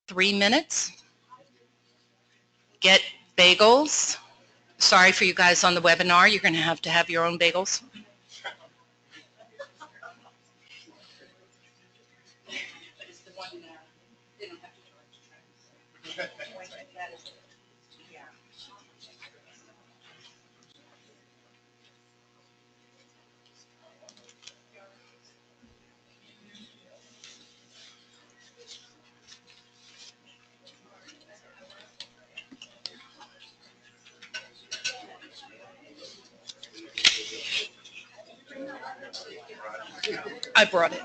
3 minutes. Get bagels. Sorry for you guys on the webinar. You're going to have your own bagels. I brought it.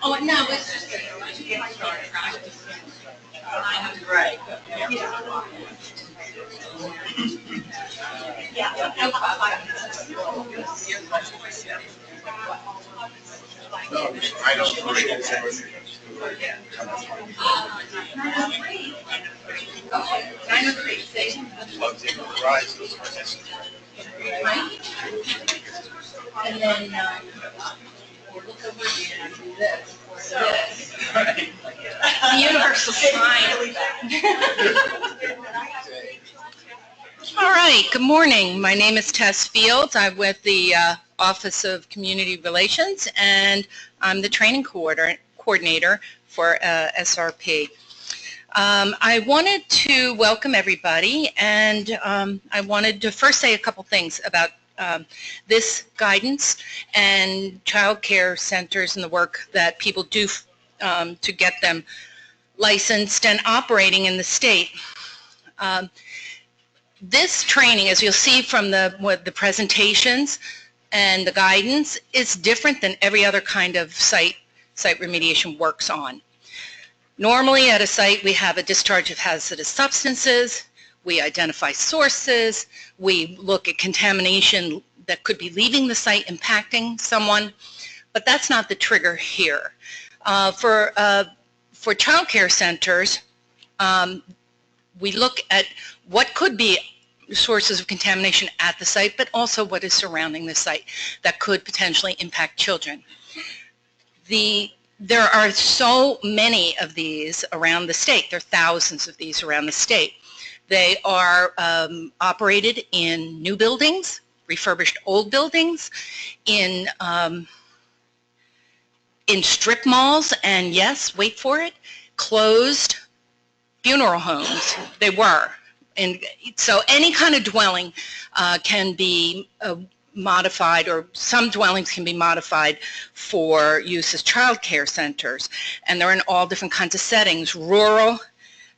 Oh, no, it's just right. I don't agree. And then look over here and do this. The universal sign. All right, good morning. My name is Tess Fields. I'm with the Office of Community Relations, and I'm the training coordinator for SRP. I wanted to welcome everybody, and I wanted to first say a couple things about this guidance and child care centers and the work that people do to get them licensed and operating in the state. This training, as you'll see from the presentations and the guidance, is different than every other kind of site remediation works on. Normally at a site we have a discharge of hazardous substances, we identify sources, we look at contamination that could be leaving the site impacting someone, but that's not the trigger here. For child care centers, we look at what could be sources of contamination at the site, but also what is surrounding the site that could potentially impact children. There are so many of these around the state. There are thousands of these around the state. They are operated in new buildings, refurbished old buildings, in strip malls, and yes, wait for it, closed funeral homes. They were. And so any kind of dwelling can be modified, or some dwellings can be modified for use as child care centers. And they're in all different kinds of settings, rural,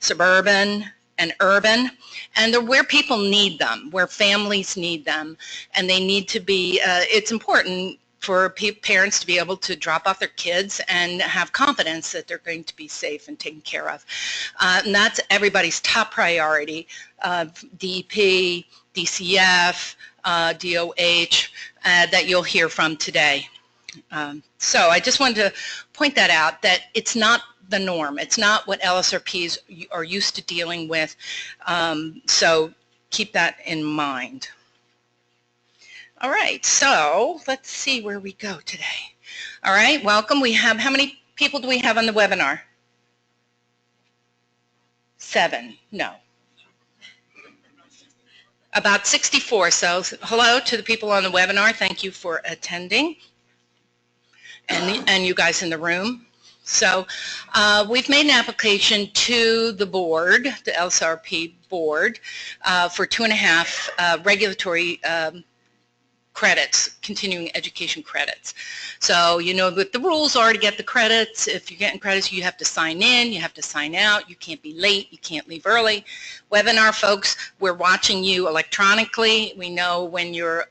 suburban, and urban. And they're where people need them, where families need them. And they need to be, it's important for parents to be able to drop off their kids and have confidence that they're going to be safe and taken care of. And that's everybody's top priority, DEP, DCF, DOH, that you'll hear from today. So I just wanted to point that out, that it's not the norm. It's not what LSRPs are used to dealing with, so keep that in mind. All right, so let's see where we go today. All right, welcome. We have, how many people do we have on the webinar? 7, no. About 64, so hello to the people on the webinar. Thank you for attending, and you guys in the room. So we've made an application to the board, the LSRP board, for 2.5 regulatory credits, continuing education credits. So you know what the rules are to get the credits. If you're getting credits, you have to sign in, you have to sign out, you can't be late, you can't leave early. Webinar folks, we're watching you electronically. We know when you're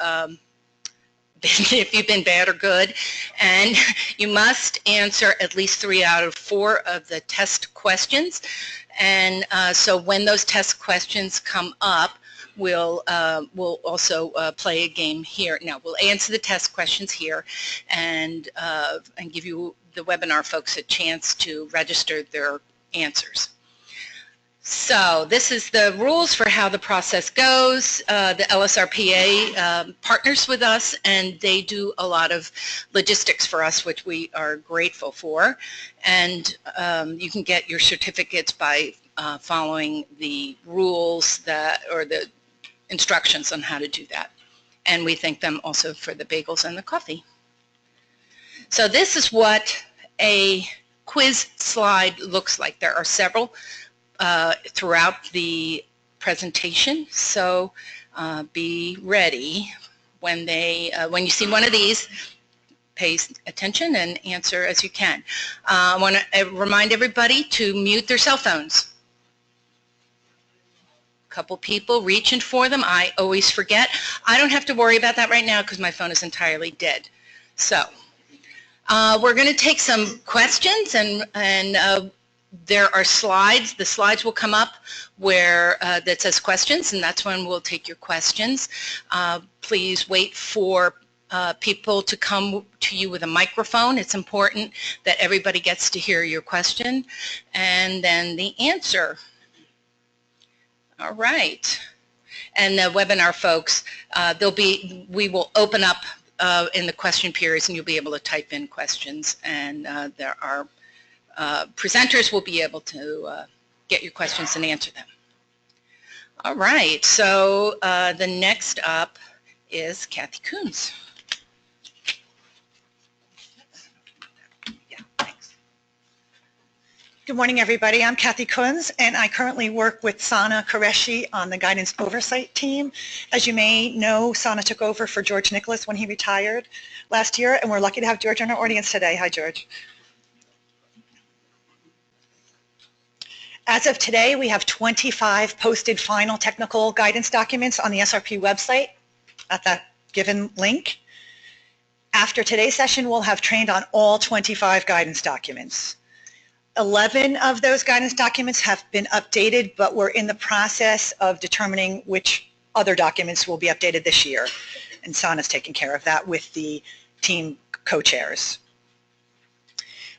if you've been bad or good, and you must answer at least 3 out of 4 of the test questions. And so when those test questions come up, we'll also play a game here. Now, we'll answer the test questions here and give you, the webinar folks, a chance to register their answers. So this is the rules for how the process goes. The LSRPA partners with us, and they do a lot of logistics for us, which we are grateful for. And you can get your certificates by following the rules or the instructions on how to do that. And we thank them also for the bagels and the coffee. So this is what a quiz slide looks like. There are several throughout the presentation, so be ready when you see one of these. Pay attention and answer as you can. I want to remind everybody to mute their cell phones. A couple people reaching for them. I always forget. I don't have to worry about that right now because my phone is entirely dead. So we're going to take some questions, and there are slides. The slides will come up where that says questions, and that's when we'll take your questions. Please wait for people to come to you with a microphone. It's important that everybody gets to hear your question and then the answer. All right. And the webinar folks, we will open up in the question periods, and you'll be able to type in questions, and there are presenters will be able to get your questions and answer them. All right, so the next up is Kathy Coons. Yeah, thanks. Good morning, everybody. I'm Kathy Coons, and I currently work with Sana Qureshi on the Guidance Oversight team. As you may know, Sana took over for George Nicholas when he retired last year, and we're lucky to have George in our audience today. Hi, George. As of today, we have 25 posted final technical guidance documents on the SRP website at that given link. After today's session, we'll have trained on all 25 guidance documents. 11 of those guidance documents have been updated, but we're in the process of determining which other documents will be updated this year. And Sana's taking care of that with the team co-chairs.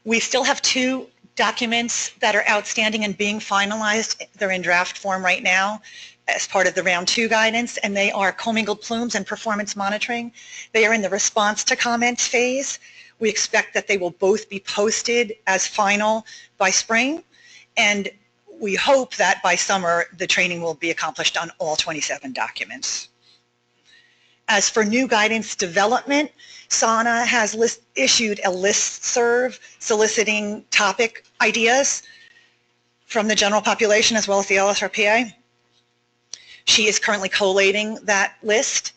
We still have 2 documents that are outstanding and being finalized. They're in draft form right now as part of the round 2 guidance, and they are commingled plumes and performance monitoring. They are in the response to comments phase. We expect that they will both be posted as final by spring, and we hope that by summer the training will be accomplished on all 27 documents. As for new guidance development, Sana has issued a listserv soliciting topic ideas from the general population as well as the LSRPA. She is currently collating that list.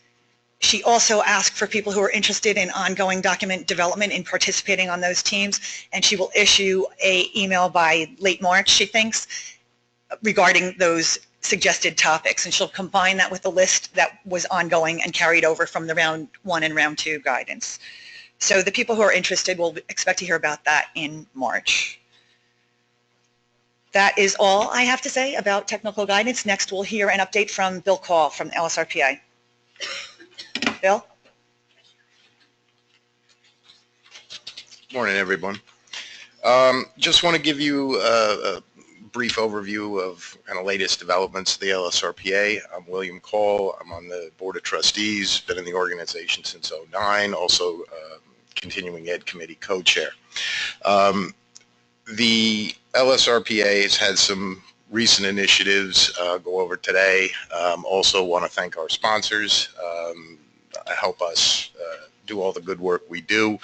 She also asked for people who are interested in ongoing document development in participating on those teams, and she will issue an email by late March, she thinks, regarding those suggested topics, and she'll combine that with the list that was ongoing and carried over from the round 1 and round 2 guidance. So the people who are interested will expect to hear about that in March. That is all I have to say about technical guidance. Next, we'll hear an update from Bill Call from LSRPA. Bill? Morning, everyone. Just want to give you a brief overview of kind of latest developments of the LSRPA. I'm William Call. I'm on the Board of Trustees, been in the organization since '09, also Continuing Ed Committee co-chair. The LSRPA has had some recent initiatives go over today. Also want to thank our sponsors. Help us do all the good work we do.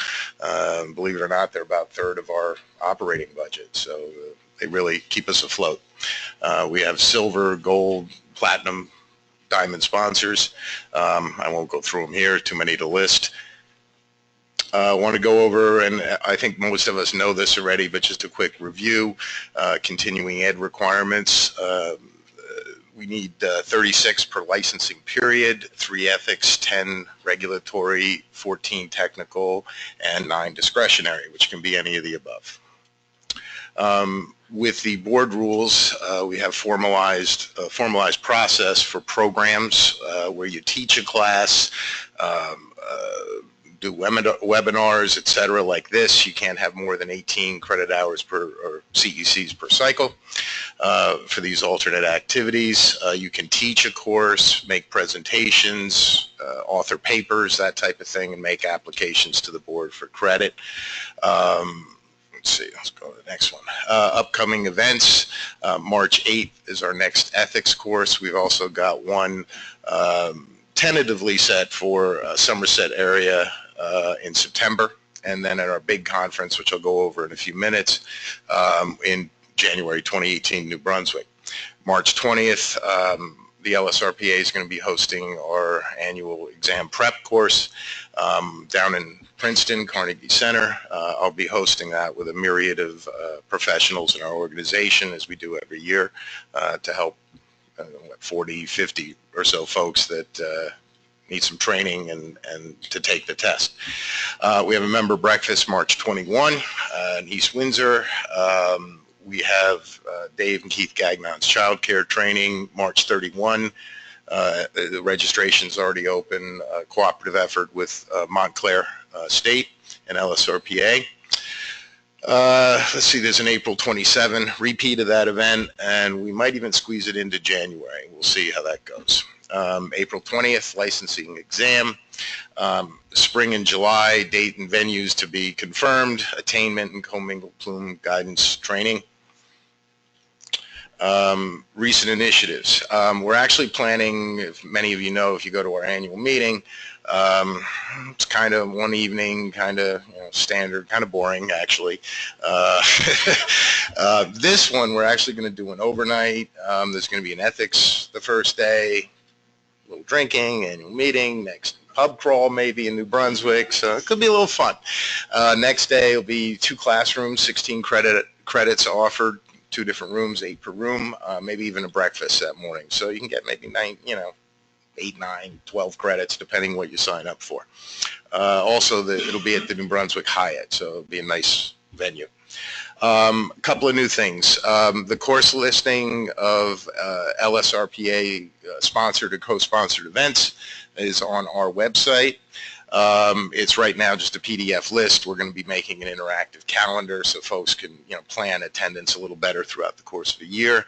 Believe it or not, they're about a third of our operating budget, so they really keep us afloat. We have silver, gold, platinum, diamond sponsors. I won't go through them here, too many to list. I want to go over, and I think most of us know this already, but just a quick review. Continuing ed requirements. we need 36 per licensing period, 3 ethics, 10 regulatory, 14 technical, and 9 discretionary, which can be any of the above. With the board rules, we have formalized process for programs where you teach a class, do webinars, etc. like this. You can't have more than 18 credit hours or CECs per cycle for these alternate activities. You can teach a course, make presentations, author papers, that type of thing, and make applications to the board for credit. Let's see, let's go to the next one. Upcoming events, March 8th is our next ethics course. We've also got one tentatively set for Somerset area in September, and then at our big conference, which I'll go over in a few minutes, in January 2018, New Brunswick. March 20th, the LSRPA is going to be hosting our annual exam prep course down in Princeton, Carnegie Center. I'll be hosting that with a myriad of professionals in our organization, as we do every year, to help 40, 50 or so folks that need some training and to take the test. We have a member breakfast March 21 in East Windsor. We have Dave and Keith Gagnon's child care training March 31. The registration's already open, a cooperative effort with Montclair State and LSRPA. Let's see, there's an April 27 repeat of that event, and we might even squeeze it into January. We'll see how that goes. April 20th, licensing exam. Spring and July, date and venues to be confirmed. Attainment and commingled plume guidance training. Recent initiatives. We're actually planning, if many of you know, if you go to our annual meeting, it's kind of one evening, kind of standard, kind of boring actually. This one we're actually going to do an overnight. There's going to be an ethics the first day, a little drinking, annual meeting, next pub crawl maybe in New Brunswick, so it could be a little fun. Next day will be 2 classrooms, 16 credits offered, 2 different rooms, 8 per room, maybe even a breakfast that morning. So you can get maybe 8, 9, 12 credits, depending what you sign up for. Also, it'll be at the New Brunswick Hyatt, so it'll be a nice venue. A couple of new things. The course listing of LSRPA sponsored or co-sponsored events is on our website. It's right now just a PDF list. We're going to be making an interactive calendar so folks can plan attendance a little better throughout the course of the year.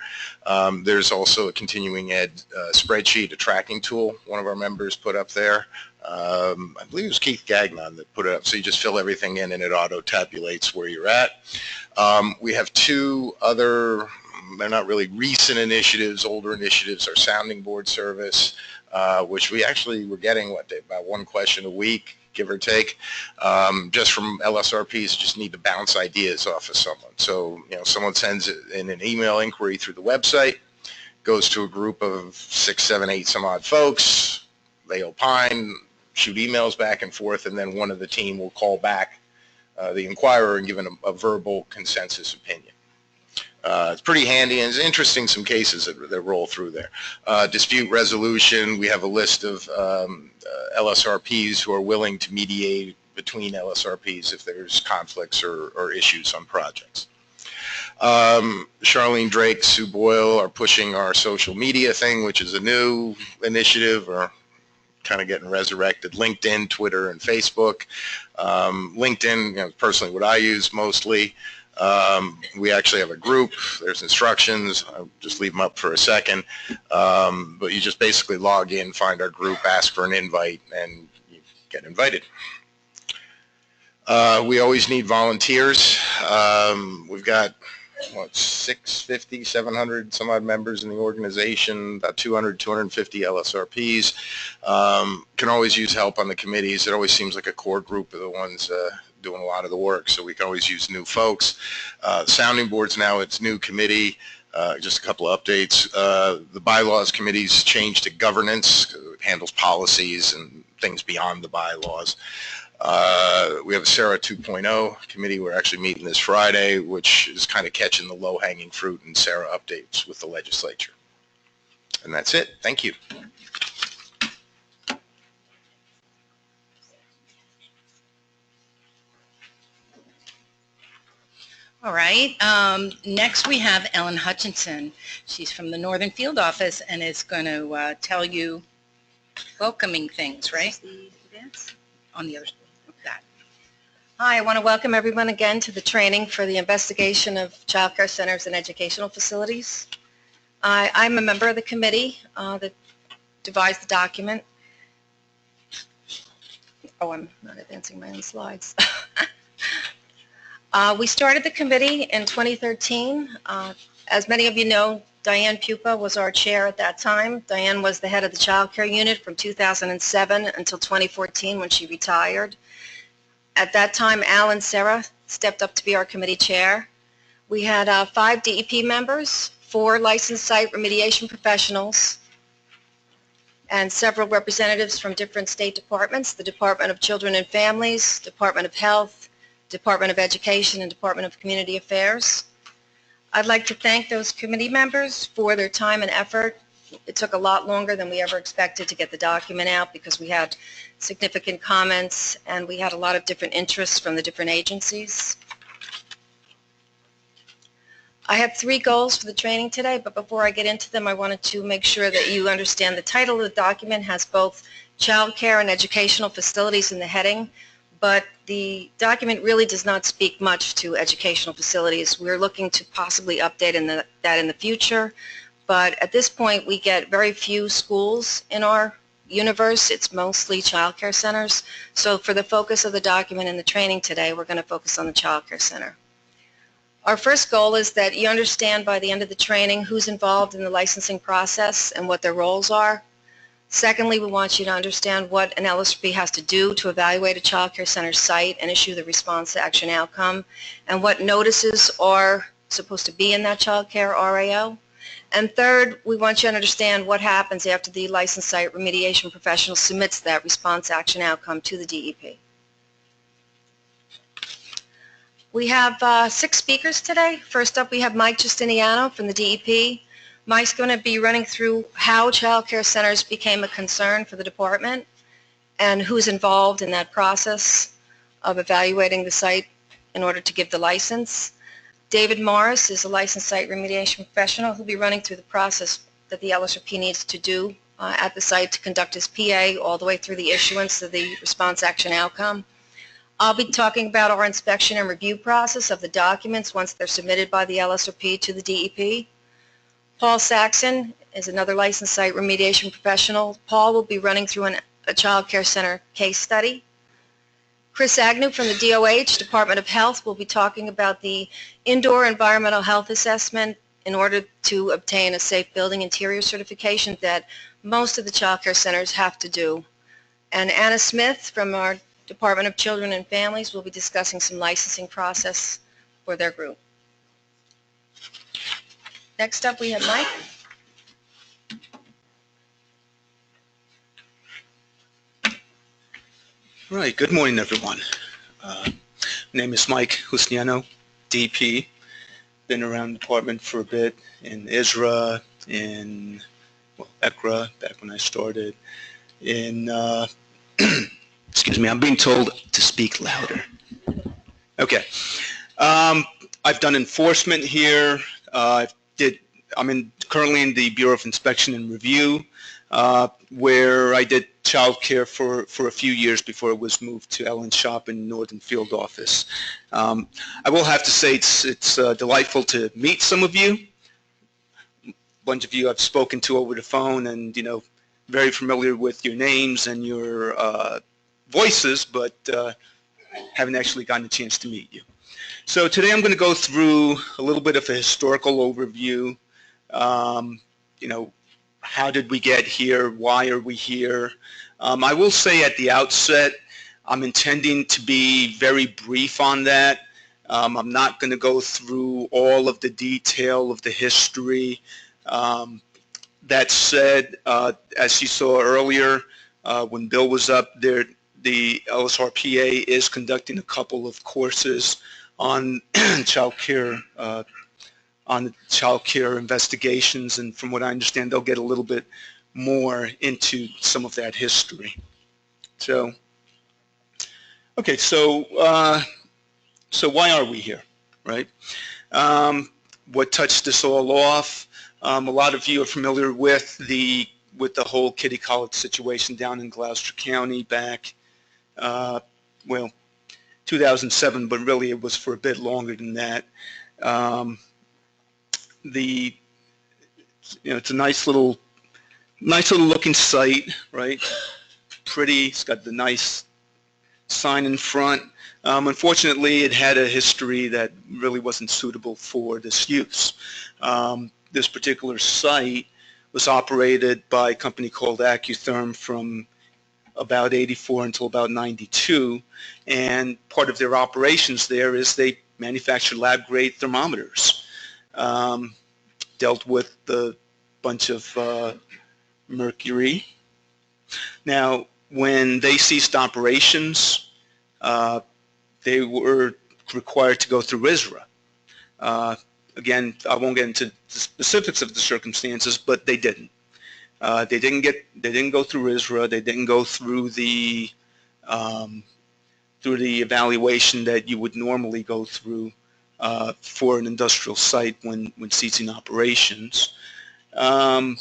There's also a continuing ed spreadsheet, a tracking tool one of our members put up there. I believe it was Keith Gagnon that put it up. So you just fill everything in and it auto-tabulates where you're at. We have 2 other, they're not really recent initiatives, older initiatives, our sounding board service, which we actually were getting, about 1 question a week, give or take, just from LSRPs just need to bounce ideas off of someone. So, someone sends in an email inquiry through the website, goes to a group of 6, 7, 8 some odd folks, they opine, shoot emails back and forth, and then one of the team will call back the inquirer and give a verbal consensus opinion. It's pretty handy, and it's interesting, some cases that roll through there. Dispute resolution, we have a list of LSRPs who are willing to mediate between LSRPs if there's conflicts or issues on projects. Charlene Drake, Sue Boyle are pushing our social media thing, which is a new initiative, or kind of getting resurrected. LinkedIn, Twitter, and Facebook. LinkedIn, personally what I use mostly. We actually have a group. There's instructions. I'll just leave them up for a second. But you just basically log in, find our group, ask for an invite, and you get invited. We always need volunteers. We've got, 650, 700 some odd members in the organization, about 200, 250 LSRPs. Can always use help on the committees. It always seems like a core group of the ones doing a lot of the work, so we can always use new folks. Sounding boards now, it's new committee. Just a couple of updates. The bylaws committee's changed to governance. It handles policies and things beyond the bylaws. We have a SARA 2.0 committee. We're actually meeting this Friday, which is kind of catching the low-hanging fruit and SARA updates with the legislature. And that's it. Thank you. All right. Next we have Ellen Hutchinson. She's from the Northern Field Office and is going to tell you welcoming things, right? On the other side. That. Hi, I want to welcome everyone again to the training for the investigation of child care centers and educational facilities. I'm a member of the committee that devised the document. Oh, I'm not advancing my own slides. We started the committee in 2013. As many of you know, Diane Pupa was our chair at that time. Diane was the head of the child care unit from 2007 until 2014 when she retired. At that time, Al and Sarah stepped up to be our committee chair. We had 5 DEP members, 4 licensed site remediation professionals, and several representatives from different state departments, the Department of Children and Families, Department of Health, Department of Education, and Department of Community Affairs. I'd like to thank those committee members for their time and effort. It took a lot longer than we ever expected to get the document out because we had significant comments and we had a lot of different interests from the different agencies. I have 3 goals for the training today, but before I get into them, I wanted to make sure that you understand the title of the document has both child care and educational facilities in the heading, but the document really does not speak much to educational facilities. We're looking to possibly update that in the future, but at this point we get very few schools in our universe. It's mostly child care centers. So for the focus of the document and the training today, we're going to focus on the child care center. Our first goal is that you understand by the end of the training who's involved in the licensing process and what their roles are. Secondly, we want you to understand what an LSRP has to do to evaluate a child care center site and issue the response to action outcome, and what notices are supposed to be in that child care RAO. And third, we want you to understand what happens after the licensed site remediation professional submits that response action outcome to the DEP. We have 6 speakers today. First up, we have Mike Justiniano from the DEP. Mike's going to be running through how child care centers became a concern for the department and who's involved in that process of evaluating the site in order to give the license. David Morris is a licensed site remediation professional who'll be running through the process that the LSRP needs to do at the site to conduct his PA all the way through the issuance of the response action outcome. I'll be talking about our inspection and review process of the documents once they're submitted by the LSRP to the DEP. Paul Saxon is another licensed site remediation professional. Paul will be running through a child care center case study. Chris Agnew from the DOH, Department of Health, will be talking about the indoor environmental health assessment in order to obtain a safe building interior certification that most of the child care centers have to do. And Anna Smith from our Department of Children and Families will be discussing some licensing process for their group. Next up, we have Mike. All right, good morning, everyone. My name is Mike Justiniano, DP. Been around the department for a bit in ISRA, in ECRA, back when I started. In, excuse me, I'm being told to speak louder. Okay. I've done enforcement here. I'm currently in the Bureau of Inspection and Review, where I did child care for a few years before it was moved to Ellen's shop in Northern Field Office. I will have to say it's delightful to meet some of you. A bunch of you I've spoken to over the phone, and very familiar with your names and your voices, but haven't actually gotten a chance to meet you. So today I'm going to go through a little bit of a historical overview. How did we get here? Why are we here? I will say at the outset, I'm intending to be very brief on that. I'm not going to go through all of the detail of the history. That said, as you saw earlier, when Bill was up there, the LSRPA is conducting a couple of courses on child care, on the child care investigations, and from what I understand, they'll get a little bit more into some of that history. So, okay, so why are we here, right? What touched this all off? A lot of you are familiar with the whole Kitty College situation down in Gloucester County back, well, 2007, but really it was for a bit longer than that. It's a nice little looking site, right? Pretty. It's got the nice sign in front. Unfortunately, it had a history that really wasn't suitable for this use. This particular site was operated by a company called Acutherm from about 84 until about 92, and part of their operations there is they manufacture lab-grade thermometers. Dealt with a bunch of mercury. Now, when they ceased operations, they were required to go through ISRA. Again, I won't get into the specifics of the circumstances, but they didn't. They didn't go through ISRA. They didn't go through the evaluation that you would normally go through for an industrial site when ceasing operations. And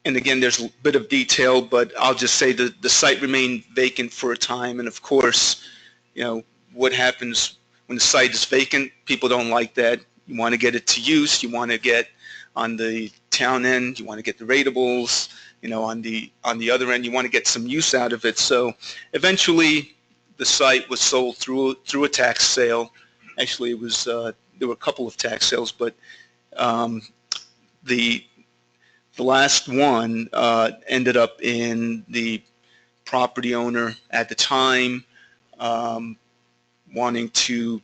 again, there's a bit of detail, but I'll just say that the site remained vacant for a time. And of course, what happens when the site is vacant? People don't like that. You want to get it to use. You want to get on the town end. You want to get the ratables. On the other end, you want to get some use out of it. So eventually, the site was sold through a tax sale. Actually, it was there were a couple of tax sales, but the last one ended up in the property owner at the time wanting to,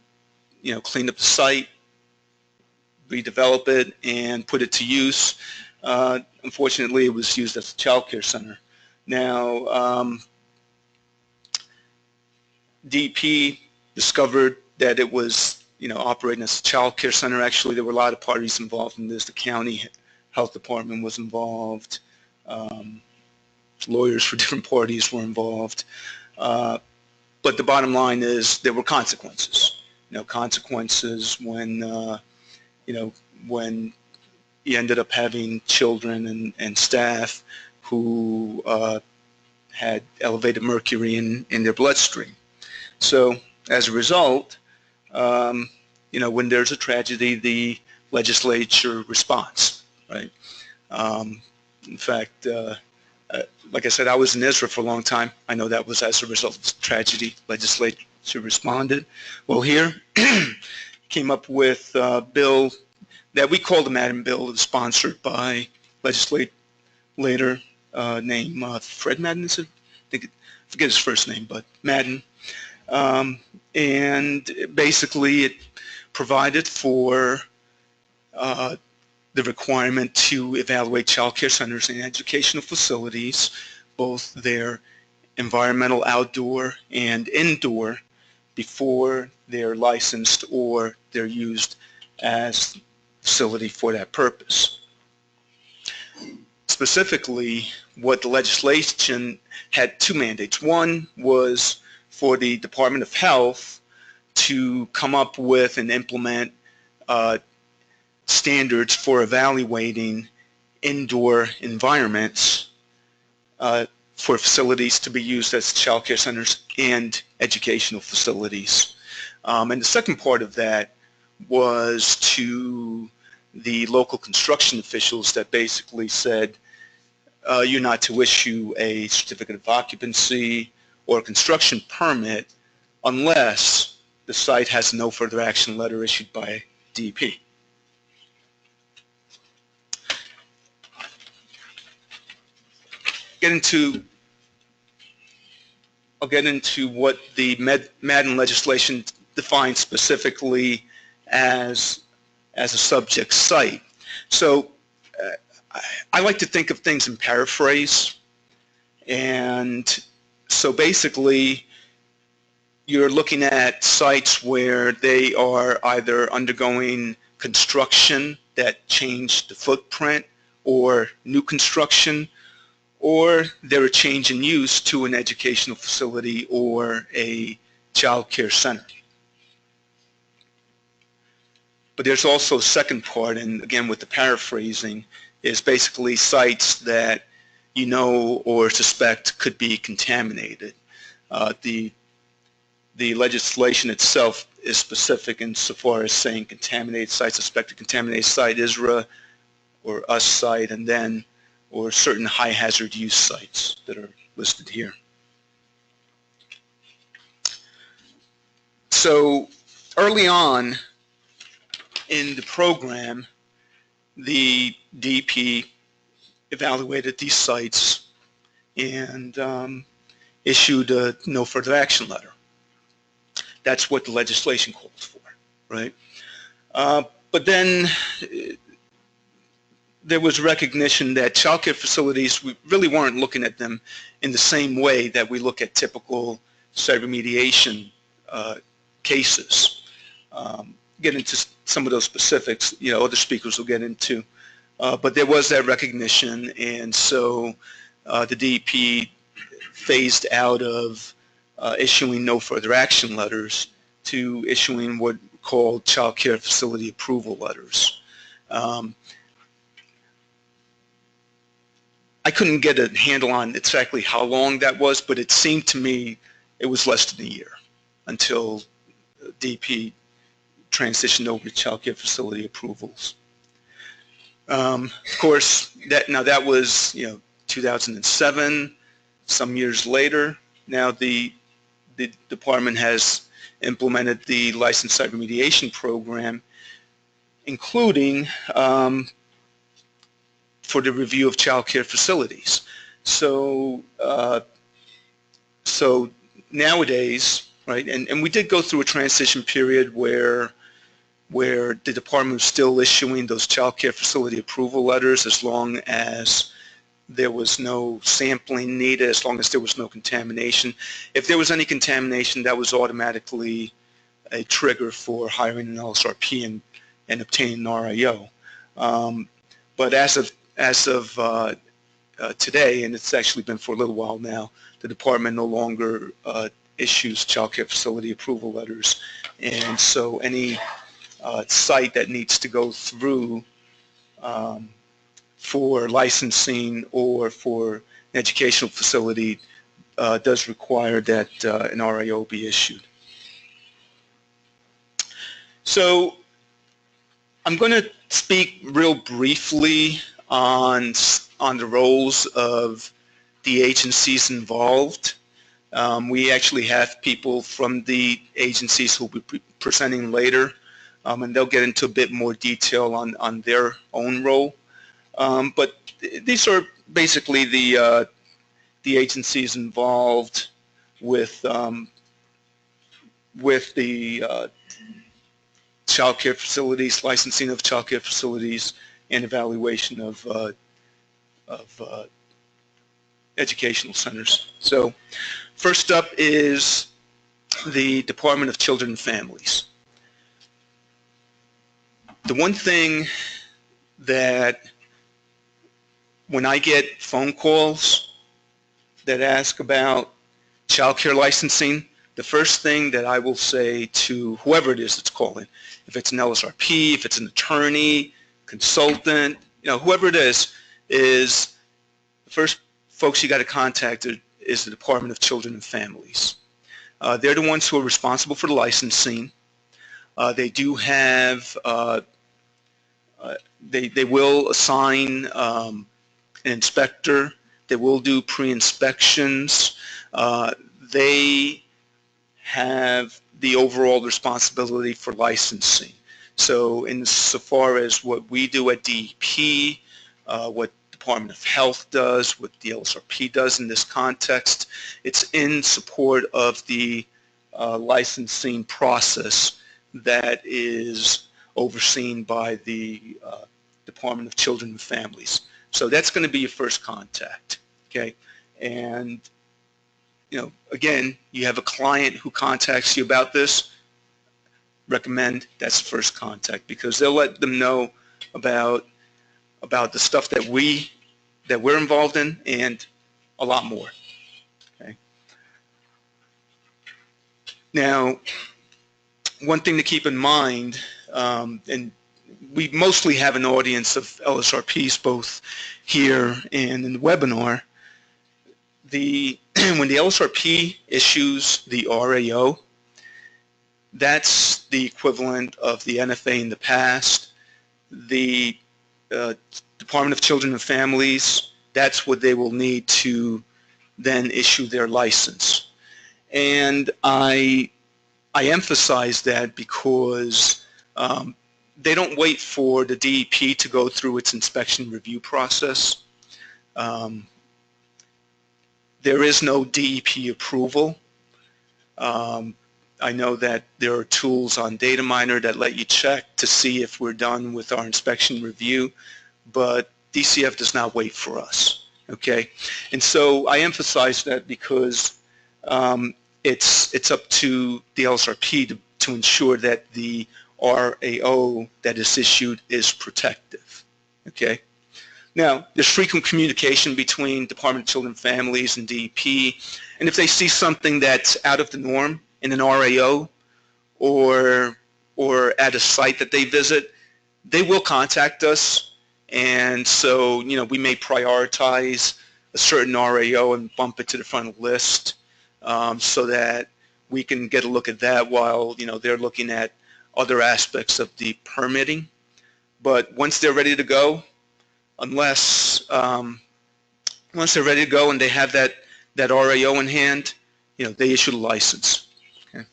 clean up the site, redevelop it, and put it to use. Unfortunately, it was used as a child care center. Now, DEP discovered that it was, operating as a child care center. Actually, there were a lot of parties involved in this. The county health department was involved. Lawyers for different parties were involved. But the bottom line is there were consequences. Consequences when, when you ended up having children and staff who had elevated mercury in their bloodstream. So as a result, when there's a tragedy, the legislature responds, right? In fact, like I said, I was in Israel for a long time. I know that was as a result of tragedy. Legislature responded. Well, here came up with a bill that we call the Madden bill. It was sponsored by legislator named Fred Madden. I forget his first name, but Madden. And basically it provided for the requirement to evaluate child care centers and educational facilities, both their environmental outdoor and indoor, before they're licensed or they're used as facility for that purpose. Specifically, what the legislation had two mandates. One was for the Department of Health to come up with and implement standards for evaluating indoor environments for facilities to be used as child care centers and educational facilities. And the second part of that was to the local construction officials that basically said you're not to issue a certificate of occupancy or a construction permit unless the site has no further action letter issued by DEP. I'll get into what the Madden legislation defines specifically as a subject site. So I like to think of things in paraphrase. And so basically, you're looking at sites where they are either undergoing construction that changed the footprint, or new construction, or they're a change in use to an educational facility or a child care center. But there's also a second part, and again with the paraphrasing, is basically sites that you know or suspect could be contaminated. The legislation itself is specific insofar as saying contaminated site, suspected contaminated site, ISRA or US site, and then or certain high hazard use sites that are listed here. So early on in the program, the DEP evaluated these sites and issued a no further action letter. That's what the legislation calls for, right? But then there was recognition that child care facilities, we really weren't looking at them in the same way that we look at typical site remediation cases. Get into some of those specifics, you know, other speakers will get into. But there was that recognition, and so the DEP phased out of issuing no further action letters to issuing what are called child care facility approval letters. I couldn't get a handle on exactly how long that was, but it seemed to me it was less than a year until DEP transitioned over to child care facility approvals. Of course, that was 2007. Some years later, now the department has implemented the licensed site remediation program, including for the review of child care facilities. So so nowadays, right, and we did go through a transition period where the department was still issuing those child care facility approval letters as long as there was no sampling needed, as long as there was no contamination. If there was any contamination, that was automatically a trigger for hiring an LSRP and obtaining an RIO. But as of today, and it's actually been for a little while now, the department no longer issues child care facility approval letters, and so any site that needs to go through for licensing or for an educational facility does require that an RIO be issued. So I'm going to speak real briefly on the roles of the agencies involved. We actually have people from the agencies who will be presenting later, and they'll get into a bit more detail on their own role. But these are basically the agencies involved with the child care facilities, licensing of child care facilities, and evaluation of educational centers. So first up is the Department of Children and Families. The one thing that when I get phone calls that ask about child care licensing, the first thing that I will say to whoever it is that's calling, if it's an LSRP, if it's an attorney, consultant, whoever it is the first folks you got to contact is the Department of Children and Families. They're the ones who are responsible for the licensing. They do have, they will assign an inspector. They will do pre-inspections. They have the overall responsibility for licensing. So insofar as what we do at DEP, what Department of Health does, what the LSRP does in this context, it's in support of the licensing process that is overseen by the Department of Children and Families. So that's going to be your first contact, okay? And, again, you have a client who contacts you about this, recommend that's first contact, because they'll let them know about the stuff that we're involved in and a lot more. Okay. Now, one thing to keep in mind, and we mostly have an audience of LSRPs both here and in the webinar. When the LSRP issues the RAO, that's the equivalent of the NFA in the past. The Department of Children and Families, that's what they will need to then issue their license. And I emphasize that because they don't wait for the DEP to go through its inspection review process. There is no DEP approval. I know that there are tools on DataMiner that let you check to see if we're done with our inspection review, but DCF does not wait for us, okay? And so I emphasize that because it's up to the LSRP to ensure that the RAO that is issued is protective, okay? Now, there's frequent communication between Department of Children and Families and DEP, and if they see something that's out of the norm in an RAO or at a site that they visit, they will contact us. And so, you know, we may prioritize a certain RAO and bump it to the front of the list so that we can get a look at that while, you know, they're looking at other aspects of the permitting. But once they're ready to go, once they're ready to go and they have that RAO in hand, you know, they issue the license. Okay.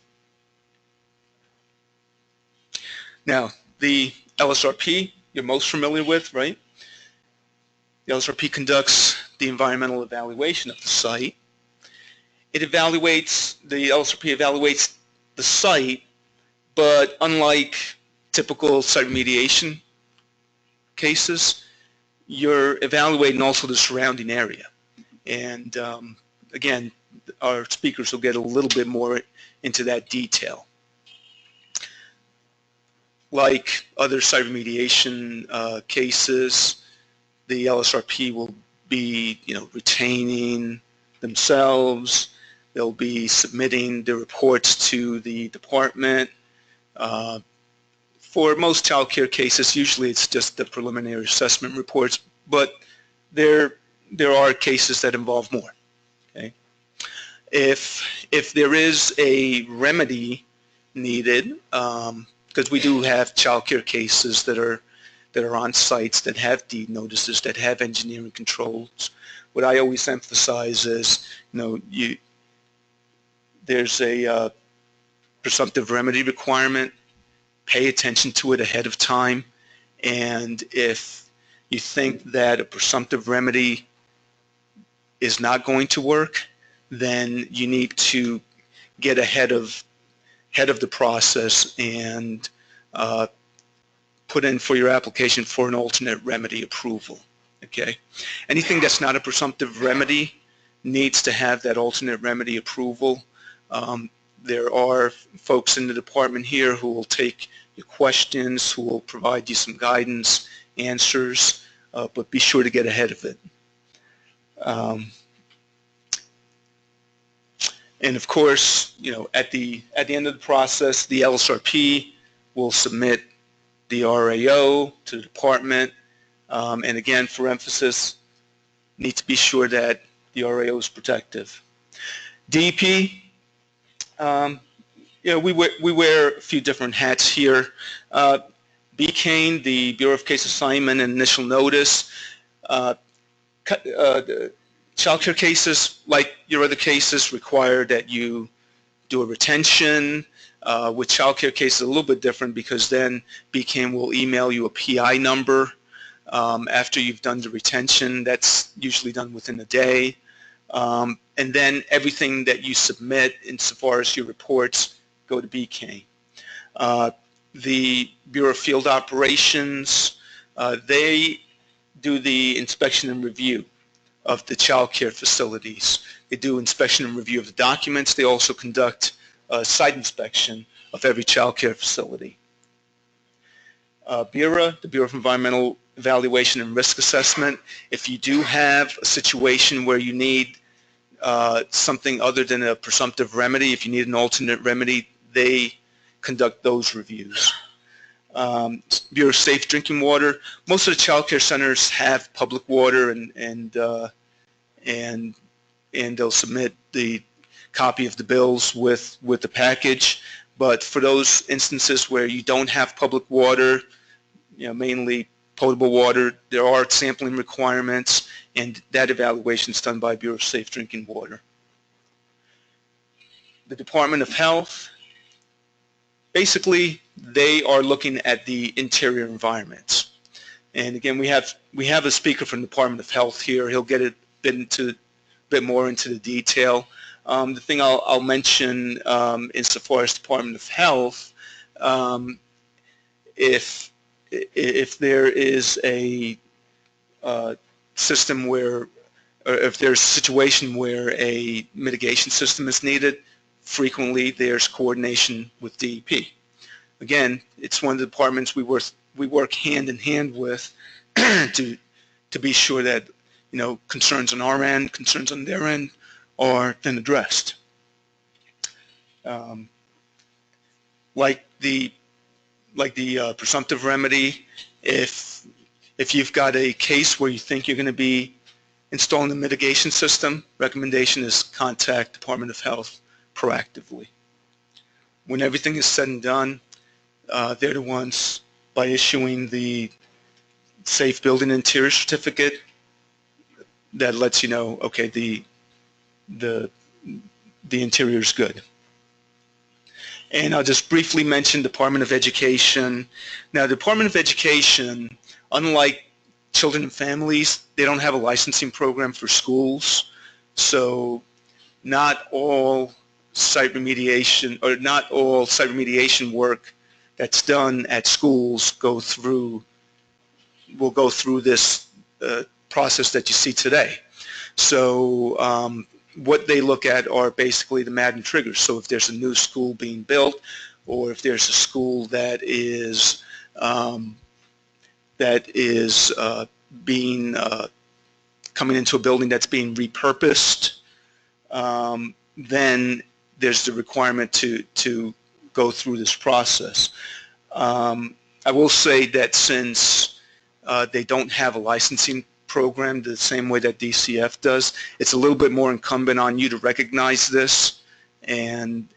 Now, the LSRP you're most familiar with, right? The LSRP conducts the environmental evaluation of the site. The LSRP evaluates the site, but unlike typical site remediation cases, you're evaluating also the surrounding area. And again, our speakers will get a little bit more into that detail. Like other site remediation cases, the LSRP will be, you know, retaining themselves. They'll be submitting the reports to the department. For most child care cases, usually it's just the preliminary assessment reports, but there are cases that involve more. Okay, if there is a remedy needed, because we do have child care cases that are on sites that have deed notices, that have engineering controls. What I always emphasize is, you know, there's a presumptive remedy requirement. Pay attention to it ahead of time, and if you think that a presumptive remedy is not going to work, then you need to get ahead of the process and put in for your application for an alternate remedy approval. Okay, anything that's not a presumptive remedy needs to have that alternate remedy approval. There are folks in the department here who will take your questions, who will provide you some guidance, answers, but be sure to get ahead of it. And of course, you know, at the end of the process, the LSRP will submit the RAO to the department. And again, for emphasis, need to be sure that the RAO is protective. DEP, you know, we wear a few different hats here. BCANE, the Bureau of Case Assignment and Initial Notice, child care cases, like your other cases, require that you do a retention. With child care cases, a little bit different, because then BCANE will email you a PI number after you've done the retention. That's usually done within a day. And then everything that you submit insofar as your reports go to BCANE. The Bureau of Field Operations, they do the inspection and review of the child care facilities. They do inspection and review of the documents. They also conduct site inspection of every child care facility. BERA, the Bureau of Environmental Evaluation and Risk Assessment, if you do have a situation where you need something other than a presumptive remedy, if you need an alternate remedy, they conduct those reviews. Bureau of Safe Drinking Water, most of the child care centers have public water, and they'll submit the copy of the bills with the package. But for those instances where you don't have public water, mainly potable water, there are sampling requirements, and that evaluation is done by Bureau of Safe Drinking Water. The Department of Health, basically, they are looking at the interior environments. And again, we have a speaker from the Department of Health here. He'll get a bit more into the detail. The thing I'll mention insofar as Department of Health, if there is a system where, or if there's a situation where a mitigation system is needed, frequently there's coordination with DEP. Again, it's one of the departments we work hand in hand with to be sure that concerns on our end, concerns on their end are then addressed. Like the presumptive remedy, if you've got a case where you think you're going to be installing a mitigation system, recommendation is contact Department of Health proactively. When everything is said and done, they're the ones, by issuing the Safe Building Interior Certificate, that lets you know, okay, the interior is good. And I'll just briefly mention Department of Education. Now, the Department of Education, unlike Children and Families, they don't have a licensing program for schools. So not all site remediation, or not all site remediation work that's done at schools will go through this process that you see today. So what they look at are basically the Madden triggers. So if there's a new school being built, or if there's a school that is coming into a building that's being repurposed, then there's the requirement to go through this process. I will say that since they don't have a licensing program the same way that DCF does, it's a little bit more incumbent on you to recognize this and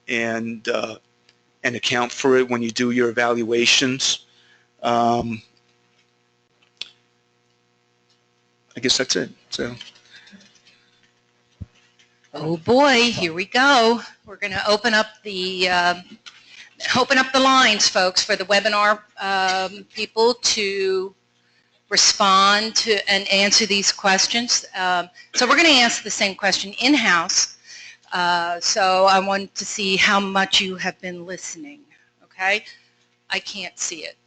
account for it when you do your evaluations. I guess that's it. So. Oh boy, here we go. We're going to open up the lines, folks, for the webinar people to respond to and answer these questions. So we're going to answer the same question in-house. So I want to see how much you have been listening. Okay, I can't see it.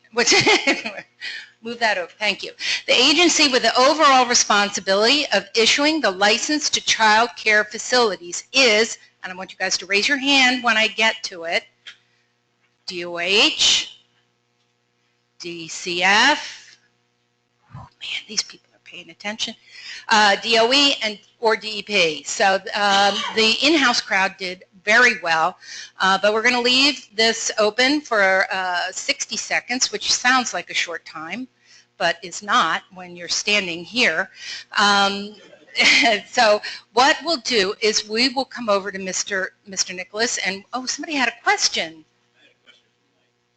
Move that over. Thank you. The agency with the overall responsibility of issuing the license to child care facilities is, and I want you guys to raise your hand when I get to it, DOH, DCF, oh man, these people are paying attention, DOE, or DEP. So the in-house crowd did very well, but we're going to leave this open for 60 seconds, which sounds like a short time, but is not when you're standing here. So what we'll do is we will come over to Mr. Nicholas, and oh, somebody had a question.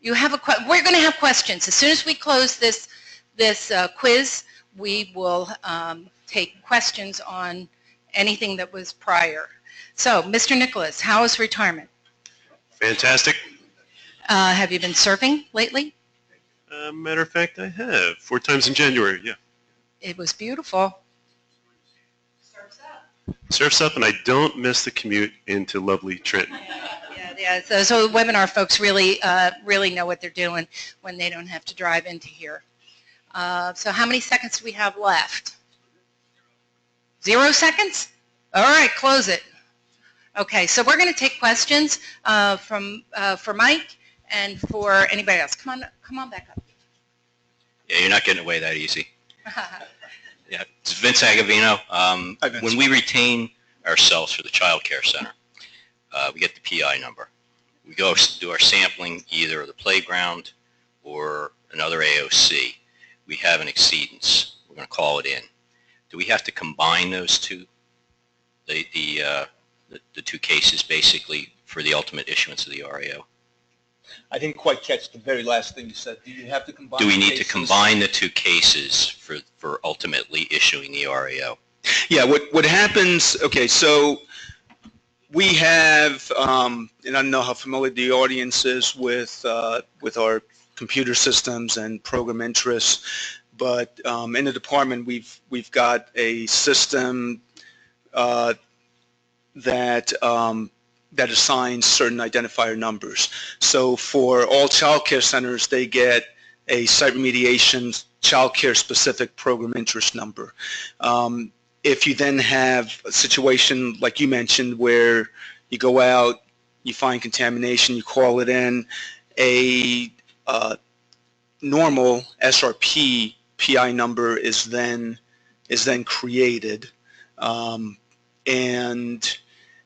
You have a question. We're going to have questions. As soon as we close this quiz, we will take questions on anything that was prior. So, Mr. Nicholas, how is retirement? Fantastic. Have you been surfing lately? Matter of fact, I have 4 times in January. Yeah. It was beautiful. Surf's up, and I don't miss the commute into lovely Trenton. Yeah. So webinar folks really know what they're doing when they don't have to drive into here. So how many seconds do we have left? 0 seconds? All right, close it. Okay, so we're going to take questions for Mike, And for anybody else, come on back up. Yeah, you're not getting away that easy. Yeah, it's Vince Agavino. Hi, Vince. When we retain ourselves for the child care center, we get the PI number. We go do our sampling either of the playground or another AOC. We have an exceedance. We're going to call it in. Do we have to combine those two, the two cases basically for the ultimate issuance of the RAO? I didn't quite catch the very last thing you said. Do you have to combine? Do we need cases? to combine the two cases for ultimately issuing the RAO? Yeah, what happens, okay, so we have, and I don't know how familiar the audience is with our computer systems and program interests, but in the department we've got a system that assigns certain identifier numbers. So for all child care centers, they get a site remediation child care specific program interest number. If you then have a situation like you mentioned where you go out, you find contamination, you call it in, a normal SRP PI number is then created, and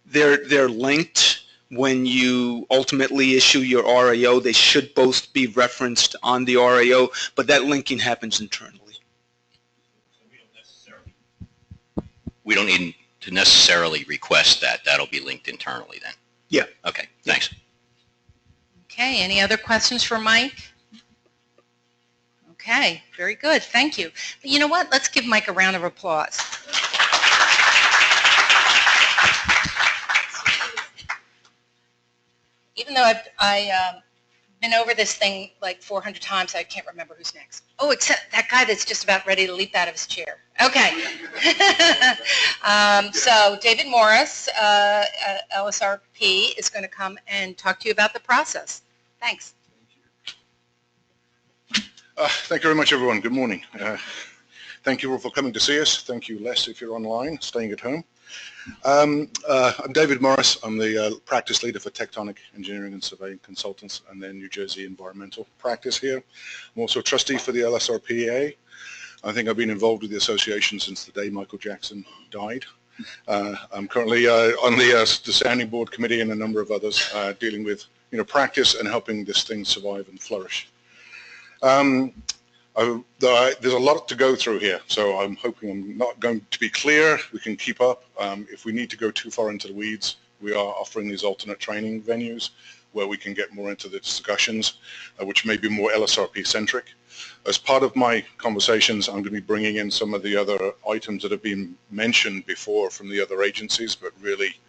they're linked. When you ultimately issue your RAO, they should both be referenced on the RAO, but that linking happens internally. We don't need to necessarily request that. That'll be linked internally then. Yeah. Okay, thanks. Okay, any other questions for Mike? Okay, very good, thank you. You know what, let's give Mike a round of applause. Even though I've been over this thing like 400 times, I can't remember who's next. Oh, except that guy that's just about ready to leap out of his chair. Okay. So David Morris, LSRP, is going to come and talk to you about the process. Thanks. Thank you very much, everyone. Good morning. Thank you all for coming to see us. Thank you, Les, if you're online, staying at home. I'm David Morris. I'm the practice leader for Tectonic Engineering and Surveying Consultants and then New Jersey Environmental Practice here. I'm also a trustee for the LSRPA. I think I've been involved with the association since the day Michael Jackson died. I'm currently on the sounding board committee and a number of others dealing with practice and helping this thing survive and flourish. There's a lot to go through here, so I'm hoping I'm not going to be clear. We can keep up. If we need to go too far into the weeds, we are offering these alternate training venues where we can get more into the discussions, which may be more LSRP centric. As part of my conversations, I'm going to be bringing in some of the other items that have been mentioned before from the other agencies, but really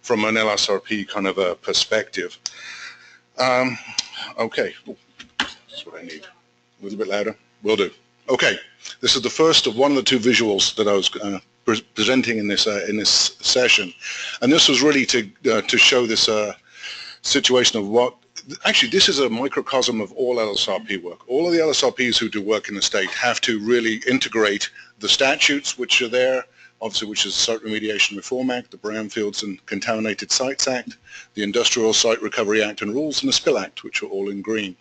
from an LSRP kind of a perspective. Okay, that's what I need. A little bit louder. Will do. Okay, this is the first of one of the two visuals that I was presenting in this session, and this was really to show this situation of what. Actually, this is a microcosm of all LSRP work. All of the LSRPs who do work in the state have to really integrate the statutes which are there, obviously, which is the Site Remediation Reform Act, the Brownfields and Contaminated Sites Act, the Industrial Site Recovery Act and Rules, and the Spill Act, which are all in green.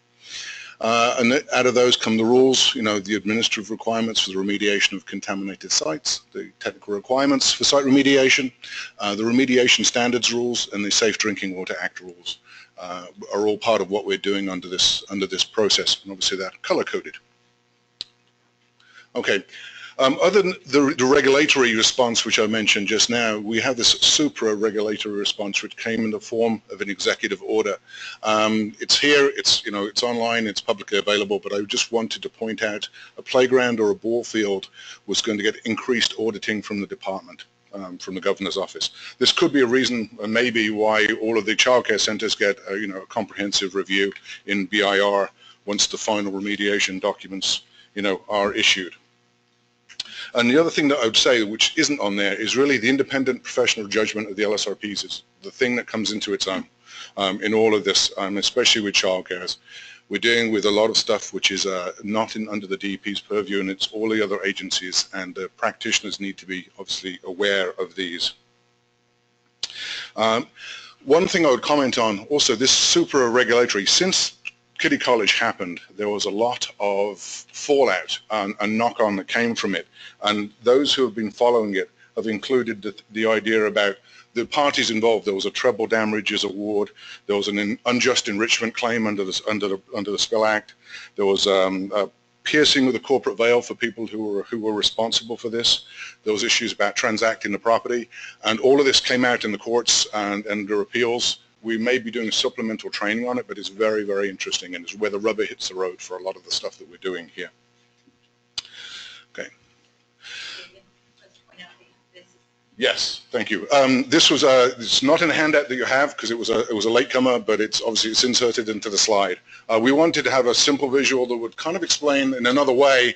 And out of those come the rules, the administrative requirements for the remediation of contaminated sites, the technical requirements for site remediation, the remediation standards rules, and the Safe Drinking Water Act rules are all part of what we're doing under this process, and obviously they're color-coded. Okay. Other than the regulatory response, which I mentioned just now, we have this Supra-Regulatory Response, which came in the form of an executive order. It's here, it's online, it's publicly available, but I just wanted to point out a playground or a ball field was going to get increased auditing from the department, from the governor's office. This could be a reason, maybe, why all of the childcare centers get a comprehensive review in BIR once the final remediation documents, are issued. And the other thing that I would say, which isn't on there, is really the independent professional judgment of the LSRPs is the thing that comes into its own in all of this, especially with childcares. We're dealing with a lot of stuff which is not under the DEP's purview, and it's all the other agencies, and the practitioners need to be obviously aware of these. One thing I would comment on also, this supra-regulatory, since Kitty College happened, there was a lot of fallout and knock-on that came from it. And those who have been following it have included the idea about the parties involved. There was a treble damages award. There was an unjust enrichment claim under the Spill Act. There was a piercing with a corporate veil for people who were responsible for this. There was issues about transacting the property, and all of this came out in the courts and under appeals. We may be doing supplemental training on it, but it's very, very interesting, and it's where the rubber hits the road for a lot of the stuff that we're doing here. Okay. Yes, thank you. This was it's not in the handout that you have because it was a latecomer, but it's inserted into the slide. We wanted to have a simple visual that would kind of explain in another way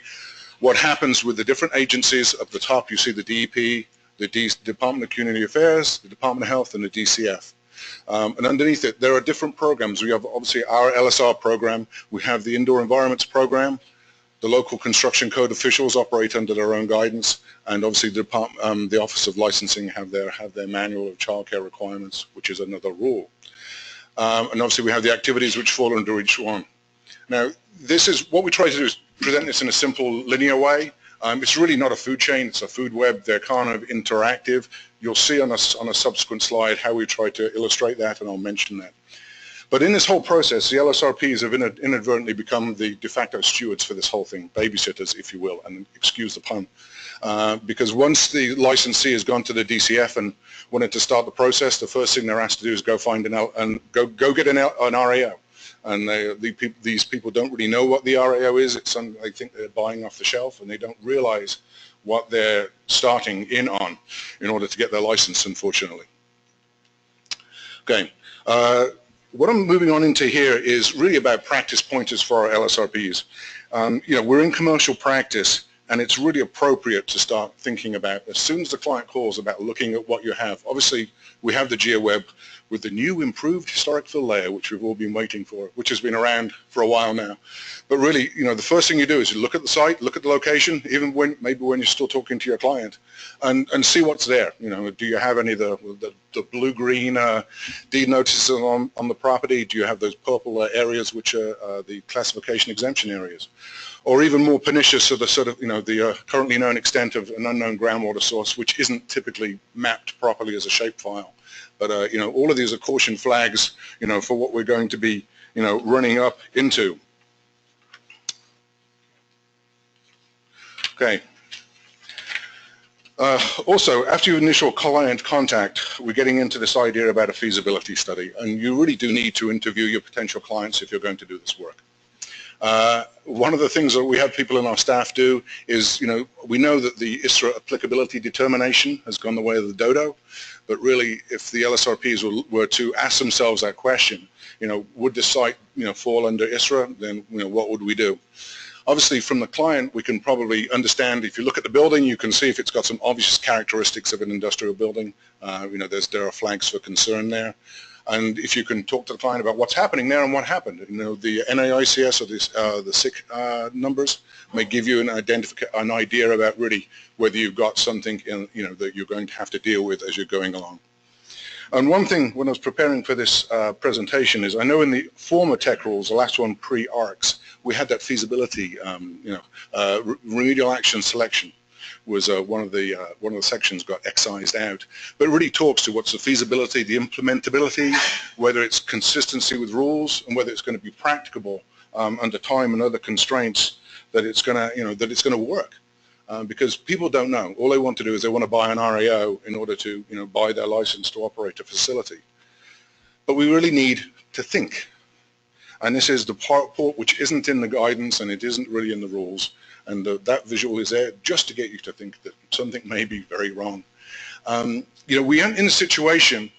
what happens with the different agencies. At the top, you see the DEP, the Department of Community Affairs, the Department of Health, and the DCF. And underneath it, there are different programs. We have obviously our LSR program. We have the Indoor Environments program. The local construction code officials operate under their own guidance, and obviously the Office of Licensing have their manual of childcare requirements, which is another rule. And obviously we have the activities which fall under each one. Now, this is what we try to do, is present this in a simple linear way. It's really not a food chain, it's a food web. They're kind of interactive. You'll see on a subsequent slide how we try to illustrate that, and I'll mention that. But in this whole process, the LSRPs have inadvertently become the de facto stewards for this whole thing, babysitters, if you will, and excuse the pun. Because once the licensee has gone to the DCF and wanted to start the process, the first thing they're asked to do is go find go get an RAO. And these people don't really know what the RAO is. It's something they think they're buying off the shelf, and they don't realize what they're starting in on in order to get their license, unfortunately. Okay. What I'm moving on into here is really about practice pointers for our LSRPs. We're in commercial practice, and it's really appropriate to start thinking about, as soon as the client calls, about looking at what you have. Obviously, we have the GeoWeb with the new improved historic fill layer, which we've all been waiting for, which has been around for a while now. But really, the first thing you do is you look at the site, look at the location, even maybe when you're still talking to your client, and see what's there. Do you have any of the blue-green deed notices on the property? Do you have those purple areas which are the classification exemption areas? Or even more pernicious are the the currently known extent of an unknown groundwater source, which isn't typically mapped properly as a shapefile. But all of these are caution flags, for what we're going to be, running up into. Okay. Also, after your initial client contact, we're getting into this idea about a feasibility study, and you really do need to interview your potential clients if you're going to do this work. One of the things that we have people in our staff do is, we know that the ISRA applicability determination has gone the way of the dodo, but really if the LSRPs were to ask themselves that question, would this site, fall under ISRA, then, what would we do? Obviously, from the client, we can probably understand, if you look at the building, you can see if it's got some obvious characteristics of an industrial building. There are flags for concern there. And if you can talk to the client about what's happening there and what happened, the NAICS or the SIC numbers may give you an idea about really whether you've got something that you're going to have to deal with as you're going along. And one thing when I was preparing for this presentation is, I know in the former tech rules, the last one pre-ARCS, we had that feasibility, remedial action selection was one of the sections got excised out, but it really talks to what's the feasibility, the implementability, whether it's consistency with rules, and whether it's going to be practicable under time and other constraints, that it's going to work. Because people don't know. All they want to do is they want to buy an RAO in order to buy their license to operate a facility. But we really need to think. And this is the part which isn't in the guidance, and it isn't really in the rules. And that visual is there just to get you to think that something may be very wrong. We are in a situation,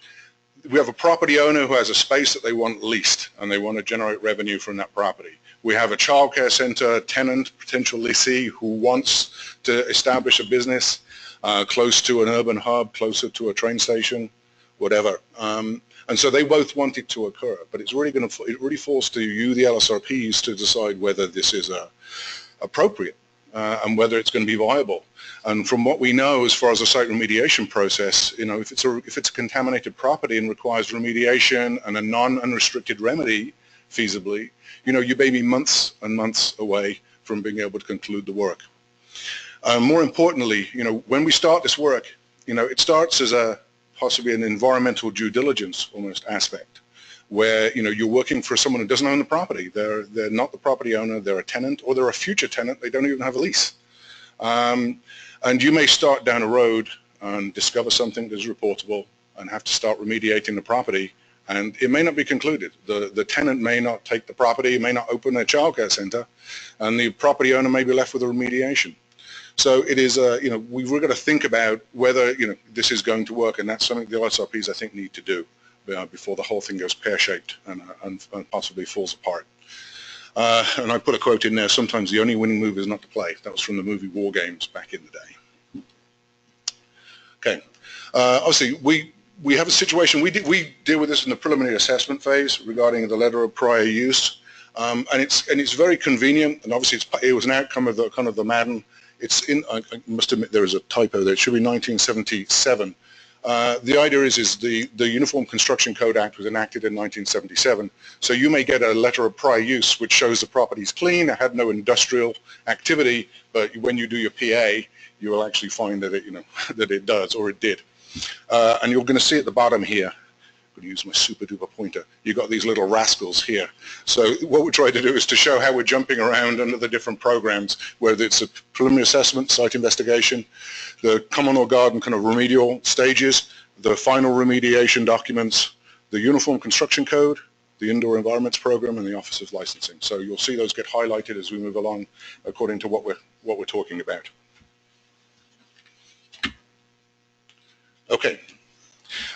we have a property owner who has a space that they want leased, and they want to generate revenue from that property. We have a childcare center tenant, potential lessee, who wants to establish a business close to an urban hub, closer to a train station, whatever. And so they both want it to occur, but it's really it really falls to you, the LSRPs, to decide whether this is appropriate. and whether it's going to be viable. And from what we know as far as the site remediation process, if it's a contaminated property and requires remediation and a non-unrestricted remedy feasibly, you may be months and months away from being able to conclude the work. More importantly, when we start this work, it starts as possibly an environmental due diligence almost aspect, where you're working for someone who doesn't own the property. They're not the property owner, they're a tenant, or they're a future tenant, they don't even have a lease. And you may start down a road and discover something that's reportable and have to start remediating the property, and it may not be concluded. The tenant may not take the property, may not open their childcare center, and the property owner may be left with a remediation. So it is, we've got to think about whether, this is going to work, and that's something the LSRPs, I think, need to do before the whole thing goes pear-shaped and possibly falls apart. And I put a quote in there, sometimes the only winning move is not to play. That was from the movie War Games back in the day. Okay, obviously we have a situation, we deal with this in the preliminary assessment phase regarding the letter of prior use, and it's very convenient, and obviously it was an outcome of the Madden. It's in, I must admit there is a typo there, it should be 1977. The idea is the Uniform Construction Code Act was enacted in 1977, so you may get a letter of prior use which shows the property's clean, it had no industrial activity, but when you do your PA, you will actually find that it does, or it did. And you're going to see at the bottom here, I'm going to use my super duper pointer, you've got these little rascals here. So what we're trying to do is to show how we're jumping around under the different programs, whether it's a preliminary assessment, site investigation, the common or garden kind of remedial stages, the final remediation documents, the Uniform Construction Code, the Indoor Environments Program, and the Office of Licensing. So you'll see those get highlighted as we move along according to what we're talking about. Okay.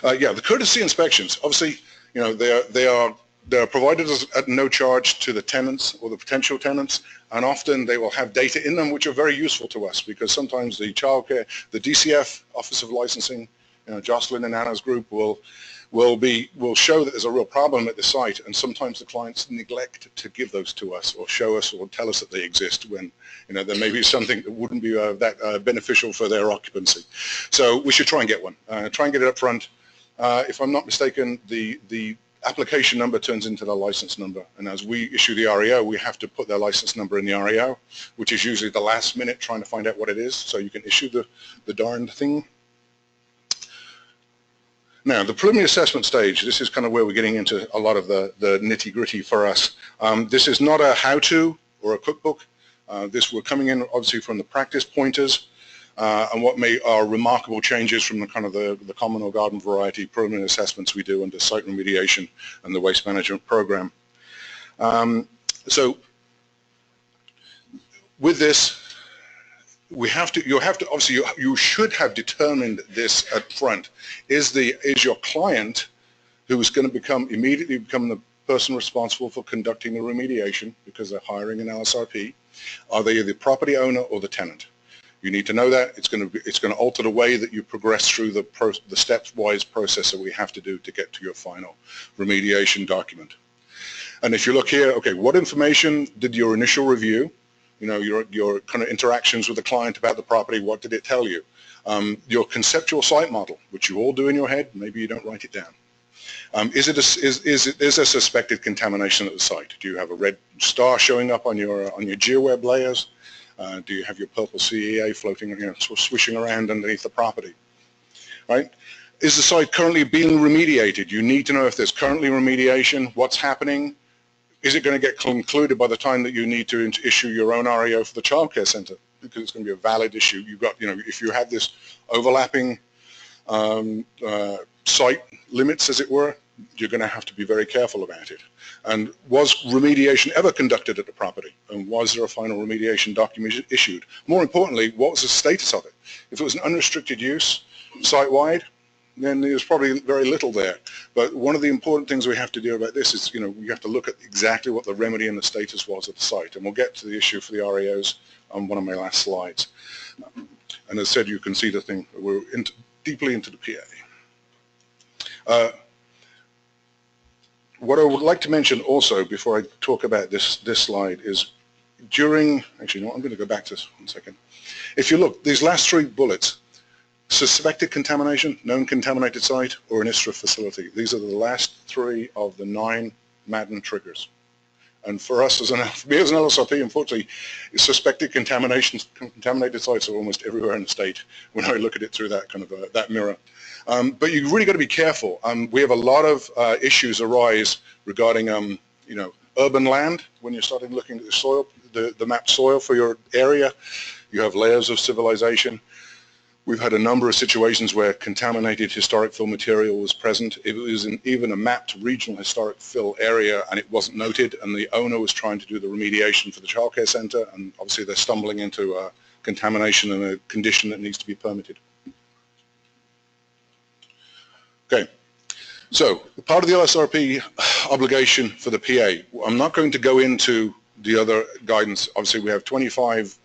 Yeah, the courtesy inspections, obviously, they are provided at no charge to the tenants or the potential tenants, and often they will have data in them which are very useful to us, because sometimes the childcare, the DCF, Office of Licensing, Jocelyn and Anna's group will show that there's a real problem at the site, and sometimes the clients neglect to give those to us or show us or tell us that they exist when there may be something that wouldn't be that beneficial for their occupancy. So we should try and get one. Try and get it up front. If I'm not mistaken, the application number turns into the license number, and as we issue the REO, we have to put their license number in the REO, which is usually the last minute trying to find out what it is, so you can issue the darned thing. Now, the preliminary assessment stage, this is kind of where we're getting into a lot of the nitty-gritty for us. This is not a how-to or a cookbook. We're coming in obviously from the practice pointers and what are remarkable changes from the kind of the common or garden variety preliminary assessments we do under site remediation and the waste management program. So with this, you should have determined this up front. Is your client, who is going to immediately become the person responsible for conducting the remediation because they're hiring an LSRP, are they the property owner or the tenant? You need to know that. It's going to alter the way that you progress through the stepwise process that we have to do to get to your final remediation document. And if you look here, okay, what information did your initial review? Your kind of interactions with the client about the property, what did it tell you? Your conceptual site model, which you all do in your head, maybe you don't write it down. Is there suspected contamination at the site? Do you have a red star showing up on your GeoWeb layers? Do you have your purple CEA floating, sort of swishing around underneath the property? Right? Is the site currently being remediated? You need to know if there's currently remediation, what's happening. Is it going to get concluded by the time that you need to issue your own REO for the childcare center? Because it's going to be a valid issue. You've got, if you have this overlapping site limits, as it were, you're going to have to be very careful about it. And was remediation ever conducted at the property? And was there a final remediation document issued? More importantly, what was the status of it? If it was an unrestricted use site-wide, then there's probably very little there. But one of the important things we have to do about this is, we have to look at exactly what the remedy and the status was at the site. And we'll get to the issue for the REOs on one of my last slides. And as I said, you can see the thing, we're deeply into the PA. What I would like to mention also before I talk about this slide is, actually, no, I'm going to go back to this 1 second. If you look, these last 3 bullets, suspected contamination, known contaminated site, or an ISRA facility. These are the last 3 of the 9 Madden triggers. And for us, for me as an LSRP, unfortunately, suspected contaminated sites are almost everywhere in the state when I look at it through that kind of that mirror. But you really got to be careful. We have a lot of issues arise regarding, you know, urban land. When you're starting looking at the soil, the mapped soil for your area, you have layers of civilization. We've had a number of situations where contaminated historic fill material was present. It was in even a mapped regional historic fill area and it wasn't noted, and the owner was trying to do the remediation for the childcare center, and obviously they're stumbling into contamination in a condition that needs to be permitted. Okay, so part of the LSRP obligation for the PA, I'm not going to go into the other guidance. Obviously we have 25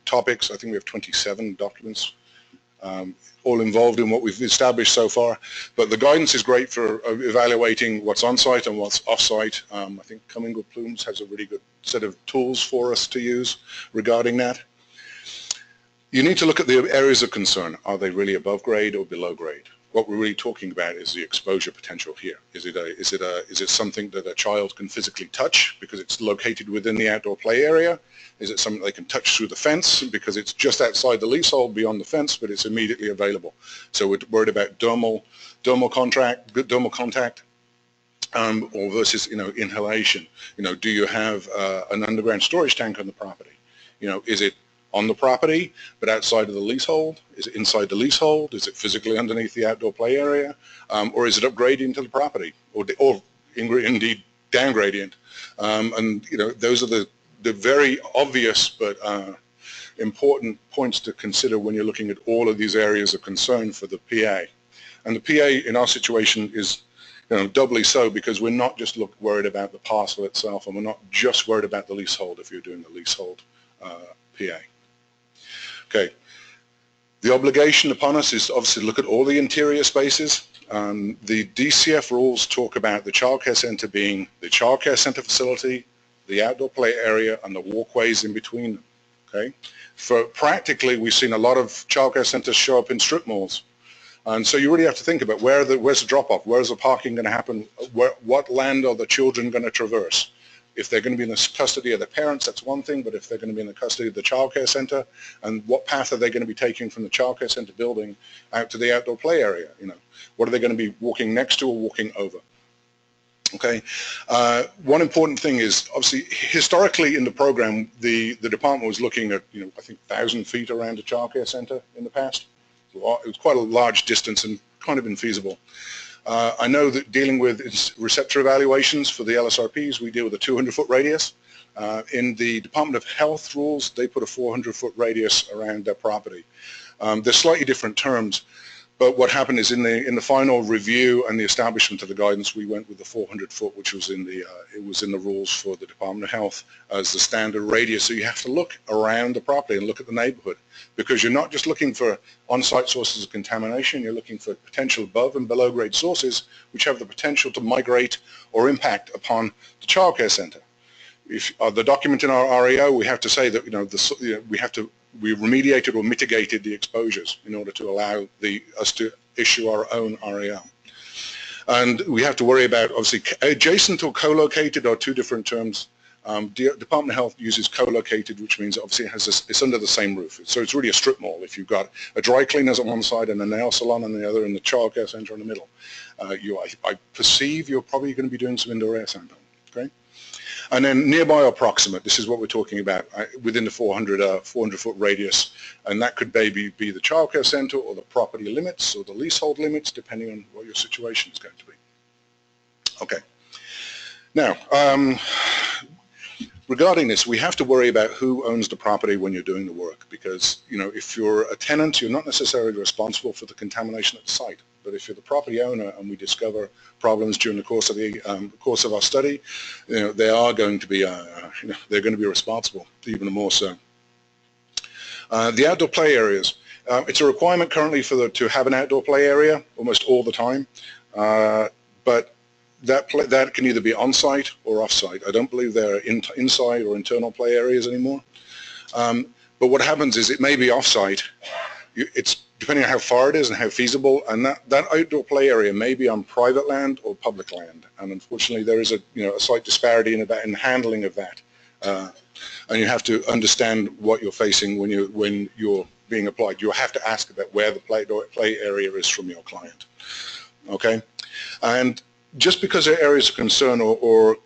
topics. I think we have 27 documents all involved in what we've established so far. But the guidance is great for evaluating what's on-site and what's off-site. I think Commingled Plumes has a really good set of tools for us to use regarding that. You need to look at the areas of concern. Are they really above grade or below grade? What we're really talking about is the exposure potential here. Is it something that a child can physically touch because it's located within the outdoor play area? Is it something they can touch through the fence because it's just outside the leasehold beyond the fence, but it's immediately available? So we're worried about dermal contact, or versus, you know, inhalation. You know, do you have an underground storage tank on the property? You know, is it on the property but outside of the leasehold? Is it inside the leasehold? Is it physically underneath the outdoor play area? Or is it upgrading to the property, or indeed downgradient? And you know, those are the very obvious but important points to consider when you're looking at all of these areas of concern for the PA. And the PA in our situation is, you know, doubly so, because we're not just worried about the parcel itself, and we're not just worried about the leasehold if you're doing the leasehold PA. Okay, the obligation upon us is to obviously look at all the interior spaces. The DCF rules talk about the childcare center being the childcare center facility, the outdoor play area, and the walkways in between them. Okay, for practically, we've seen a lot of childcare centers show up in strip malls, and so you really have to think about where's the drop-off, where's the parking going to happen, what land are the children going to traverse. If they're going to be in the custody of their parents, that's one thing, but if they're going to be in the custody of the childcare center, and what path are they going to be taking from the childcare center building out to the outdoor play area? You know, what are they going to be walking next to or walking over? Okay, one important thing is, obviously, historically in the program, the department was looking at, you know, I think 1,000 feet around a childcare center in the past. It was quite a large distance and kind of infeasible. I know that dealing with receptor evaluations for the LSRPs, we deal with a 200-foot radius. In the Department of Health rules, they put a 400-foot radius around their property. They're slightly different terms, but what happened is in the final review and the establishment of the guidance, we went with the 400-foot, which was in the rules for the Department of Health as the standard radius. So you have to look around the property and look at the neighborhood, because you're not just looking for on-site sources of contamination, you're looking for potential above and below grade sources which have the potential to migrate or impact upon the childcare center. If the document in our REO, we have to say that, you know, we remediated or mitigated the exposures in order to allow us to issue our own REO. And we have to worry about, obviously, adjacent or co-located are two different terms. Department of Health uses co-located, which means obviously it's under the same roof. So it's really a strip mall. If you've got a dry cleaners on one side and a nail salon on the other and the childcare center in the middle, I perceive you're probably going to be doing some indoor air sampling. Okay, and then nearby or proximate. This is what we're talking about within the 400-foot radius, and that could maybe be the childcare center or the property limits or the leasehold limits, depending on what your situation is going to be. Okay. Now, regarding this, we have to worry about who owns the property when you're doing the work, because, you know, if you're a tenant, you're not necessarily responsible for the contamination at the site. But if you're the property owner and we discover problems during the course of our study, you know, they are going to be, they're going to be responsible, even more so. The outdoor play areas. It's a requirement currently to have an outdoor play area almost all the time, but that can either be on-site or off-site. I don't believe they're inside or internal play areas anymore. But what happens is it may be off-site. It's depending on how far it is and how feasible, and that outdoor play area may be on private land or public land. And unfortunately, there is a slight disparity in handling of that. And you have to understand what you're facing when you're being applied. You have to ask about where the play area is from your client. Okay, and just because there are areas of concern or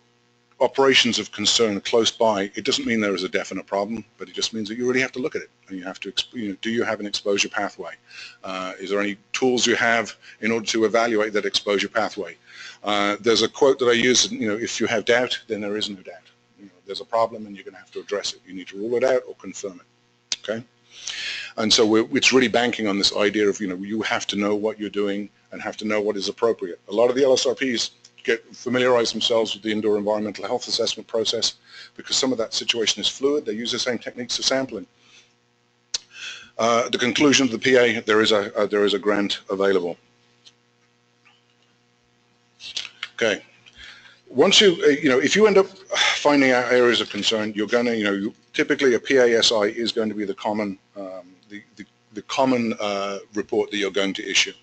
operations of concern close by, it doesn't mean there is a definite problem, but it just means that you really have to look at it, and you have to, do you have an exposure pathway? Is there any tools you have in order to evaluate that exposure pathway? There's a quote that I use, if you have doubt, then there is no doubt. There's a problem and you're going to have to address it. You need to rule it out or confirm it, okay? And so it's really banking on this idea of, you have to know what you're doing and have to know what is appropriate. A lot of the LSRPs familiarize themselves with the indoor environmental health assessment process because some of that situation is fluid. They use the same techniques of sampling. The conclusion of the PA, there is a grant available. Okay. Once if you end up finding out areas of concern, you're going to, typically a PASI is going to be the common, the common report that you're going to issue.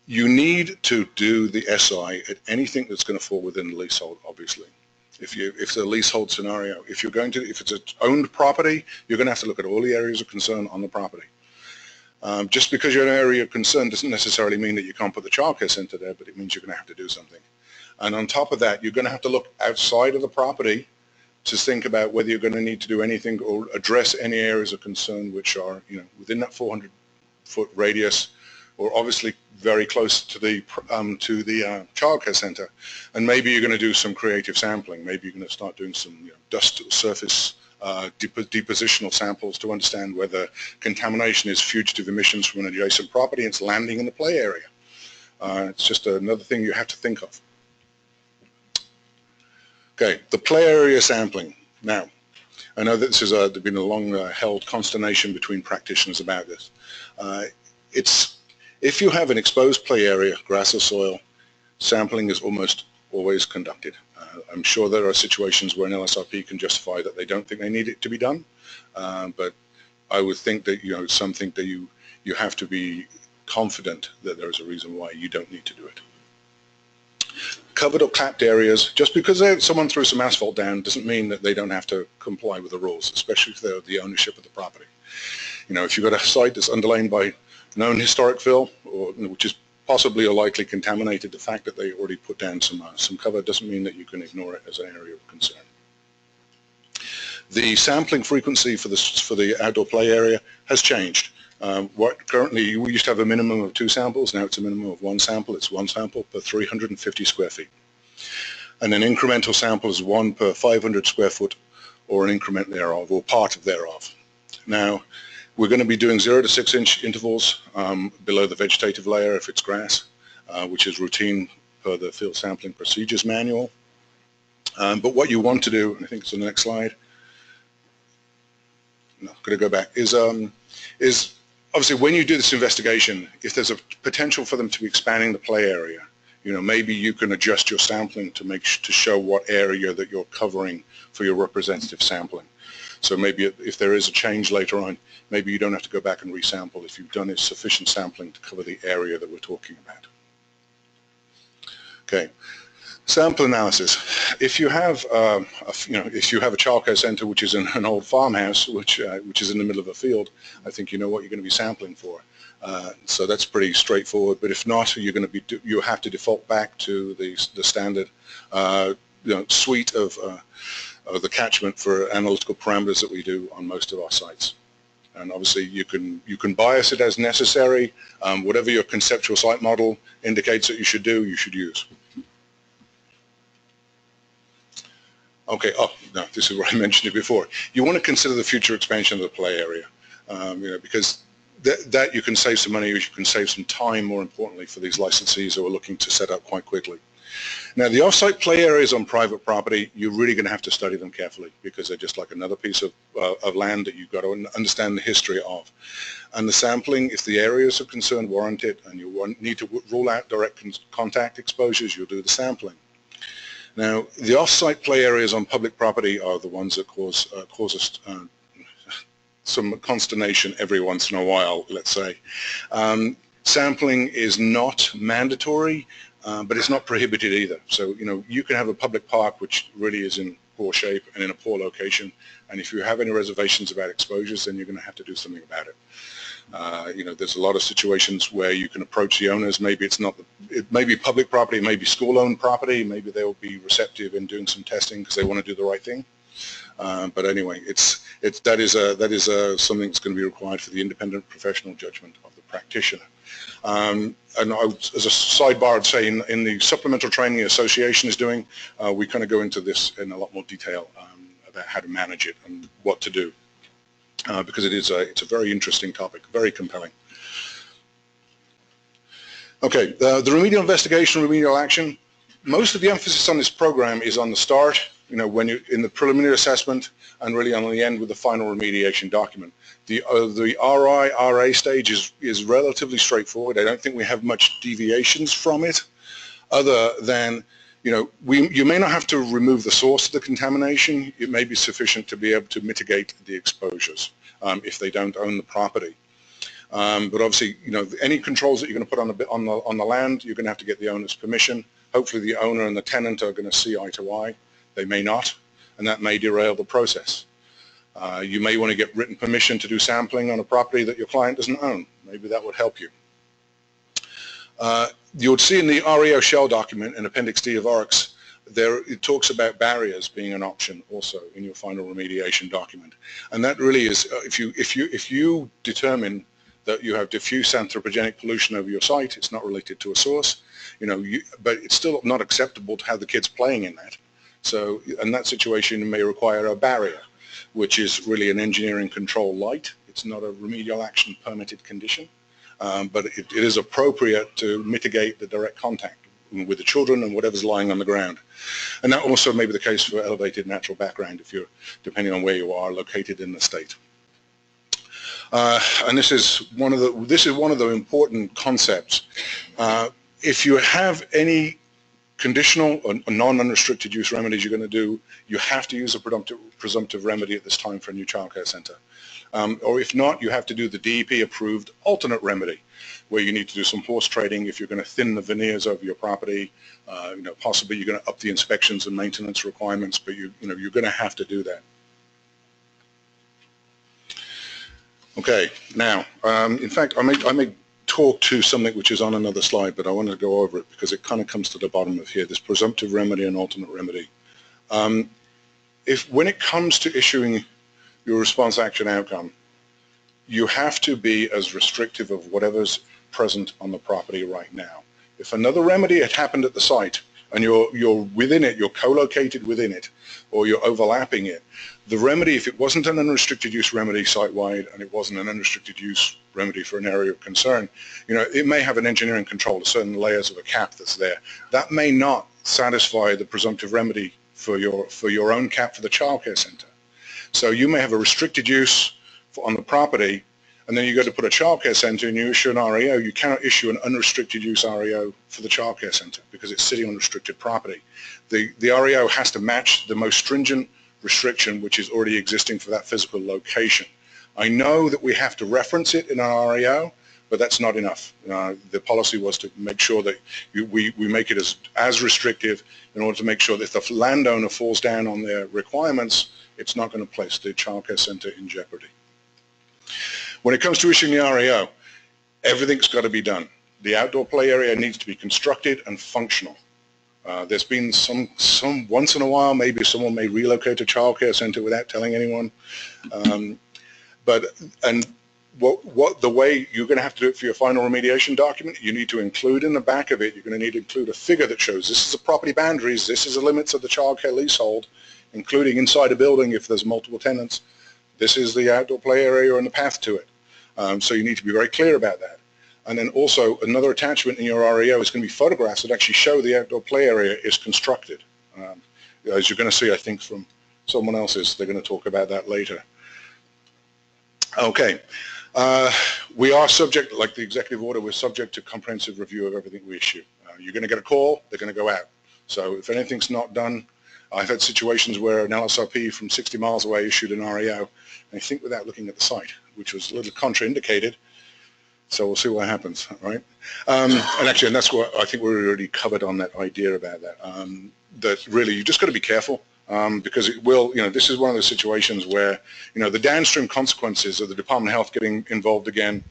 You need to do the SI at anything that's going to fall within the leasehold, obviously. If it's a leasehold scenario, if it's an owned property, you're going to have to look at all the areas of concern on the property. Just because you're in an area of concern doesn't necessarily mean that you can't put the childcare center there, but it means you're going to have to do something. And on top of that, you're going to have to look outside of the property to think about whether you're going to need to do anything or address any areas of concern which are, within that 400-foot radius, or obviously very close to the childcare center. And maybe you're going to do some creative sampling. Maybe you're going to start doing some dust surface depositional samples to understand whether contamination is fugitive emissions from an adjacent property and it's landing in the play area. It's just another thing you have to think of. Okay, the play area sampling. Now, I know that this is there's been a long held consternation between practitioners about this. If you have an exposed play area, grass or soil, sampling is almost always conducted. I'm sure there are situations where an LSRP can justify that they don't think they need it to be done, but I would think that it's something that you have to be confident that there is a reason why you don't need to do it. Covered or capped areas, just because someone threw some asphalt down doesn't mean that they don't have to comply with the rules, especially if they're the ownership of the property. If you've got a site that's underlain by known historic fill, or which is possibly or likely contaminated, the fact that they already put down some cover doesn't mean that you can ignore it as an area of concern. The sampling frequency for the outdoor play area has changed. Currently, we used to have a minimum of 2 samples. Now it's a minimum of 1 sample. It's 1 sample per 350 square feet. And an incremental sample is 1 per 500 square foot, or an increment thereof, or part of thereof. Now, we're going to be doing 0 to 6 inch intervals below the vegetative layer if it's grass, which is routine per the field sampling procedures manual. But what you want to do, I think it's on the next slide, no, I'm going to go back, is obviously when you do this investigation, if there's a potential for them to be expanding the play area, maybe you can adjust your sampling to show what area that you're covering for your representative sampling. So maybe if there is a change later on, maybe you don't have to go back and resample if you've done sufficient sampling to cover the area that we're talking about. Okay, sample analysis. If you have, if you have a childcare center which is in an old farmhouse, which is in the middle of a field, I think you know what you're going to be sampling for. So that's pretty straightforward. But if not, you have to default back to the standard suite of the catchment for analytical parameters that we do on most of our sites. And obviously you can bias it as necessary. Whatever your conceptual site model indicates that you should do, you should use. Okay, oh, no, this is where I mentioned it before. You want to consider the future expansion of the play area, because that you can save some money, or you can save some time, more importantly, for these licensees who are looking to set up quite quickly. Now, the off-site play areas on private property, you're really going to have to study them carefully, because they're just like another piece of land that you've got to understand the history of. And the sampling, if the areas of concern warrant it, and you need to rule out direct contact exposures, you'll do the sampling. Now, the off-site play areas on public property are the ones that cause us some consternation every once in a while, let's say. Sampling is not mandatory, but it's not prohibited either. So, you know, you can have a public park which really is in poor shape and in a poor location, and if you have any reservations about exposures, then you're going to have to do something about it. You know, there's a lot of situations where you can approach the owners. Maybe it's not, it may be public property, it may be school-owned property. Maybe they'll be receptive in doing some testing because they want to do the right thing. But anyway, that is something that's going to be required for the independent professional judgment of the practitioner. And as a sidebar, I'd say in the supplemental training the association is doing, we kind of go into this in a lot more detail about how to manage it and what to do. Because it's a very interesting topic, very compelling. Okay, the remedial investigation, remedial action. Most of the emphasis on this program is on the start, you know, when you're in the preliminary assessment, and really on the end with the final remediation document. The RI, RA stage is relatively straightforward. I don't think we have much deviations from it, other than, you know, you may not have to remove the source of the contamination. It may be sufficient to be able to mitigate the exposures if they don't own the property. But obviously, you know, any controls that you're going to put on the land, you're going to have to get the owner's permission. Hopefully the owner and the tenant are going to see eye to eye. They may not, and that may derail the process. You may want to get written permission to do sampling on a property that your client doesn't own. Maybe that would help you. You would see in the REO shell document in Appendix D of ORIX, it talks about barriers being an option also in your final remediation document. And that really is, if you determine that you have diffuse anthropogenic pollution over your site, it's not related to a source, you know, but it's still not acceptable to have the kids playing in that. So in that situation, you may require a barrier, which is really an engineering control light. It's not a remedial action permitted condition. But it is appropriate to mitigate the direct contact with the children and whatever's lying on the ground. And that also may be the case for elevated natural background if you're, depending on where you are located in the state. And this is one of the important concepts. If you have any conditional or non-unrestricted use remedies you're going to do, you have to use a presumptive remedy at this time for a new childcare center. Or if not, you have to do the DEP-approved alternate remedy, where you need to do some horse trading if you're going to thin the veneers over your property. You know, possibly you're going to up the inspections and maintenance requirements, but you're going to have to do that. Okay, now, in fact, I may talk to something which is on another slide, but I want to go over it because it kind of comes to the bottom of here, this presumptive remedy and alternate remedy. When it comes to issuing your response action outcome, you have to be as restrictive of whatever's present on the property right now. If another remedy had happened at the site and you're within it, you're co-located within it, or you're overlapping it, the remedy, if it wasn't an unrestricted use remedy site-wide and it wasn't an unrestricted use remedy for an area of concern, you know, it may have an engineering control to certain layers of a cap that's there. That may not satisfy the presumptive remedy for your own cap for the childcare center. So you may have a restricted use on the property, and then you go to put a childcare center and you issue an REO. You cannot issue an unrestricted use REO for the childcare center because it's sitting on restricted property. The REO has to match the most stringent restriction which is already existing for that physical location. I know that we have to reference it in our REO, but that's not enough. The policy was to make sure that we make it as restrictive in order to make sure that if the landowner falls down on their requirements, it's not going to place the childcare center in jeopardy. When it comes to issuing the REO, everything's got to be done. The outdoor play area needs to be constructed and functional. There's been some once in a while, maybe someone may relocate a childcare center without telling anyone. The way you're going to have to do it for your final remediation document, you need to include in the back of it, you're going to need to include a figure that shows this is the property boundaries, this is the limits of the childcare leasehold, including inside a building if there's multiple tenants. This is the outdoor play area and the path to it. So you need to be very clear about that. And then also another attachment in your REO is going to be photographs that actually show the outdoor play area is constructed. As you're going to see, I think, from someone else's, they're going to talk about that later. Okay. We are subject, like the executive order, we're subject to comprehensive review of everything we issue. You're going to get a call, they're going to go out. So if anything's not done, I've had situations where an LSRP from 60 miles away issued an REO, and I think without looking at the site, which was a little contraindicated. So we'll see what happens, right? And that's what I think we're already covered on that idea about that. That really, you just got to be careful because it will, this is one of those situations where, the downstream consequences of the Department of Health getting involved again,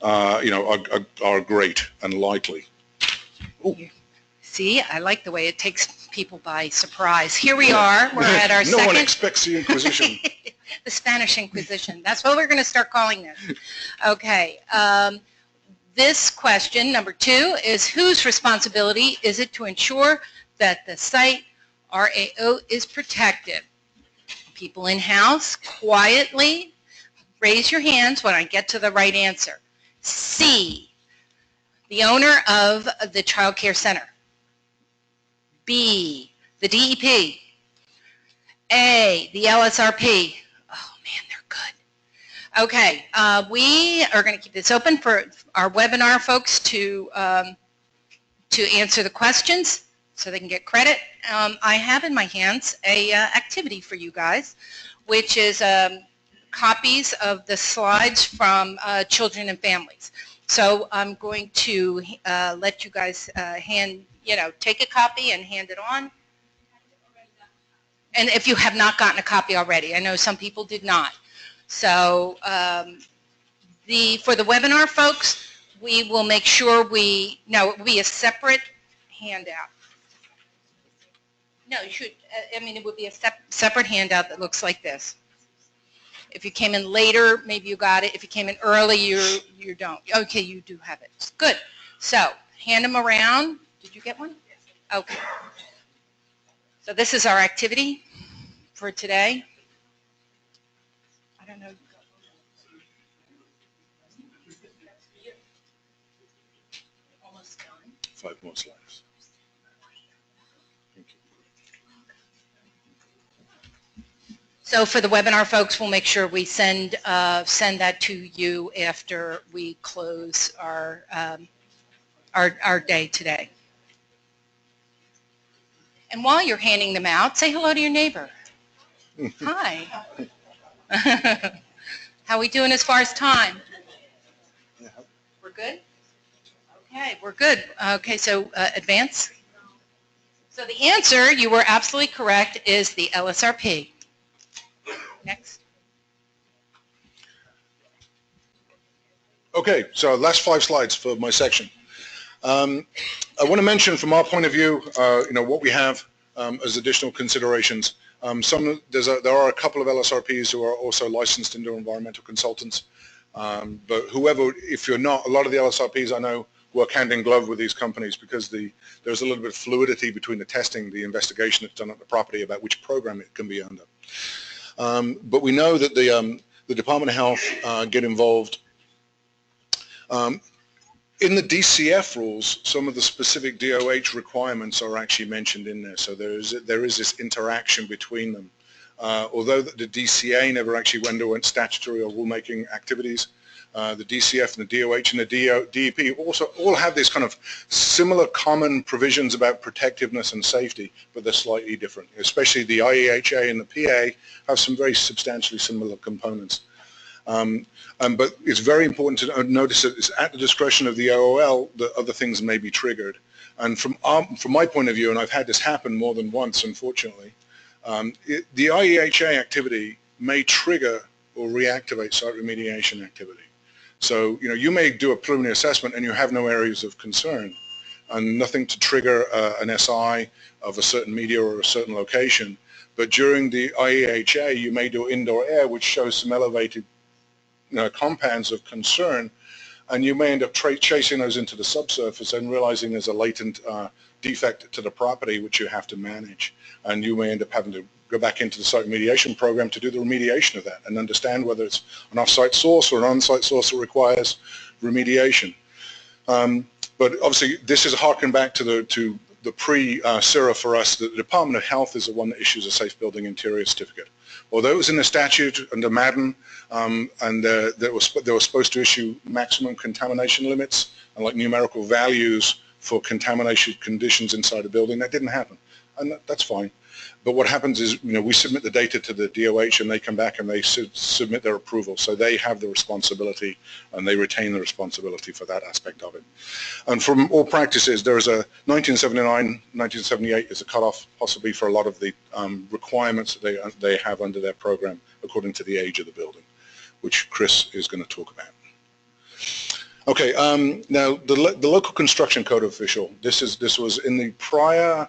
are great and likely. Ooh. See, I like the way it takes people by surprise. Here we are. We're at our second. No one expects the Inquisition. The Spanish Inquisition. That's what we're going to start calling this. Okay. This question, number 2, is whose responsibility is it to ensure that the site RAO is protected? People in-house, quietly, raise your hands when I get to the right answer. C, the owner of the child care center. B, the DEP. A, the LSRP. Oh man, they're good. Okay, we are going to keep this open for our webinar folks to answer the questions so they can get credit. I have in my hands a activity for you guys, which is copies of the slides from Children and Families. So I'm going to let you guys take a copy and hand it on. And if you have not gotten a copy already, I know some people did not. So for the webinar folks, we will make sure it will be a separate handout. No, you should, it would be a separate handout that looks like this. If you came in later, maybe you got it. If you came in early, you don't. Okay, you do have it. Good. So hand them around. Did you get one? Okay. So this is our activity for today. I don't know. Almost done. 5 more slides. So for the webinar folks, we'll make sure we send that to you after we close our day today. And while you're handing them out, say hello to your neighbor. Hi. How are we doing as far as time? We're good? Okay, we're good. Okay, so advance. So the answer, you were absolutely correct, is the LSRP. Next. Okay, so last 5 slides for my section. I want to mention from our point of view, what we have as additional considerations. There are a couple of LSRPs who are also licensed indoor environmental consultants, but whoever, if you're not, a lot of the LSRPs I know work hand in glove with these companies because there's a little bit of fluidity between the testing, the investigation that's done at the property about which program it can be under. But we know that the Department of Health get involved. In the DCF rules, some of the specific DOH requirements are actually mentioned in there. So there is this interaction between them. Although the DCA never actually underwent statutory or rulemaking activities, the DCF and the DOH and the DEP also all have these kind of similar common provisions about protectiveness and safety, but they're slightly different. Especially the IEHA and the PA have some very substantially similar components. But it's very important to notice that it's at the discretion of the OOL that other things may be triggered. And from my point of view, and I've had this happen more than once, unfortunately, the IEHA activity may trigger or reactivate site remediation activity. So, you may do a preliminary assessment and you have no areas of concern and nothing to trigger an SI of a certain media or a certain location. But during the IEHA, you may do indoor air, which shows some elevated compounds of concern, and you may end up chasing those into the subsurface and realizing there's a latent defect to the property which you have to manage, and you may end up having to go back into the site remediation program to do the remediation of that and understand whether it's an off-site source or an on-site source that requires remediation. But obviously, this is harking back to the pre-CIRA for us. The Department of Health is the one that issues a safe building interior certificate. Although it was in the statute under Madden, and they were supposed to issue maximum contamination limits and like numerical values for contamination conditions inside a building, that didn't happen, and that's fine. But what happens is, we submit the data to the DOH and they come back and they submit their approval. So they have the responsibility and they retain the responsibility for that aspect of it. And from all practices, there is a 1979, 1978 is a cutoff possibly for a lot of the requirements that they have under their program according to the age of the building, which Chris is going to talk about. Okay, now the local construction code official, this was in the prior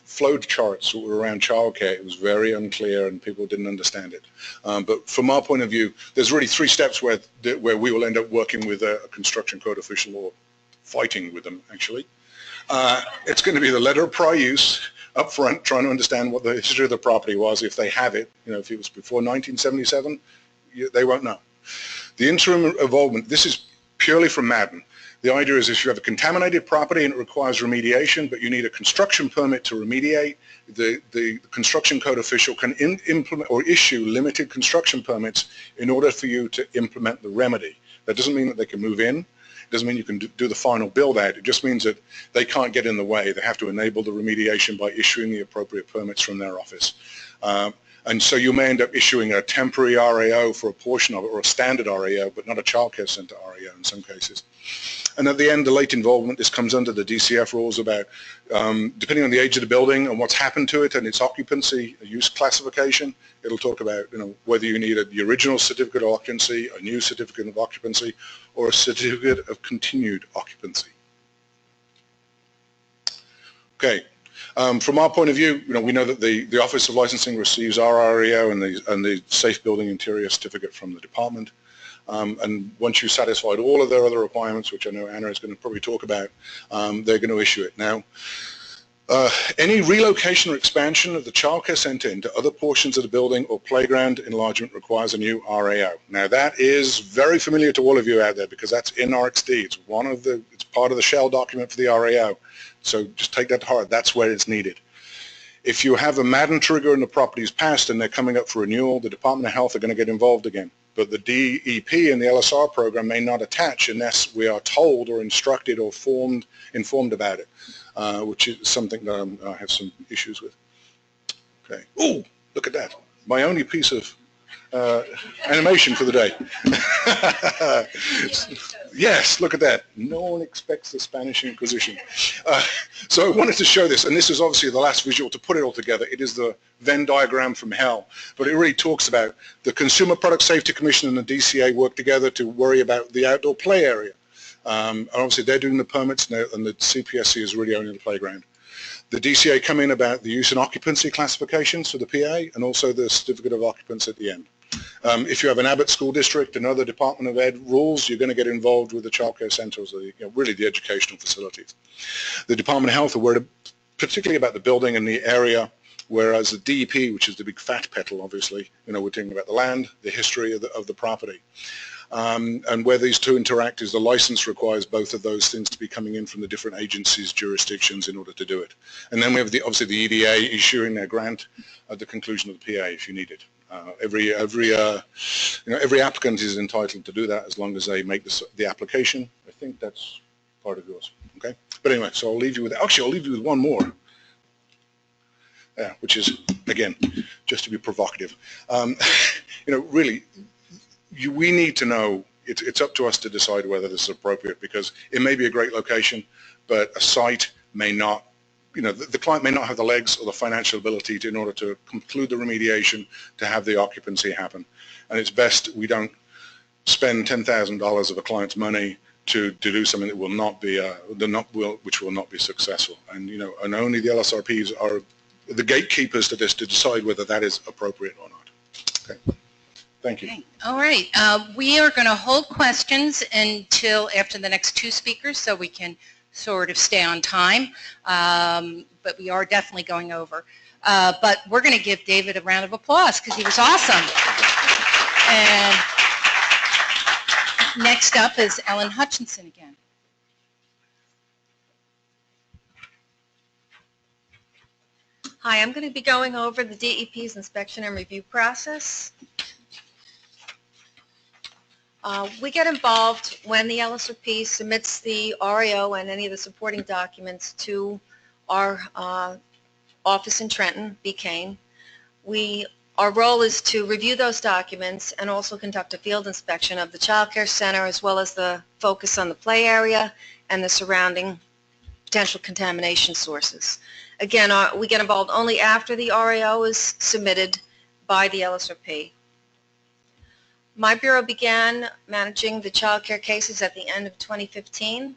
flow charts that were around childcare. It was very unclear and people didn't understand it. But from our point of view, there's really 3 steps where we will end up working with a construction code official or fighting with them, actually. It's going to be the letter of prior use up front, trying to understand what the history of the property was, if they have it. If it was before 1977, they won't know. The interim involvement, this is purely from Madden. The idea is if you have a contaminated property and it requires remediation, but you need a construction permit to remediate, the construction code official can implement or issue limited construction permits in order for you to implement the remedy. That doesn't mean that they can move in. It doesn't mean you can do the final build out. It just means that they can't get in the way. They have to enable the remediation by issuing the appropriate permits from their office. And so you may end up issuing a temporary RAO for a portion of it, or a standard RAO, but not a childcare center RAO in some cases. And at the end, the late involvement, this comes under the DCF rules about, depending on the age of the building and what's happened to it and its occupancy, use classification, it'll talk about, whether you need the original certificate of occupancy, a new certificate of occupancy, or a certificate of continued occupancy. Okay. From our point of view, we know that the Office of Licensing receives our RAO and the Safe Building Interior Certificate from the department. And once you've satisfied all of their other requirements, which I know Anna is going to probably talk about, they're going to issue it. Now, any relocation or expansion of the childcare center into other portions of the building or playground enlargement requires a new RAO. Now, that is very familiar to all of you out there because that's in RxD. It's part of the shell document for the RAO. So just take that to heart. That's where it's needed. If you have a Madden trigger and the property is passed and they're coming up for renewal, the Department of Health are going to get involved again. But the DEP and the LSR program may not attach unless we are told or instructed or informed about it, which is something that I have some issues with. Okay. Ooh, look at that. My only piece of animation for the day. Yes, look at that. No one expects the Spanish Inquisition. So I wanted to show this, and this is obviously the last visual to put it all together. It is the Venn diagram from hell, but it really talks about the Consumer Product Safety Commission and the DCA work together to worry about the outdoor play area. And obviously they're doing the permits now, and the CPSC is really owning the playground. The DCA come in about the use and occupancy classifications for the PA and also the certificate of occupancy at the end. If you have an Abbott School District and other Department of Ed rules, you're going to get involved with the childcare centers, really the educational facilities. The Department of Health are worried particularly about the building and the area, whereas the DEP, which is the big fat petal, obviously, we're talking about the land, the history of the property. And where these two interact is the license requires both of those things to be coming in from the different agencies, jurisdictions in order to do it. And then we have obviously the EDA issuing their grant at the conclusion of the PA if you need it. Every applicant is entitled to do that as long as they make the application. I think that's part of yours. Okay. But anyway, so I'll leave you with one more. Yeah, which is again just to be provocative. Really. We need to know, it's up to us to decide whether this is appropriate because it may be a great location, but a site may not, the client may not have the legs or the financial ability in order to conclude the remediation to have the occupancy happen. And it's best we don't spend $10,000 of a client's money to do something that will not be, which will not be successful. And, and only the LSRPs are the gatekeepers to this to decide whether that is appropriate or not. Okay. Thank you. Okay. All right. We are going to hold questions until after the next 2 speakers so we can sort of stay on time, but we are definitely going over. But we're going to give David a round of applause because he was awesome. And next up is Ellen Hutchinson again. Hi, I'm going to be going over the DEP's inspection and review process. We get involved when the LSRP submits the RAO and any of the supporting documents to our office in Trenton, Kane. Our role is to review those documents and also conduct a field inspection of the child care center, as well as the focus on the play area and the surrounding potential contamination sources. Again, we get involved only after the RAO is submitted by the LSRP. My bureau began managing the child care cases at the end of 2015.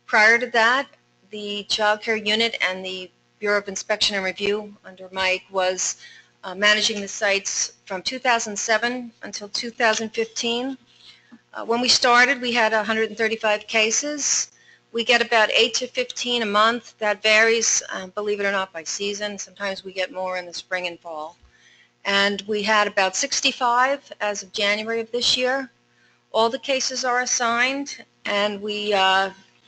Prior to that, the child care unit and the Bureau of Inspection and Review under Mike was managing the sites from 2007 until 2015. When we started, we had 135 cases. We get about 8 to 15 a month. That varies, believe it or not, by season. Sometimes we get more in the spring and fall. And we had about 65 as of January of this year. All the cases are assigned, and we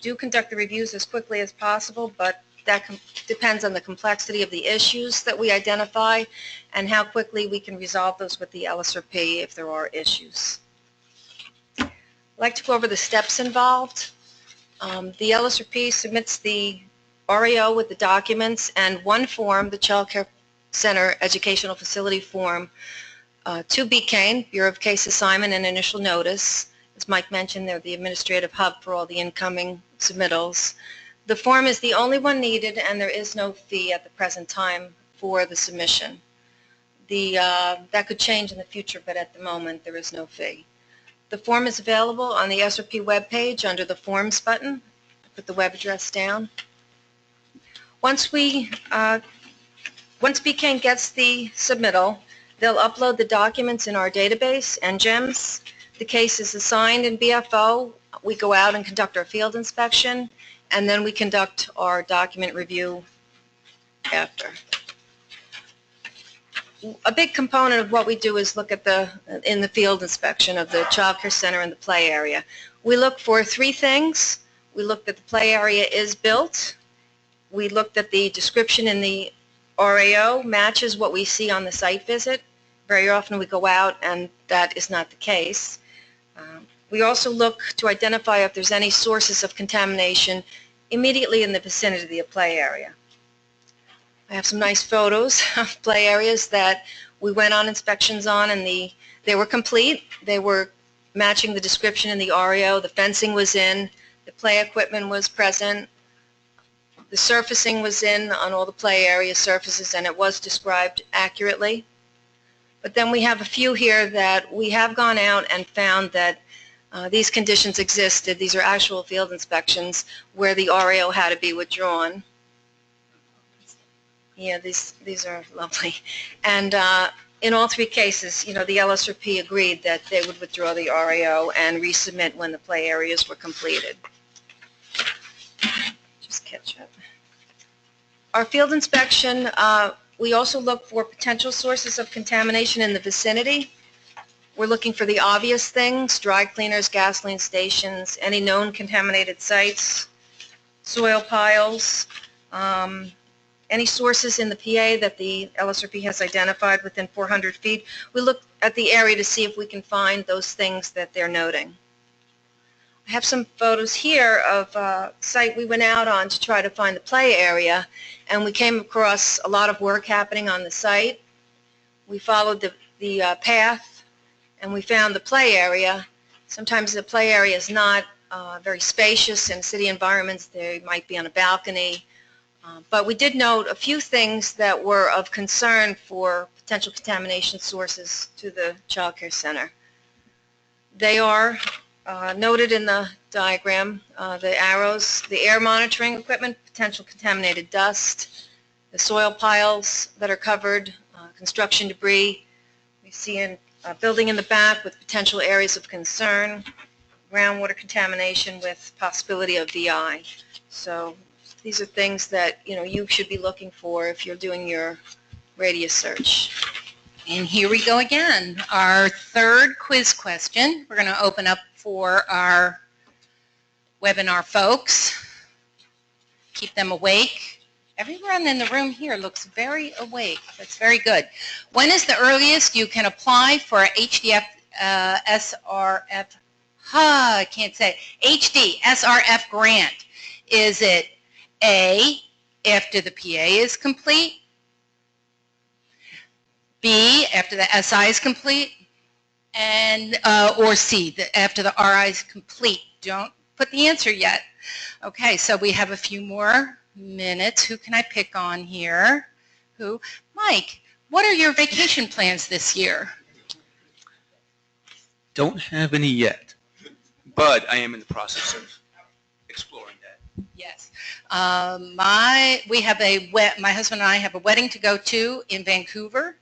do conduct the reviews as quickly as possible, but that depends on the complexity of the issues that we identify and how quickly we can resolve those with the LSRP if there are issues. I'd like to go over the steps involved. The LSRP submits the RAO with the documents and one form, the Child Care Center Educational Facility Form, to BCANE, Bureau of Case Assignment and Initial Notice. As Mike mentioned, they're the administrative hub for all the incoming submittals. The form is the only one needed, and there is no fee at the present time for the submission. That could change in the future, but at the moment there is no fee. The form is available on the SRP webpage under the Forms button. Put the web address down. Once BCANE gets the submittal, they'll upload the documents in our database, NJEMS. The case is assigned in BFO. We go out and conduct our field inspection, and then we conduct our document review after. A big component of what we do is look at in the field inspection of the child care center and the play area. We look for three things. We look that the play area is built. We looked at the description in the RAO matches what we see on the site visit. Very often we go out and that is not the case. We also look to identify if there's any sources of contamination immediately in the vicinity of the play area. I have some nice photos of play areas that we went on inspections on, and they were complete. They were matching the description in the RAO. The fencing was in, the play equipment was present, the surfacing was in on all the play area surfaces, and it was described accurately. But then we have a few here that we have gone out and found that these conditions existed. These are actual field inspections where the RAO had to be withdrawn. Yeah, these are lovely. And in all three cases, the LSRP agreed that they would withdraw the RAO and resubmit when the play areas were completed. Just catch up. Our field inspection, we also look for potential sources of contamination in the vicinity. We're looking for the obvious things: dry cleaners, gasoline stations, any known contaminated sites, soil piles, any sources in the PA that the LSRP has identified within 400 feet. We look at the area to see if we can find those things that they're noting. I have some photos here of a site we went out on to try to find the play area, and we came across a lot of work happening on the site. We followed the path, and we found the play area. Sometimes the play area is not very spacious. In city environments, they might be on a balcony. But we did note a few things that were of concern for potential contamination sources to the child care center. They are noted in the diagram, the arrows, the air monitoring equipment, potential contaminated dust, the soil piles that are covered, construction debris. We see a building in the back with potential areas of concern, groundwater contamination with possibility of VI. So these are things that you should be looking for if you're doing your radius search. And here we go again. Our third quiz question. We're going to open up for our webinar folks. Keep them awake. Everyone in the room here looks very awake. That's very good. When is the earliest you can apply for a HDF SRF? I can't say. HD SRF grant. Is it A, after the PA is complete? B, after the SI is complete? And or C, after the RI is complete? Don't put the answer yet. Okay, so we have a few more minutes. Who can I pick on here? Who? Mike, what are your vacation plans this year? Don't have any yet, but I am in the process of exploring that. Yes. My husband and I have a wedding to go to in Vancouver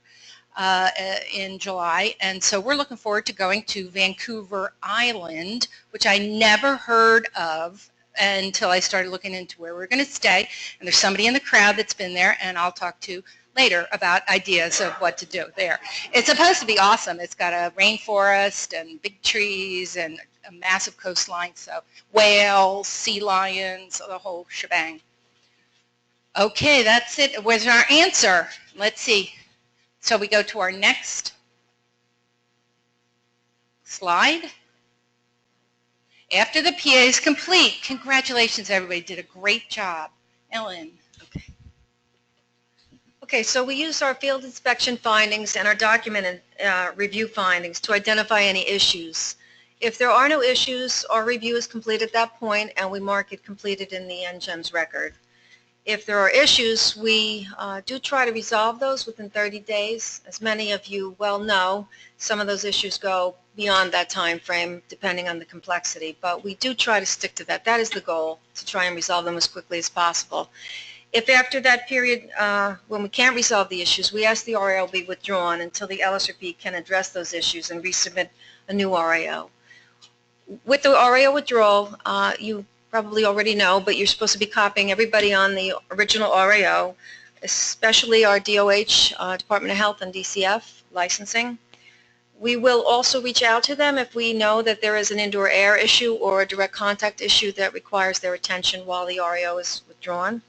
in July, and so we're looking forward to going to Vancouver Island, which I never heard of until I started looking into where we're going to stay. And there's somebody in the crowd that's been there, and I'll talk to later about ideas of what to do there. It's supposed to be awesome. It's got a rainforest and big trees and a massive coastline, so whales, sea lions, the whole shebang. Okay, that's it. Where's our answer? Let's see. So we go to our next slide. After the PA is complete, congratulations, everybody did a great job. Ellen. Okay, so we use our field inspection findings and our document review findings to identify any issues. If there are no issues, our review is complete at that point and we mark it completed in the NJEMS record. If there are issues, we do try to resolve those within 30 days. As many of you well know, some of those issues go beyond that time frame depending on the complexity, but we do try to stick to that. That is the goal, to try and resolve them as quickly as possible. If after that period, when we can't resolve the issues, we ask the RIO be withdrawn until the LSRP can address those issues and resubmit a new RIO. With the RIO withdrawal, you probably already know, but you're supposed to be copying everybody on the original RIO, especially our DOH, Department of Health and DCF licensing. We will also reach out to them if we know that there is an indoor air issue or a direct contact issue that requires their attention while the RIO is withdrawn.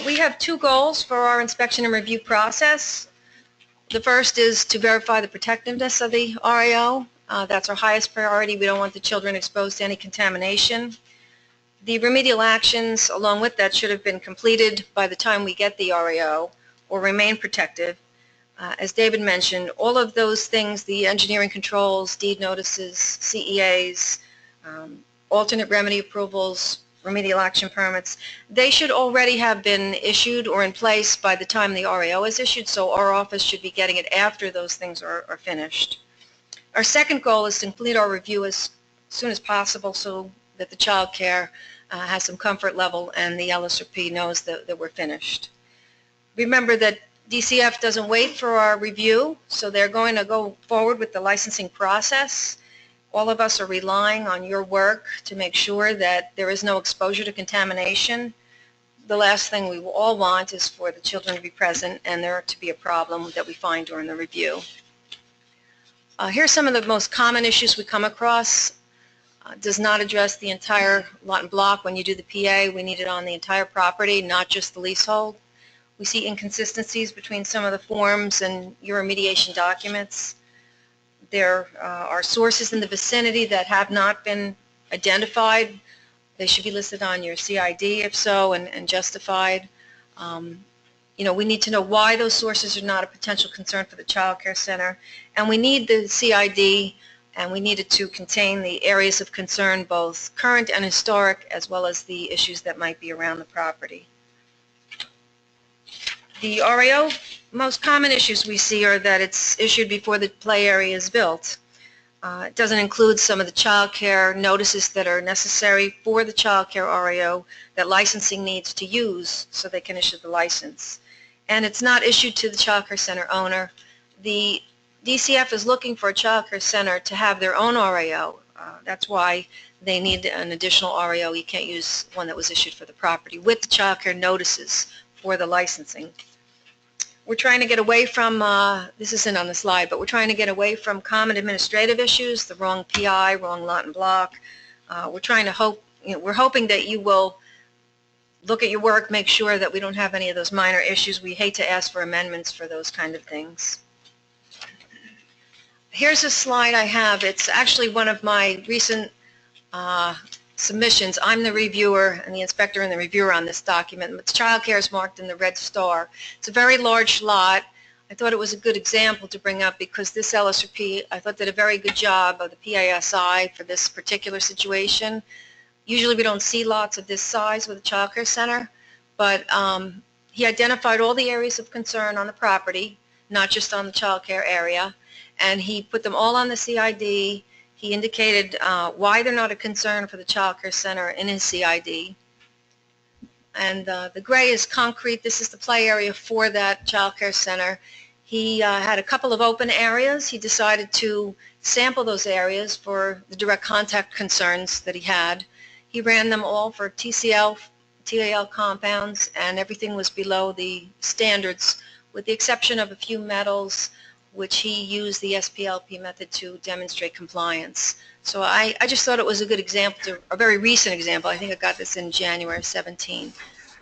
We have two goals for our inspection and review process. The first is to verify the protectiveness of the RIO. That's our highest priority. We don't want the children exposed to any contamination. The remedial actions along with that should have been completed by the time we get the RIO or remain protective. As David mentioned, all of those things, the engineering controls, deed notices, CEAs, alternate remedy approvals, remedial action permits, they should already have been issued or in place by the time the RIO is issued, so our office should be getting it after those things are finished. Our second goal is to complete our review as soon as possible so that the child care has some comfort level and the LSRP knows that we're finished. Remember that DCF doesn't wait for our review, so they're going to go forward with the licensing process. All of us are relying on your work to make sure that there is no exposure to contamination. The last thing we all want is for the children to be present and there to be a problem that we find during the review. Here's some of the most common issues we come across. Does not address the entire lot and block. When you do the PA, we need it on the entire property, not just the leasehold. We see inconsistencies between some of the forms and your remediation documents. There are sources in the vicinity that have not been identified. They should be listed on your CID if so and justified. You know, we need to know why those sources are not a potential concern for the child care center. And we need the CID and we need it to contain the areas of concern, both current and historic, as well as the issues that might be around the property. The RIO, most common issues we see are that it's issued before the play area is built. It doesn't include some of the child care notices that are necessary for the child care RIO that licensing needs to use so they can issue the license. And it's not issued to the child care center owner. The DCF is looking for a child care center to have their own RIO. That's why they need an additional RIO. You can't use one that was issued for the property with the child care notices for the licensing. We're trying to get away from, this isn't on the slide, but we're trying to get away from common administrative issues, the wrong PI, wrong lot and block. We're trying to we're hoping that you will look at your work, make sure that we don't have any of those minor issues. We hate to ask for amendments for those kind of things. Here's a slide I have. It's actually one of my recent submissions. I'm the reviewer and the inspector and the reviewer on this document. But child care is marked in the red star. It's a very large lot. I thought it was a good example to bring up because this LSRP, I thought, did a very good job of the PASI for this particular situation. Usually we don't see lots of this size with a child care center, but he identified all the areas of concern on the property, not just on the child care area, and he put them all on the CID. He indicated why they're not a concern for the child care center in his CID. And the gray is concrete. This is the play area for that child care center. He had a couple of open areas. He decided to sample those areas for the direct contact concerns that he had. He ran them all for TCL, TAL compounds, and everything was below the standards, with the exception of a few metals, which he used the SPLP method to demonstrate compliance. So I just thought it was a good example, a very recent example. I think I got this in January of 17,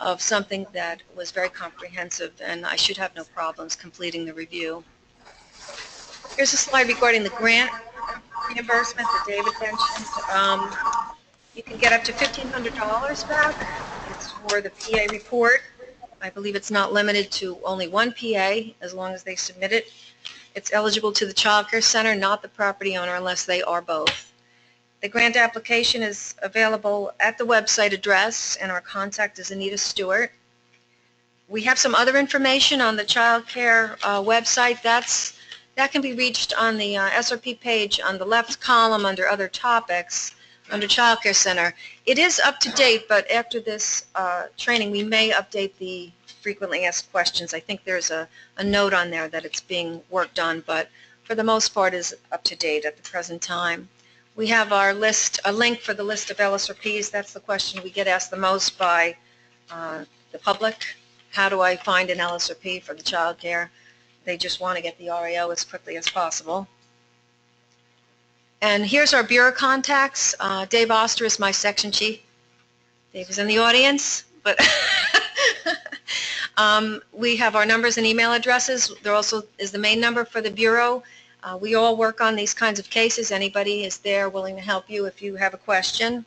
of something that was very comprehensive, and I should have no problems completing the review. Here's a slide regarding the grant reimbursement that David mentioned. You can get up to $1,500 back. It's for the PA report. I believe it's not limited to only one PA as long as they submit it. It's eligible to the child care center, not the property owner, unless they are both. The grant application is available at the website address, and our contact is Anita Stewart. We have some other information on the child care website. That can be reached on the SRP page on the left column under other topics, under child care center. It is up to date, but after this training we may update the frequently asked questions. I think there's a note on there that it's being worked on, but for the most part is up to date at the present time. We have our list, a link for the list of LSRPs. That's the question we get asked the most by the public. How do I find an LSRP for the child care? They just want to get the RAO as quickly as possible. And here's our bureau contacts. Dave Oster is my section chief. Dave is in the audience, but we have our numbers and email addresses. There also is the main number for the bureau. We all work on these kinds of cases. Anybody is there willing to help you if you have a question.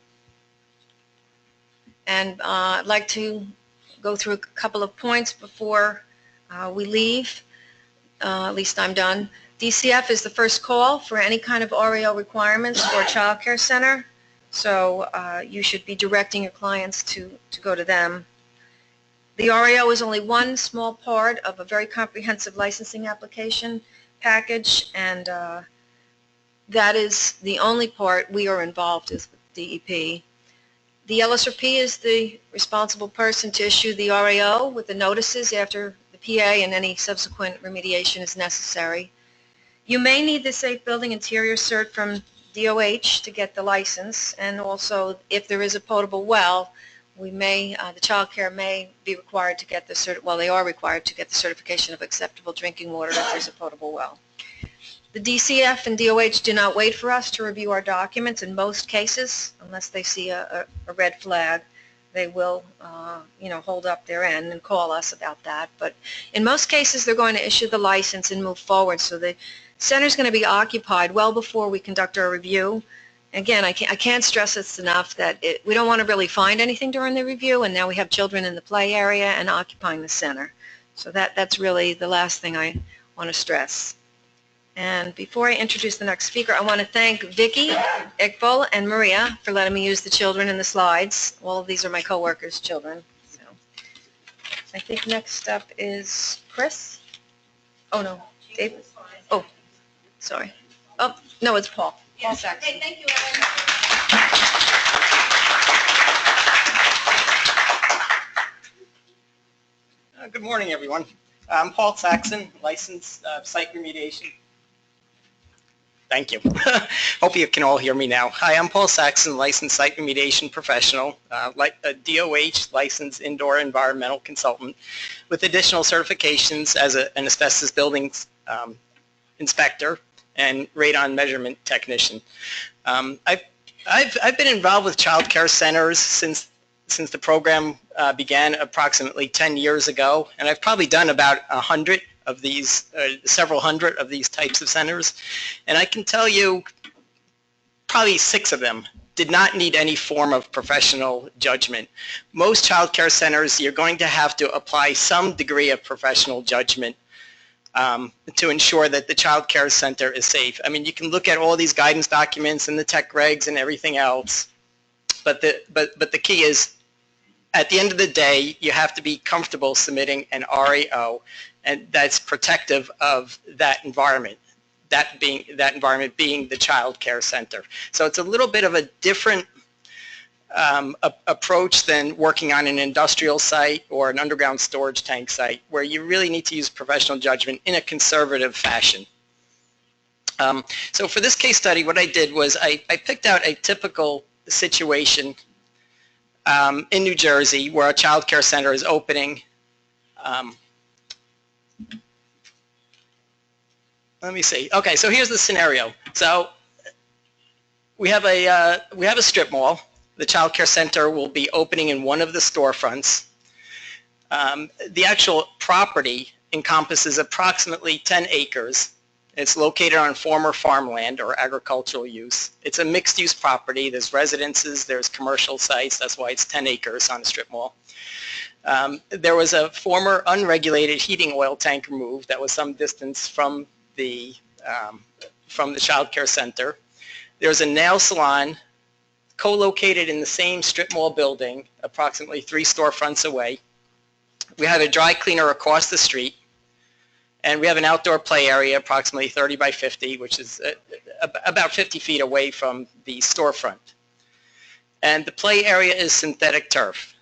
And I'd like to go through a couple of points before we leave. At least I'm done. DCF is the first call for any kind of RAO requirements for a child care center. So you should be directing your clients to go to them. The RAO is only one small part of a very comprehensive licensing application package, and that is the only part we are involved with DEP. The LSRP is the responsible person to issue the RAO with the notices after the PA, and any subsequent remediation is necessary. You may need the Safe Building Interior Cert from DOH to get the license, and also if there is a potable well, we may, the child care may be required to get the they are required to get the certification of acceptable drinking water if there's a potable well. The DCF and DOH do not wait for us to review our documents in most cases, unless they see a red flag. They will, hold up their end and call us about that. But in most cases, they're going to issue the license and move forward. So the center's going to be occupied well before we conduct our review. Again, I can't stress this enough that we don't want to really find anything during the review, and now we have children in the play area and occupying the center. So that's really the last thing I want to stress. And before I introduce the next speaker, I want to thank Vicki, Iqbal, and Maria for letting me use the children in the slides. All of these are my coworkers' children. So I think next up is Chris. Oh, no. David. Oh, sorry. Oh, no, it's Paul. Yes. Okay, thank you, Ellen. Good morning, everyone. I'm Paul Saxon, licensed site remediation. Thank you. Hope you can all hear me now. Hi, I'm Paul Saxon, licensed site remediation professional, a DOH licensed indoor environmental consultant with additional certifications as an asbestos buildings inspector and radon measurement technician. I've been involved with child care centers since the program began approximately 10 years ago, and I've probably done about 100 of these, several hundred of these types of centers, and I can tell you probably 6 of them did not need any form of professional judgment. Most child care centers, you're going to have to apply some degree of professional judgment to ensure that the child care center is safe. I mean, you can look at all these guidance documents and the tech regs and everything else, but the key is, at the end of the day, you have to be comfortable submitting an RAO, and that's protective of that environment. That environment being the child care center. So it's a little bit of a different approach than working on an industrial site or an underground storage tank site, where you really need to use professional judgment in a conservative fashion. So for this case study, what I did was I picked out a typical situation in New Jersey where a child care center is opening. Let me see. Okay, so here's the scenario. So we have a strip mall. The child care center will be opening in one of the storefronts. The actual property encompasses approximately 10 acres. It's located on former farmland or agricultural use. It's a mixed-use property. There's residences, there's commercial sites. That's why it's 10 acres on a strip mall. There was a former unregulated heating oil tank removed that was some distance from the child care center. There's a nail salon co-located in the same strip mall building, approximately 3 storefronts away. We have a dry cleaner across the street, and we have an outdoor play area approximately 30 by 50, which is about 50 feet away from the storefront. And the play area is synthetic turf.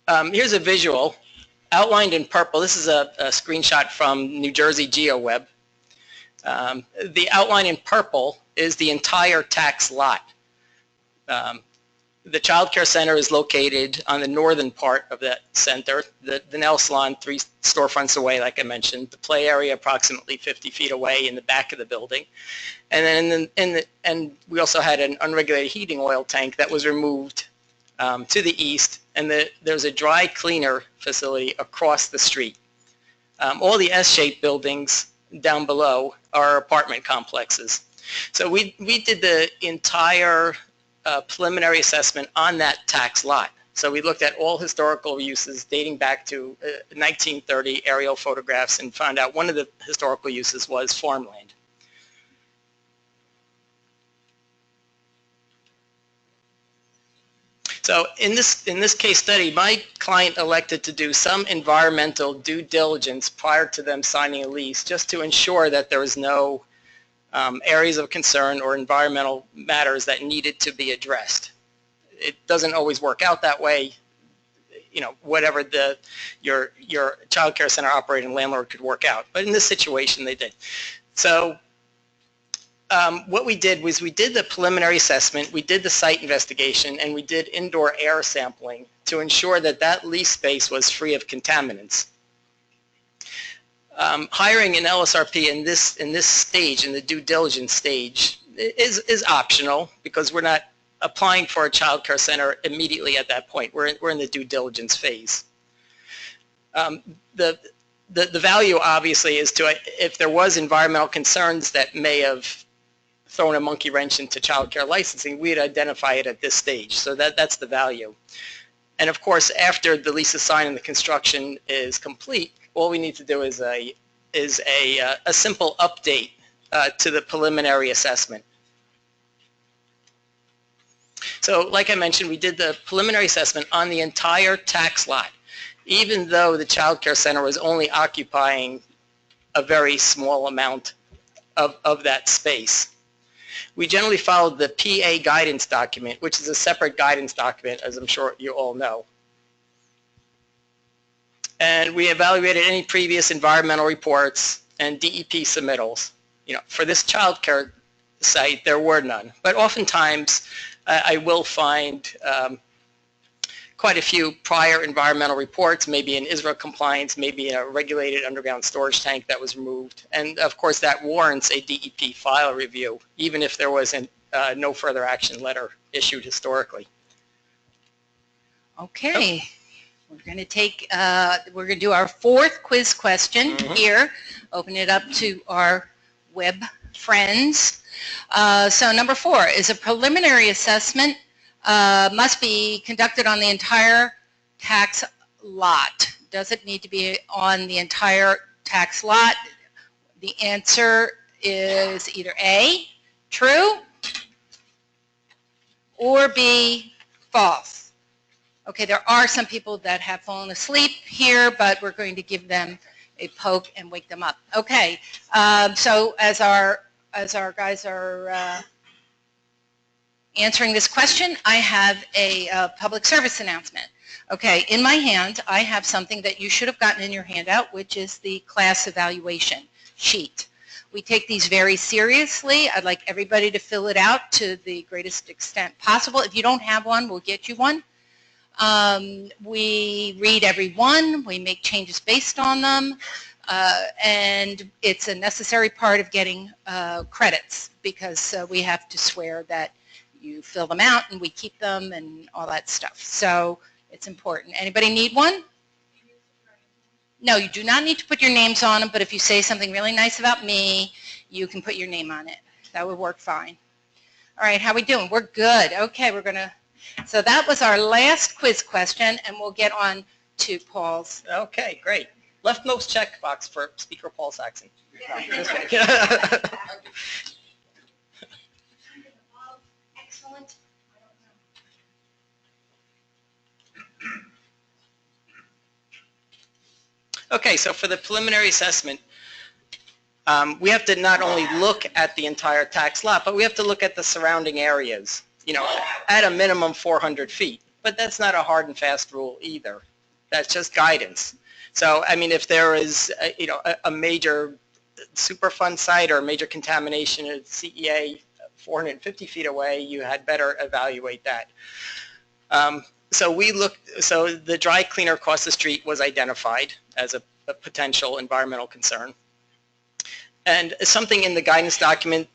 Here's a visual outlined in purple. This is a screenshot from New Jersey GeoWeb. The outline in purple is the entire tax lot. The child care center is located on the northern part of that center. The nail salon 3 storefronts away, like I mentioned. The play area approximately 50 feet away in the back of the building. And then and we also had an unregulated heating oil tank that was removed to the east, and there's a dry cleaner facility across the street. All the S-shaped buildings down below are apartment complexes. So we did the entire preliminary assessment on that tax lot. So we looked at all historical uses dating back to 1930 aerial photographs and found out one of the historical uses was farmland. So in this case study, my client elected to do some environmental due diligence prior to them signing a lease, just to ensure that there was no areas of concern or environmental matters that needed to be addressed. It doesn't always work out that way. You know, whatever your child care center operating landlord could work out. But in this situation, they did. So what we did was we did the preliminary assessment, we did the site investigation, and we did indoor air sampling to ensure that that lease space was free of contaminants. Hiring an LSRP in this stage, in the due diligence stage, is optional because we're not applying for a child care center immediately at that point. We're in the due diligence phase. The value obviously is to, if there was environmental concerns that may have thrown a monkey wrench into child care licensing, we'd identify it at this stage. So that's the value. And of course, after the lease is signed and the construction is complete, all we need to do is a simple update to the preliminary assessment. So like I mentioned, we did the preliminary assessment on the entire tax lot, even though the child care center was only occupying a very small amount of that space. We generally followed the PA guidance document, which is a separate guidance document, as I'm sure you all know. And we evaluated any previous environmental reports, and DEP submittals. For this child care site, there were none. But oftentimes, I will find quite a few prior environmental reports, maybe an ISRA compliance, maybe a regulated underground storage tank that was removed. And of course, that warrants a DEP file review, even if there was no further action letter issued historically. Okay. We're going to do our fourth quiz question here. Open it up to our web friends. So number 4, is a preliminary assessment must be conducted on the entire tax lot. Does it need to be on the entire tax lot? The answer is either A, true, or B, false. Okay, there are some people that have fallen asleep here, but we're going to give them a poke and wake them up. Okay, so as our guys are answering this question, I have a public service announcement. Okay, in my hand, I have something that you should have gotten in your handout, which is the class evaluation sheet. We take these very seriously. I'd like everybody to fill it out to the greatest extent possible. If you don't have one, we'll get you one. We read every one. We make changes based on them. And it's a necessary part of getting credits because we have to swear that you fill them out and we keep them and all that stuff. So it's important. Anybody need one? No, you do not need to put your names on them, but if you say something really nice about me, you can put your name on it. That would work fine. All right, how we doing? We're good. Okay, so that was our last quiz question, and we'll get on to Paul's. Okay, great. Leftmost checkbox for Speaker Paul Saxon. Excellent. Okay, so for the preliminary assessment, we have to not only look at the entire tax lot, but we have to look at the surrounding areas, at a minimum 400 feet. But that's not a hard and fast rule either. That's just guidance. So, I mean, if there is, a major Superfund site or a major contamination at CEA 450 feet away, you had better evaluate that. So the dry cleaner across the street was identified as a potential environmental concern. And something in the guidance document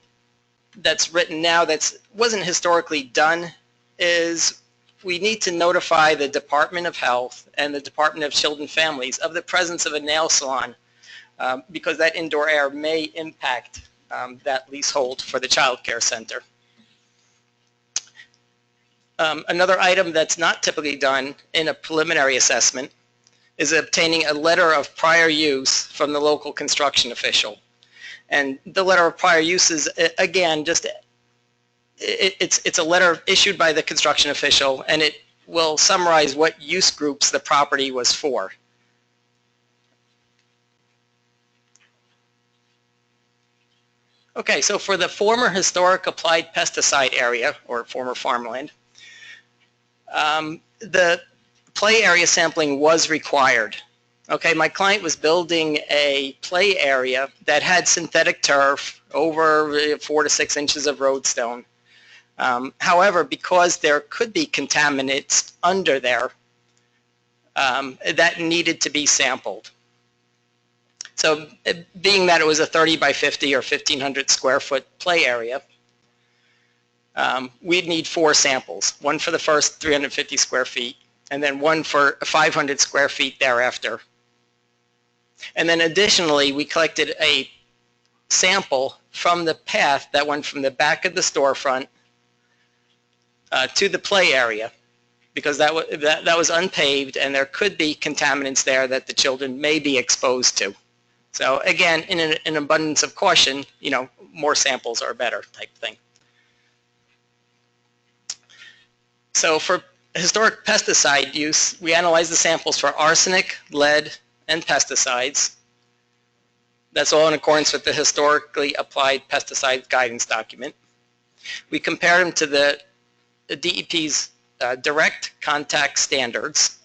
that's written now that wasn't historically done is we need to notify the Department of Health and the Department of Children and Families of the presence of a nail salon because that indoor air may impact that leasehold for the child care center. Another item that's not typically done in a preliminary assessment is obtaining a letter of prior use from the local construction official. And the letter of prior use is, again, it's a letter issued by the construction official, and it will summarize what use groups the property was for. Okay, so for the former historic applied pesticide area, or former farmland, the play area sampling was required. Okay, my client was building a play area that had synthetic turf over 4 to 6 inches of roadstone. However, because there could be contaminants under there, that needed to be sampled. So being that it was a 30 by 50 or 1,500 square foot play area, we'd need 4 samples, one for the first 350 square feet, and then one for 500 square feet thereafter. And then additionally, we collected a sample from the path that went from the back of the storefront to the play area, because that was unpaved and there could be contaminants there that the children may be exposed to. So again, in an abundance of caution, more samples are better type thing. So for historic pesticide use, we analyzed the samples for arsenic, lead, and pesticides. That's all in accordance with the historically applied pesticide guidance document. We compared them to the DEP's direct contact standards.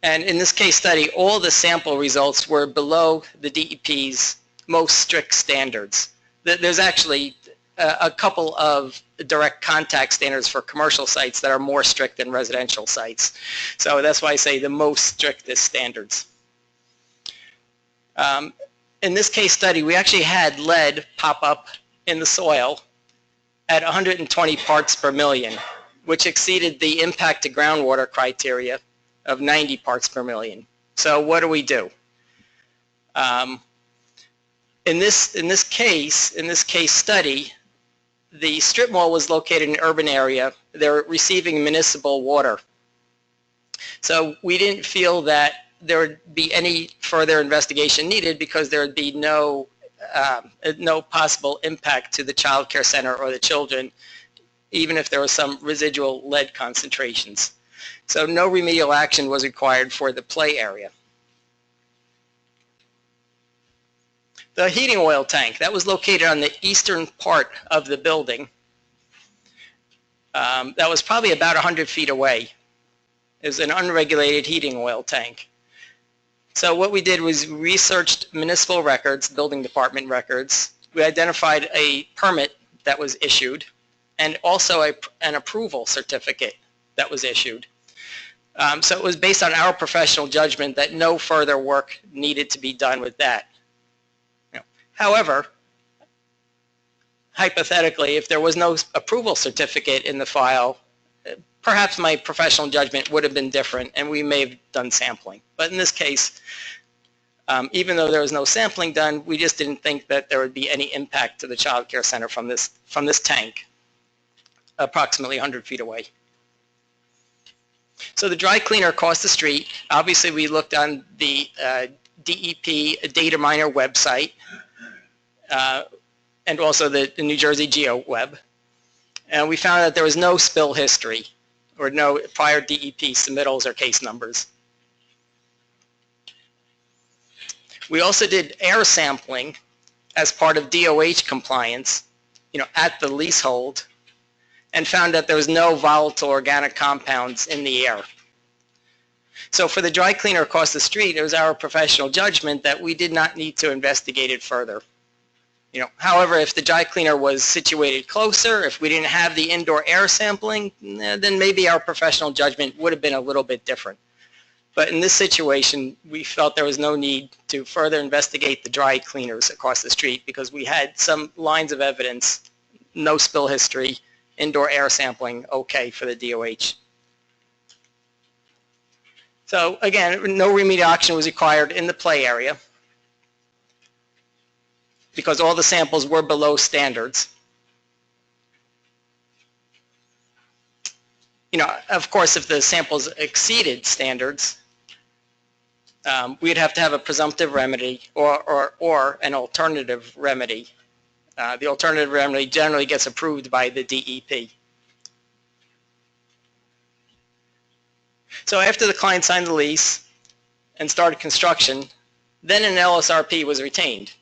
And in this case study, all the sample results were below the DEP's most strict standards. There's actually a couple of direct contact standards for commercial sites that are more strict than residential sites. So that's why I say the most strictest standards. In this case study, we actually had lead pop up in the soil at 120 parts per million, which exceeded the impact to groundwater criteria of 90 parts per million. So what do? In this case study, the strip mall was located in an urban area. They're receiving municipal water. So we didn't feel that there would be any further investigation needed because there would be no possible impact to the child care center or the children, even if there was some residual lead concentrations. So no remedial action was required for the play area. The heating oil tank, that was located on the eastern part of the building. That was probably about 100 feet away. It was an unregulated heating oil tank. So what we did was researched municipal records, building department records. We identified a permit that was issued and also an approval certificate that was issued. So it was based on our professional judgment that no further work needed to be done with that. However, hypothetically, if there was no approval certificate in the file, perhaps my professional judgment would have been different and we may have done sampling. But in this case, even though there was no sampling done, we just didn't think that there would be any impact to the child care center from this tank, approximately 100 feet away. So the dry cleaner across the street, obviously we looked on the DEP data miner website and also the New Jersey Geo web. And we found that there was no spill history or no prior DEP submittals or case numbers. We also did air sampling as part of DOH compliance, at the leasehold, and found that there was no volatile organic compounds in the air. So for the dry cleaner across the street, it was our professional judgment that we did not need to investigate it further. However, if the dry cleaner was situated closer, if we didn't have the indoor air sampling, then maybe our professional judgment would have been a little bit different. But in this situation, we felt there was no need to further investigate the dry cleaners across the street because we had some lines of evidence, no spill history, indoor air sampling, okay for the DOH. So again, no remedial action was required in the play area because all the samples were below standards. Of course, if the samples exceeded standards, we'd have to have a presumptive remedy or an alternative remedy. The alternative remedy generally gets approved by the DEP. So after the client signed the lease and started construction, then an LSRP was retained,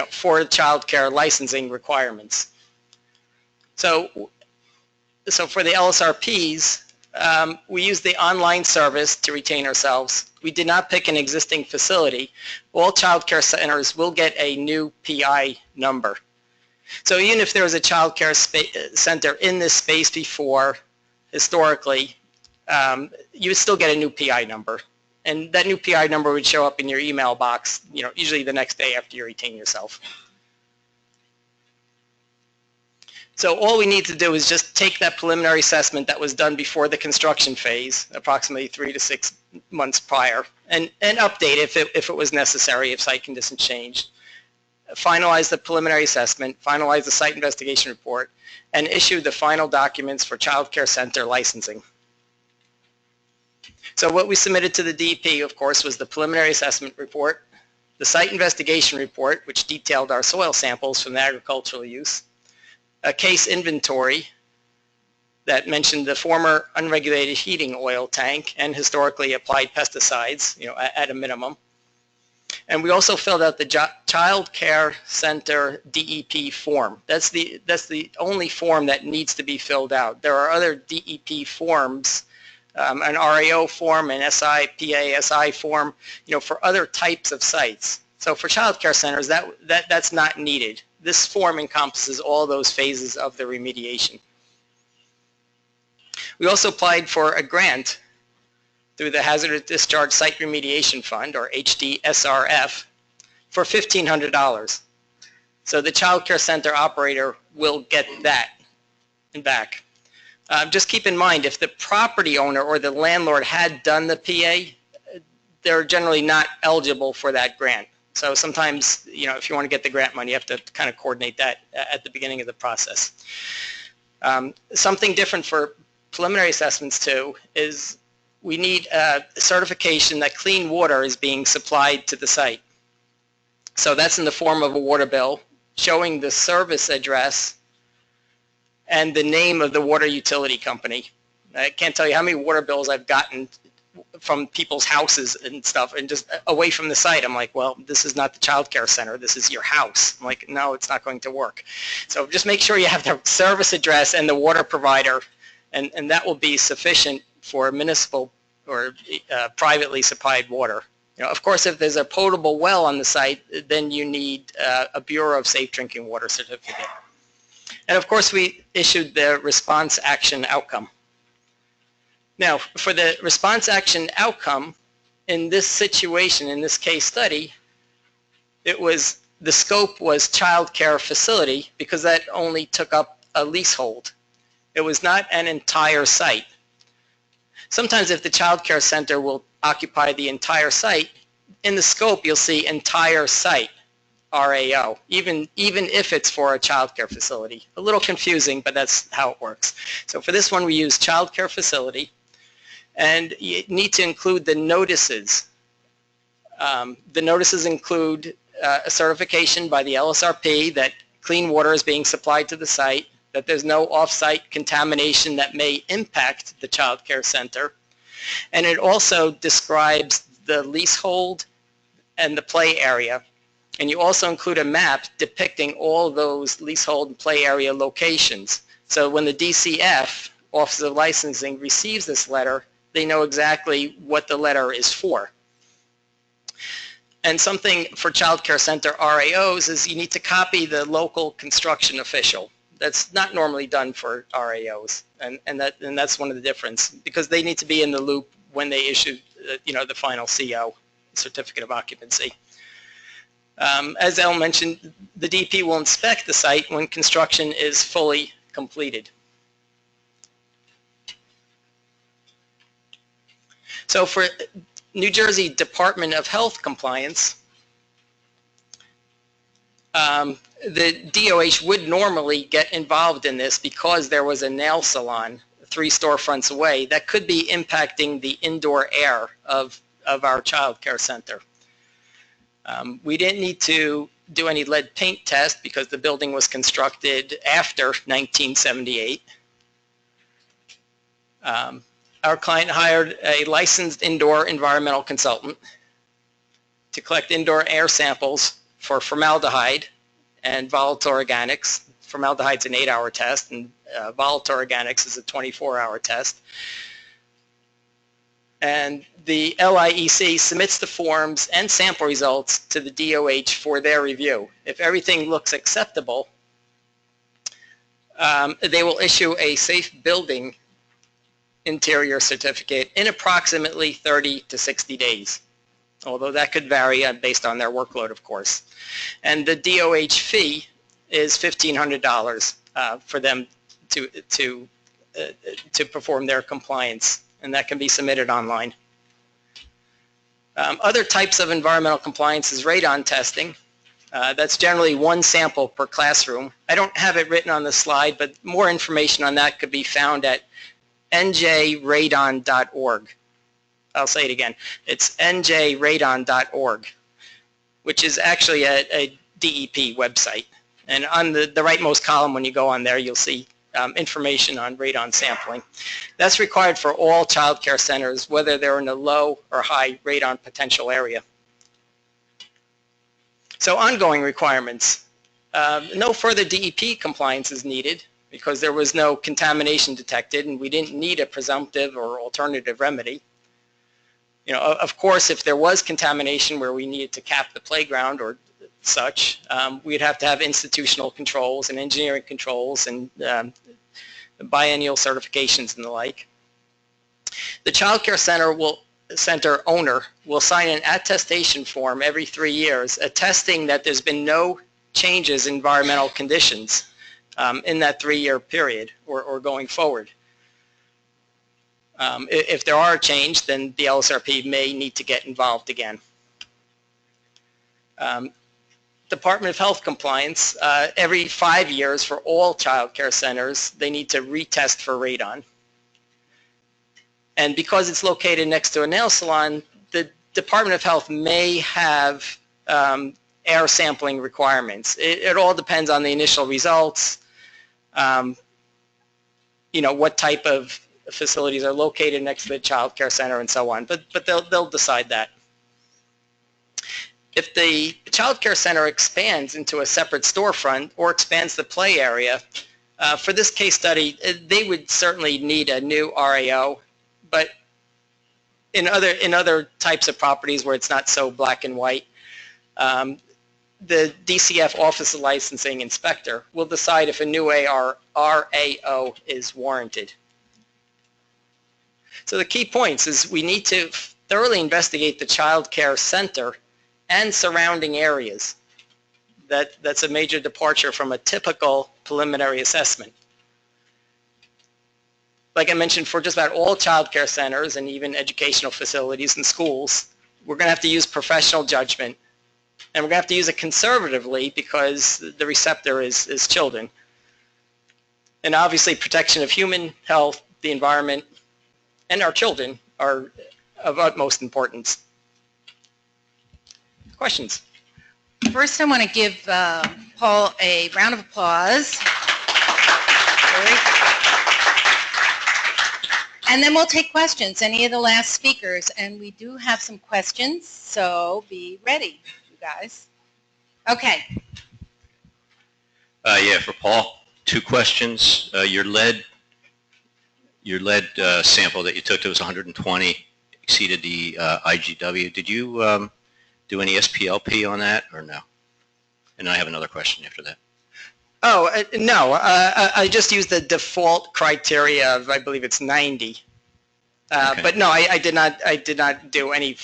for child care licensing requirements. So for the LSRPs, we used the online service to retain ourselves. We did not pick an existing facility. All child care centers will get a new PI number. So even if there was a child care center in this space before, historically, you would still get a new PI number. And that new PI number would show up in your email box, usually the next day after you retain yourself. So all we need to do is just take that preliminary assessment that was done before the construction phase, approximately 3 to 6 months prior, and update if it was necessary, if site conditions changed. Finalize the preliminary assessment, finalize the site investigation report, and issue the final documents for child care center licensing. So what we submitted to the DEP, of course, was the preliminary assessment report, the site investigation report, which detailed our soil samples from the agricultural use, a case inventory that mentioned the former unregulated heating oil tank and historically applied pesticides, at a minimum. And we also filled out the child care center DEP form. That's the only form that needs to be filled out. There are other DEP forms an RAO form, an PASI form, for other types of sites. So for child care centers, that's not needed. This form encompasses all those phases of the remediation. We also applied for a grant through the Hazardous Discharge Site Remediation Fund, or HDSRF, for $1,500. So the child care center operator will get that back. Just keep in mind, if the property owner or the landlord had done the PA, they're generally not eligible for that grant. So sometimes, if you want to get the grant money, you have to kind of coordinate that at the beginning of the process. Something different for preliminary assessments too is we need a certification that clean water is being supplied to the site. So that's in the form of a water bill showing the service address and the name of the water utility company. I can't tell you how many water bills I've gotten from people's houses and stuff, and just away from the site. I'm like, well, this is not the child care center, this is your house. I'm like, no, it's not going to work. So just make sure you have the service address and the water provider, and that will be sufficient for municipal or privately supplied water. Of course, if there's a potable well on the site, then you need a Bureau of Safe Drinking Water certificate. And of course, we issued the response action outcome. Now, for the response action outcome, in this situation, in this case study, the scope was child care facility because that only took up a leasehold. It was not an entire site. Sometimes if the child care center will occupy the entire site, in the scope you'll see entire site, RAO, even if it's for a child care facility. A little confusing, but that's how it works. So for this one we use child care facility, and you need to include the notices. The notices include a certification by the LSRP that clean water is being supplied to the site, that there's no off-site contamination that may impact the child care center, and it also describes the leasehold and the play area. And you also include a map depicting all those leasehold and play area locations. So when the DCF, Office of Licensing, receives this letter, they know exactly what the letter is for. And something for child care center RAOs is you need to copy the local construction official. That's not normally done for RAOs, and that's one of the difference, because they need to be in the loop when they issue the final CO, certificate of occupancy. As El mentioned, the DP will inspect the site when construction is fully completed. So for New Jersey Department of Health compliance, the DOH would normally get involved in this because there was a nail salon 3 storefronts away that could be impacting the indoor air of our child care center. We didn't need to do any lead paint test because the building was constructed after 1978. Our client hired a licensed indoor environmental consultant to collect indoor air samples for formaldehyde and volatile organics. Formaldehyde's an 8-hour test, and volatile organics is a 24-hour test. And the LIEC submits the forms and sample results to the DOH for their review. If everything looks acceptable, they will issue a safe building interior certificate in approximately 30 to 60 days, although that could vary based on their workload, of course. And the DOH fee is $1,500 for them to perform their compliance, and that can be submitted online. Other types of environmental compliance is radon testing. That's generally 1 sample per classroom. I don't have it written on the slide, but more information on that could be found at njradon.org. I'll say it again. It's njradon.org, which is actually a DEP website. And on the rightmost column, when you go on there, you'll see information on radon sampling. That's required for all child care centers, whether they're in a low or high radon potential area. So ongoing requirements. No further DEP compliance is needed. because there was no contamination detected and we didn't need a presumptive or alternative remedy. You know, of course, if there was contamination where we needed to cap the playground or such, we'd have to have institutional controls and engineering controls and biennial certifications and the like. The child care center owner will sign an attestation form every 3 years attesting that there's been no changes in environmental conditions in that 3-year period or going forward. If there are a change, then the LSRP may need to get involved again. Department of Health compliance, every 5 years for all child care centers, they need to retest for radon. And because it's located next to a nail salon, the Department of Health may have air sampling requirements. It all depends on the initial results, you know, what type of facilities are located next to the child care center and so on, but they'll decide that. If the child care center expands into a separate storefront or expands the play area, for this case study, they would certainly need a new RAO, but in other types of properties where it's not so black and white, the DCF Office of Licensing Inspector will decide if a new RAO is warranted. So the key points is we need to thoroughly investigate the child care center and surrounding areas. That's a major departure from a typical preliminary assessment. Like I mentioned, for just about all child care centers and even educational facilities and schools, we're going to have to use professional judgment. And we're going to have to use it conservatively because the receptor is children. And obviously protection of human health, the environment, and our children are of utmost importance. Questions? First, I want to give Paul a round of applause. And then we'll take questions, any of the last speakers. And we do have some questions, so be ready, you guys. Okay. Yeah, for Paul, 2 questions. Your lead sample that you took, that was 120, exceeded the IGW. Did you do any SPLP on that or no? And I have another question after that. Oh, no. I just used the default criteria of, I believe it's 90. Okay. But no, I did not do any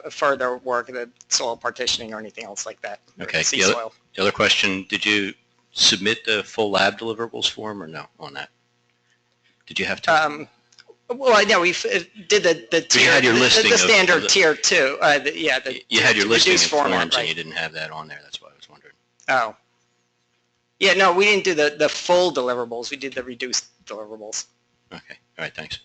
further work, the soil partitioning or anything else like that. Okay. The other question, did you submit the full lab deliverables form or no on that? Did you have to? Well, yeah, we did the tier, you had your listing the standard of tier 2. You had your listing of forms, right, and you didn't have that on there. That's why I was wondering. Oh. Yeah, no, we didn't do the full deliverables. We did the reduced deliverables. Okay. All right. Thanks.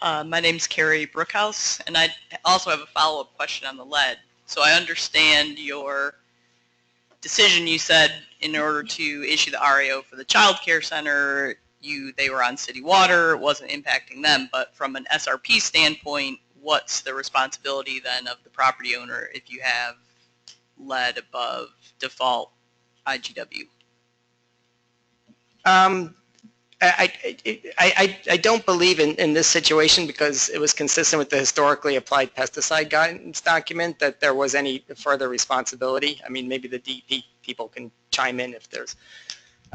My name's Carrie Brookhouse, and I also have a follow-up question on the lead. So I understand your decision. You said in order to issue the RAO for the child care center, they were on city water, it wasn't impacting them. But from an SRP standpoint, what's the responsibility then of the property owner if you have lead above default IGW? I don't believe in this situation because it was consistent with the historically applied pesticide guidance document that there was any further responsibility. I mean, maybe the DEP people can chime in if there's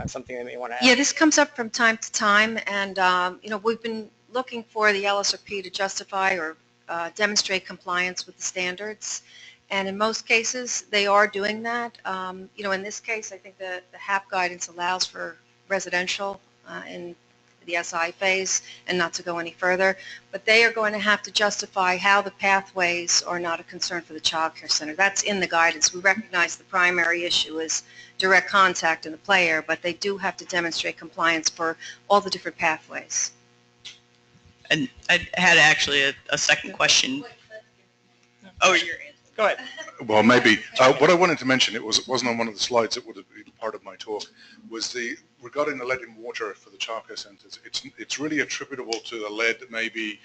something they may want to add. Yeah, this comes up from time to time, and you know, we've been looking for the LSRP to justify or demonstrate compliance with the standards, and in most cases they are doing that. You know, in this case, I think the HAP guidance allows for residential in the SI phase and not to go any further, but they are going to have to justify how the pathways are not a concern for the child care center. That's in the guidance. We recognize the primary issue is direct contact in the play area, but they do have to demonstrate compliance for all the different pathways. And I had actually a second question. Oh, your answer. Go ahead. Well, maybe. What I wanted to mention, it wasn't on one of the slides, it would have been part of my talk, was regarding the lead in water for the child care centers. It's really attributable to the lead that may be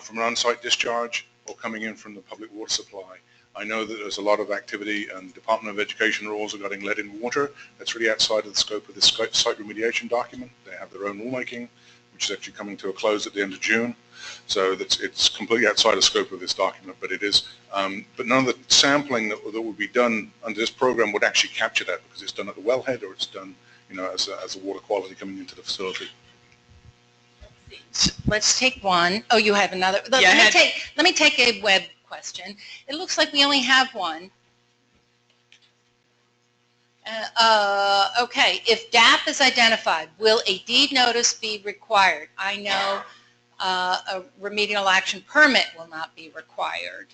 from an on-site discharge or coming in from the public water supply. I know that there's a lot of activity and Department of Education rules regarding lead in water. That's really outside of the scope of this site remediation document. They have their own rulemaking, which is actually coming to a close at the end of June. So it's completely outside the scope of this document, but it is. But none of the sampling that would be done under this program would actually capture that because it's done at the wellhead or it's done, as a water quality coming into the facility. Let's take one. Oh, you have another. Let me take a web question. It looks like we only have one. Okay, if DAP is identified, will a deed notice be required? I know a remedial action permit will not be required.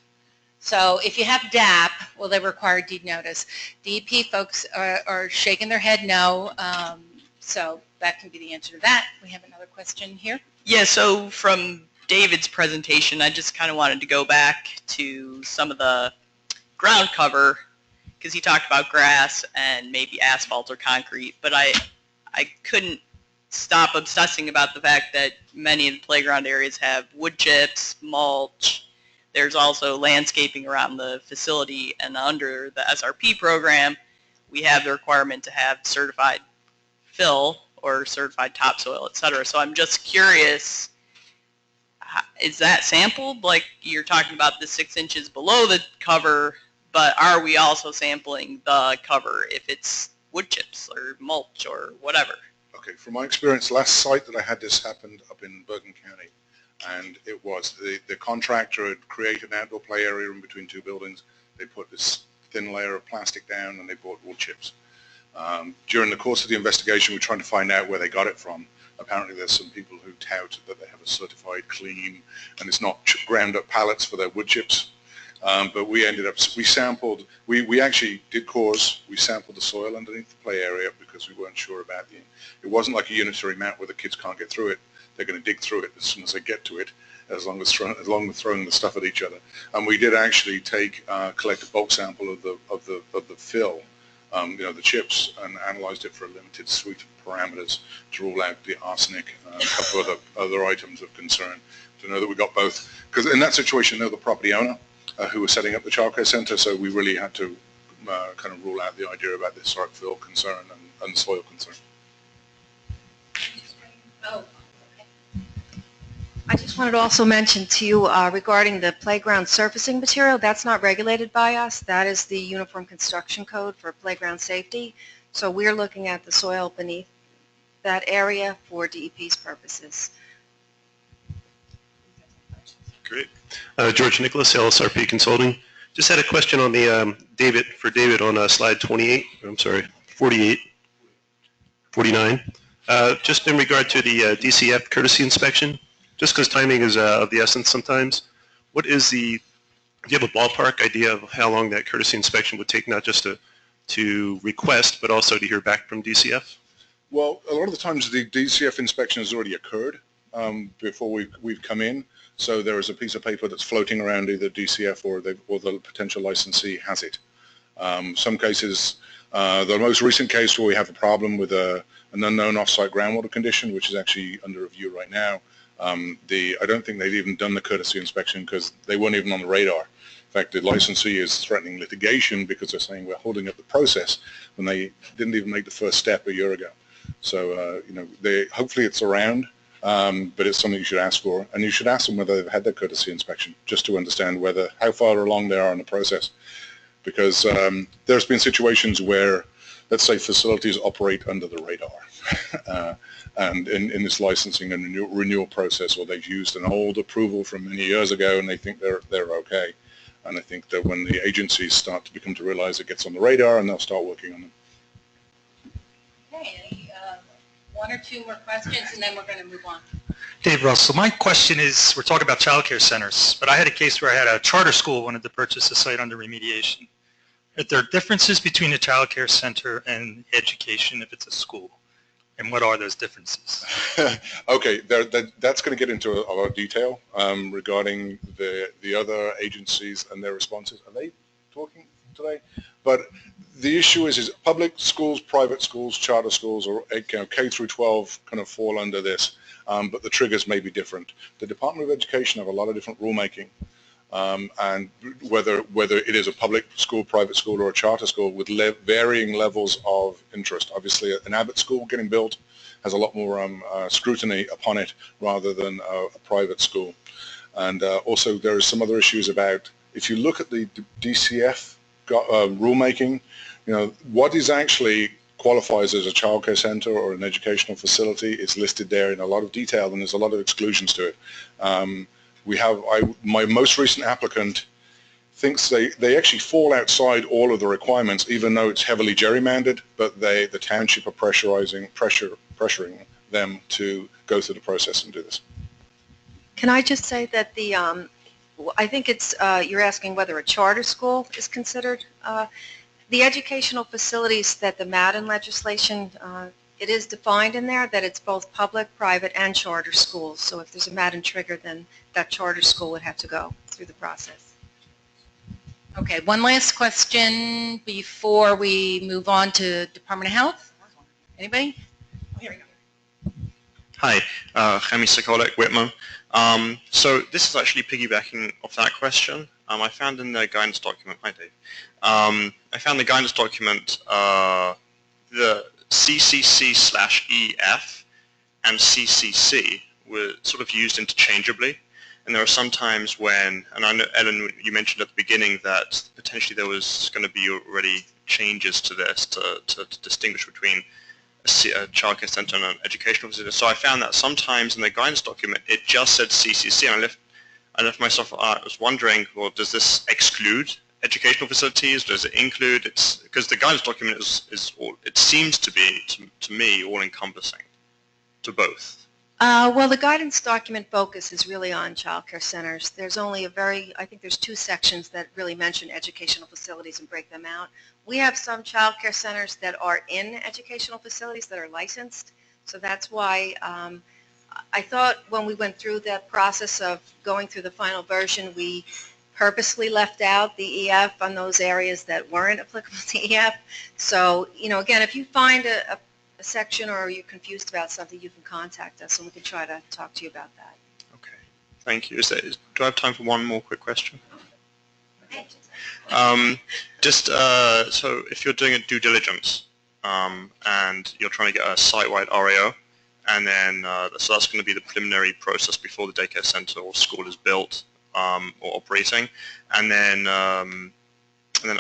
So if you have DAP, will they require deed notice? DEP folks are shaking their head no, so that can be the answer to that. We have another question here. Yeah, so from David's presentation, I just kind of wanted to go back to some of the ground cover because he talked about grass and maybe asphalt or concrete, but I couldn't stop obsessing about the fact that many of the playground areas have wood chips, mulch. There's also landscaping around the facility, and under the SRP program, we have the requirement to have certified fill or certified topsoil, et cetera. So I'm just curious, is that sampled? Like you're talking about the 6 inches below the cover, but are we also sampling the cover if it's wood chips or mulch or whatever? Okay, from my experience, last site that I had this happened up in Bergen County, and it was the contractor had created an outdoor play area in between two buildings. They put this thin layer of plastic down and they bought wood chips. During the course of the investigation, we're trying to find out where they got it from. Apparently there's some people who tout that they have a certified clean and it's not ground up pallets for their wood chips. But we sampled, we actually did we sampled the soil underneath the play area because we weren't sure about it wasn't like a unitary mat where the kids can't get through it. They're going to dig through it as soon as they get to it, as long as throwing the stuff at each other. And we did actually collect a bulk sample of the fill, the chips, and analyzed it for a limited suite of parameters to rule out the arsenic and a couple of other items of concern. To know that we got both, because in that situation, know the property owner who was setting up the childcare center, so we really had to kind of rule out the idea about the historic fill concern and soil concern. Oh. I just wanted to also mention to you regarding the playground surfacing material, that's not regulated by us. That is the Uniform Construction Code for playground safety. So we're looking at the soil beneath that area for DEP's purposes. Great. George Nicholas, LSRP Consulting. Just had a question on the David on slide 28. I'm sorry, 48, 49. Just in regard to the DCF courtesy inspection, just because timing is of the essence sometimes, do you have a ballpark idea of how long that courtesy inspection would take, not just to request, but also to hear back from DCF? Well, a lot of the times the DCF inspection has already occurred before we've come in. So there is a piece of paper that's floating around either DCF or the potential licensee has it. Some cases, the most recent case where we have a problem with an unknown off-site groundwater condition, which is actually under review right now, I don't think they've even done the courtesy inspection because they weren't even on the radar. In fact, the licensee is threatening litigation because they're saying we're holding up the process when they didn't even make the first step a year ago. So, hopefully it's around, but it's something you should ask for. And you should ask them whether they've had their courtesy inspection, just to understand how far along they are in the process. Because there's been situations where, let's say, facilities operate under the radar. And in this licensing and renewal process, or they've used an old approval from many years ago and they think they're okay. And I think that when the agencies start to realize it gets on the radar, and they'll start working on them. Okay, one or two more questions and then we're going to move on. Dave Russell, my question is, we're talking about child care centers, but I had a case where I had a charter school wanted to purchase a site under remediation. Are there differences between a child care center and education if it's a school? And what are those differences? Okay, that's going to get into a lot of detail regarding the other agencies and their responses. Are they talking today? But the issue is public schools, private schools, charter schools, or K through 12 kind of fall under this, but the triggers may be different. The Department of Education have a lot of different rulemaking and whether it is a public school, private school, or a charter school with varying levels of interest. Obviously, an Abbott school getting built has a lot more scrutiny upon it rather than a private school. And also there are some other issues about, if you look at the DCF rulemaking, you know, what is actually qualifies as a childcare center or an educational facility is listed there in a lot of detail, and there's a lot of exclusions to it. My most recent applicant thinks they actually fall outside all of the requirements, even though it's heavily gerrymandered, but the township are pressuring them to go through the process and do this. Can I just say that I think it's, you're asking whether a charter school is considered. The educational facilities that the Madden legislation, it is defined in there that it's both public, private, and charter schools. So if there's a Madden trigger, then that charter school would have to go through the process. Okay, one last question before we move on to Department of Health. Anybody? Oh, here we go. Hi, Chemi Sokolek, Whitman. So this is actually piggybacking off that question. I found in the guidance document, hi Dave, I found the guidance document, the CCC/EF and CCC were sort of used interchangeably. And there are some times when, and I know, Ellen, you mentioned at the beginning that potentially there was going to be already changes to this to distinguish between a childcare center and an educational facility. So I found that sometimes in the guidance document it just said CCC, and I left myself, I was wondering, well, does this exclude educational facilities? Does it include? It's because the guidance document is all, it seems to be to me all encompassing to both. Well, the guidance document focus is really on child care centers. There's only I think there's 2 sections that really mention educational facilities and break them out. We have some child care centers that are in educational facilities that are licensed. So that's why I thought when we went through that process of going through the final version, we purposely left out the EF on those areas that weren't applicable to EF. So, you know, again, if you find a section or you're confused about something, you can contact us and we can try to talk to you about that. Okay, thank you. Do I have time for one more quick question? So if you're doing a due diligence and you're trying to get a site-wide RAO, and then so that's going to be the preliminary process before the daycare center or school is built or operating, and then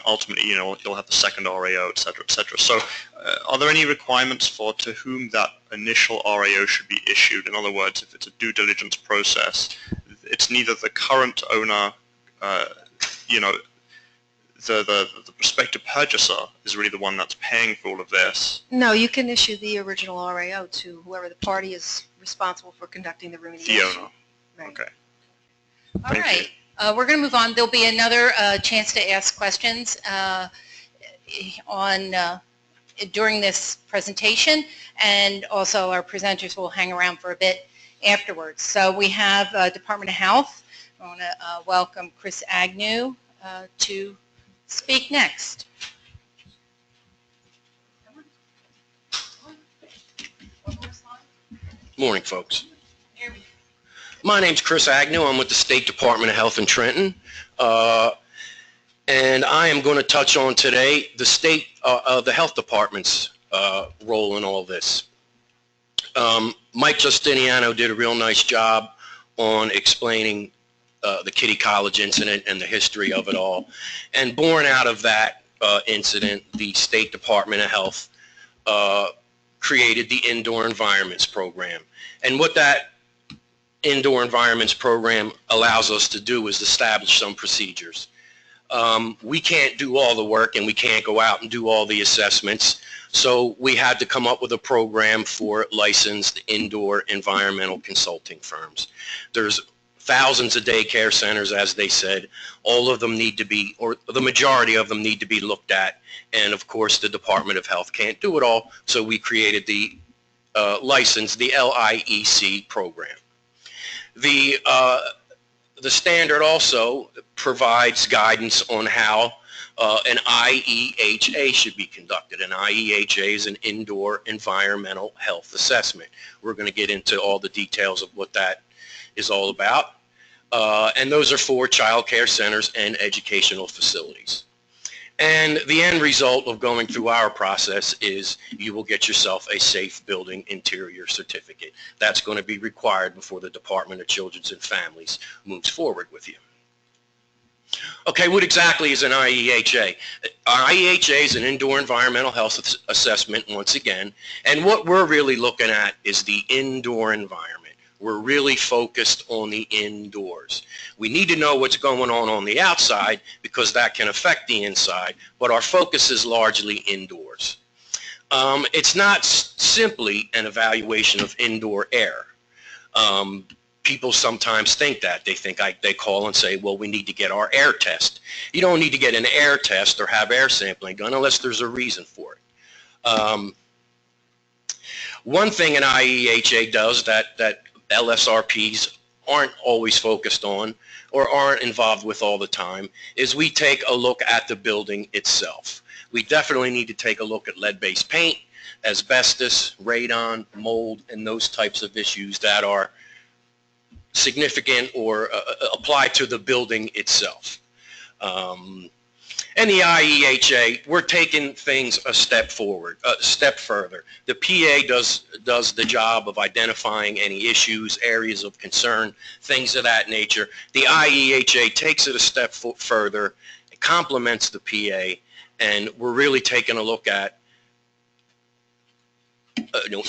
ultimately, you know, you'll have the second RAO, et cetera, et cetera. So are there any requirements for to whom that initial RAO should be issued? In other words, if it's a due diligence process, it's neither the current owner, you know, the prospective purchaser is really the one that's paying for all of this. No, you can issue the original RAO to whoever the party is responsible for conducting the remediation. The owner. Right. Okay. All right. We're going to move on. There'll be another chance to ask questions during this presentation, and also our presenters will hang around for a bit afterwards. So we have Department of Health. I want to welcome Chris Agnew to speak next. Morning, folks. My name's Chris Agnew. I'm with the State Department of Health in Trenton. And I am going to touch on today the state, the health department's role in all this. Mike Justiniano did a real nice job on explaining the Kitty College incident and the history of it all. And born out of that incident, the State Department of Health created the Indoor Environments Program. And what that Indoor Environments Program allows us to do is establish some procedures. We can't do all the work and we can't go out and do all the assessments, so we had to come up with a program for licensed indoor environmental consulting firms. There's thousands of daycare centers, as they said. All of them need to be, or the majority of them need to be looked at, and of course the Department of Health can't do it all, so we created the license, the LIEC program. The standard also provides guidance on how an IEHA should be conducted. An IEHA is an Indoor Environmental Health Assessment. We're going to get into all the details of what that is all about. and those are for child care centers and educational facilities. And the end result of going through our process is you will get yourself a safe building interior certificate. That's going to be required before the Department of Children's and Families moves forward with you. Okay, what exactly is an IEHA? IEHA is an indoor environmental health assessment, once again, and what we're really looking at is the indoor environment. We're really focused on the indoors. We need to know what's going on the outside because that can affect the inside, but our focus is largely indoors. It's not simply an evaluation of indoor air. People sometimes think that. They think they call and say, well, we need to get our air test. You don't need to get an air test or have air sampling done unless there's a reason for it. One thing an IEHA does that LSRPs aren't always focused on or aren't involved with all the time is we take a look at the building itself. We definitely need to take a look at lead-based paint, asbestos, radon, mold, and those types of issues that are significant or apply to the building itself. And the IEHA, we're taking things a step forward, a step further. The PA does the job of identifying any issues, areas of concern, things of that nature. The IEHA takes it a step further, complements the PA, and we're really taking a look at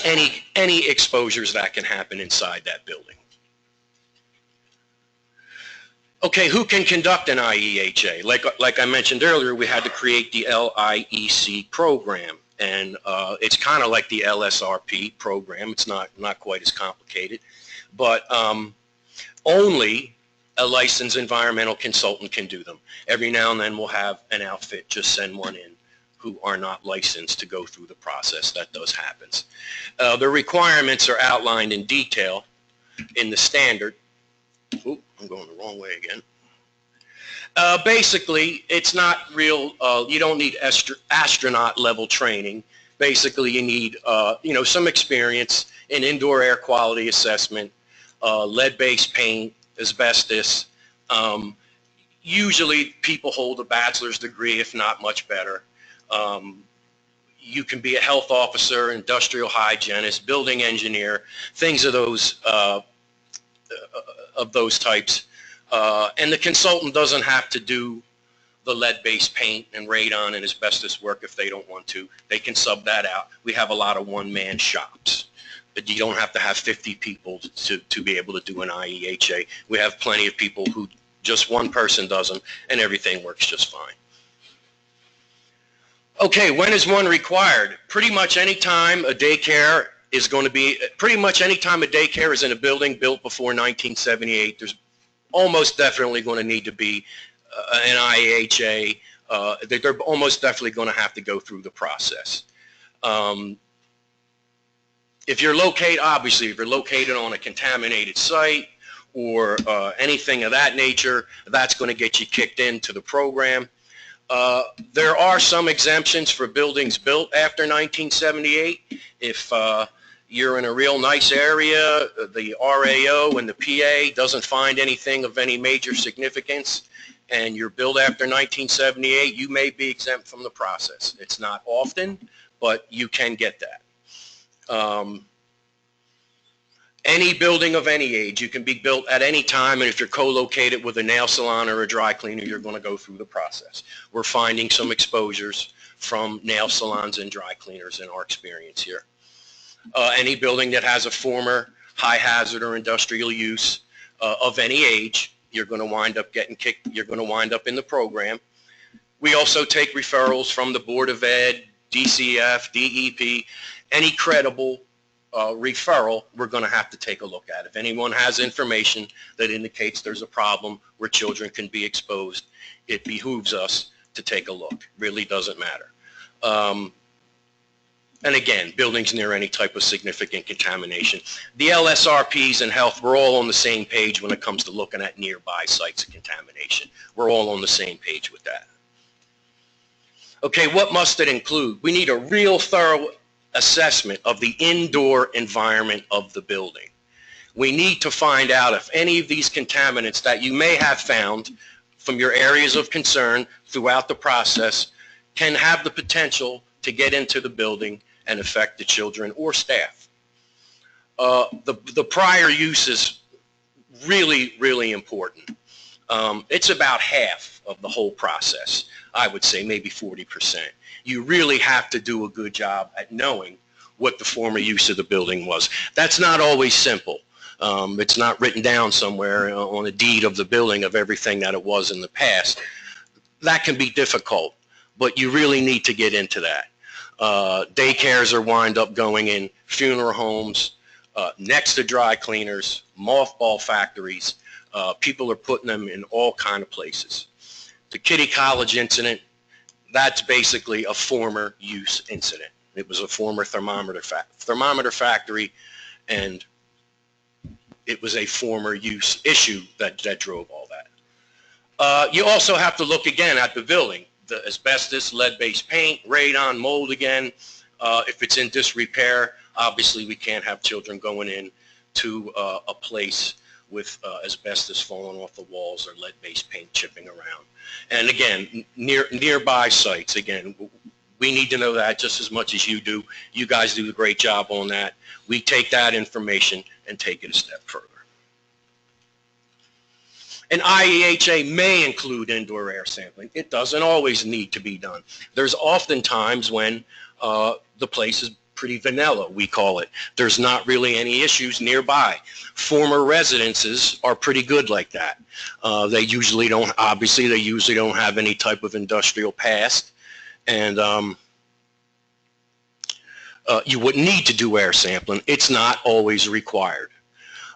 any exposures that can happen inside that building. Okay, who can conduct an IEHA? Like I mentioned earlier, we had to create the LIEC program, and it's kind of like the LSRP program. It's not quite as complicated, but only a licensed environmental consultant can do them. Every now and then we'll have an outfit just send one in who are not licensed to go through the process. That does happen. The requirements are outlined in detail in the standard. Ooh, I'm going the wrong way again. Basically, it's not real, you don't need astronaut level training. Basically, you need, some experience in indoor air quality assessment, lead-based paint, asbestos. Usually, people hold a bachelor's degree, if not much better. You can be a health officer, industrial hygienist, building engineer, things of those types. And the consultant doesn't have to do the lead-based paint and radon and asbestos work if they don't want to. They can sub that out. We have a lot of one-man shops, but you don't have to have 50 people to be able to do an IEHA. We have plenty of people who just one person does them, and everything works just fine. Okay, when is one required? Pretty much any time a daycare is going to be, pretty much any time a daycare is in a building built before 1978, there's almost definitely going to need to be an IEHA. They're almost definitely going to have to go through the process. If you're located, obviously, if you're located on a contaminated site or anything of that nature, that's going to get you kicked into the program. There are some exemptions for buildings built after 1978. If you're in a real nice area, the RAO and the PA doesn't find anything of any major significance, and you're built after 1978, you may be exempt from the process. It's not often, but you can get that. Any building of any age, you can be built at any time, and if you're co-located with a nail salon or a dry cleaner, you're going to go through the process. We're finding some exposures from nail salons and dry cleaners in our experience here. Any building that has a former high hazard or industrial use of any age, you're going to wind up getting kicked, you're going to wind up in the program. We also take referrals from the Board of Ed, DCF, DEP, any credible referral we're going to have to take a look at. If anyone has information that indicates there's a problem where children can be exposed, it behooves us to take a look. Really doesn't matter. And again, buildings near any type of significant contamination. The LSRPs and health, we're all on the same page when it comes to looking at nearby sites of contamination. We're all on the same page with that. Okay, what must it include? We need a real thorough assessment of the indoor environment of the building. We need to find out if any of these contaminants that you may have found from your areas of concern throughout the process can have the potential to get into the building and affect the children or staff. The prior use is really, really important. It's about half of the whole process, I would say, maybe 40%. You really have to do a good job at knowing what the former use of the building was. That's not always simple. It's not written down somewhere on a deed of the building of everything that it was in the past. That can be difficult, but you really need to get into that. Daycares are wind up going in funeral homes, next to dry cleaners, mothball factories. People are putting them in all kind of places. The Kitty College incident, that's basically a former use incident. It was a former thermometer factory, and it was a former use issue that drove all that. You also have to look again at the building. The asbestos, lead-based paint, radon, mold again. If it's in disrepair, obviously we can't have children going in to a place with asbestos falling off the walls or lead-based paint chipping around. And again, nearby sites, again, we need to know that just as much as you do. You guys do a great job on that. We take that information and take it a step further. An IEHA may include indoor air sampling. It doesn't always need to be done. There's often times when the place is pretty vanilla, we call it. There's not really any issues nearby. Former residences are pretty good like that. They usually don't, obviously, they usually don't have any type of industrial past. And you wouldn't need to do air sampling. It's not always required.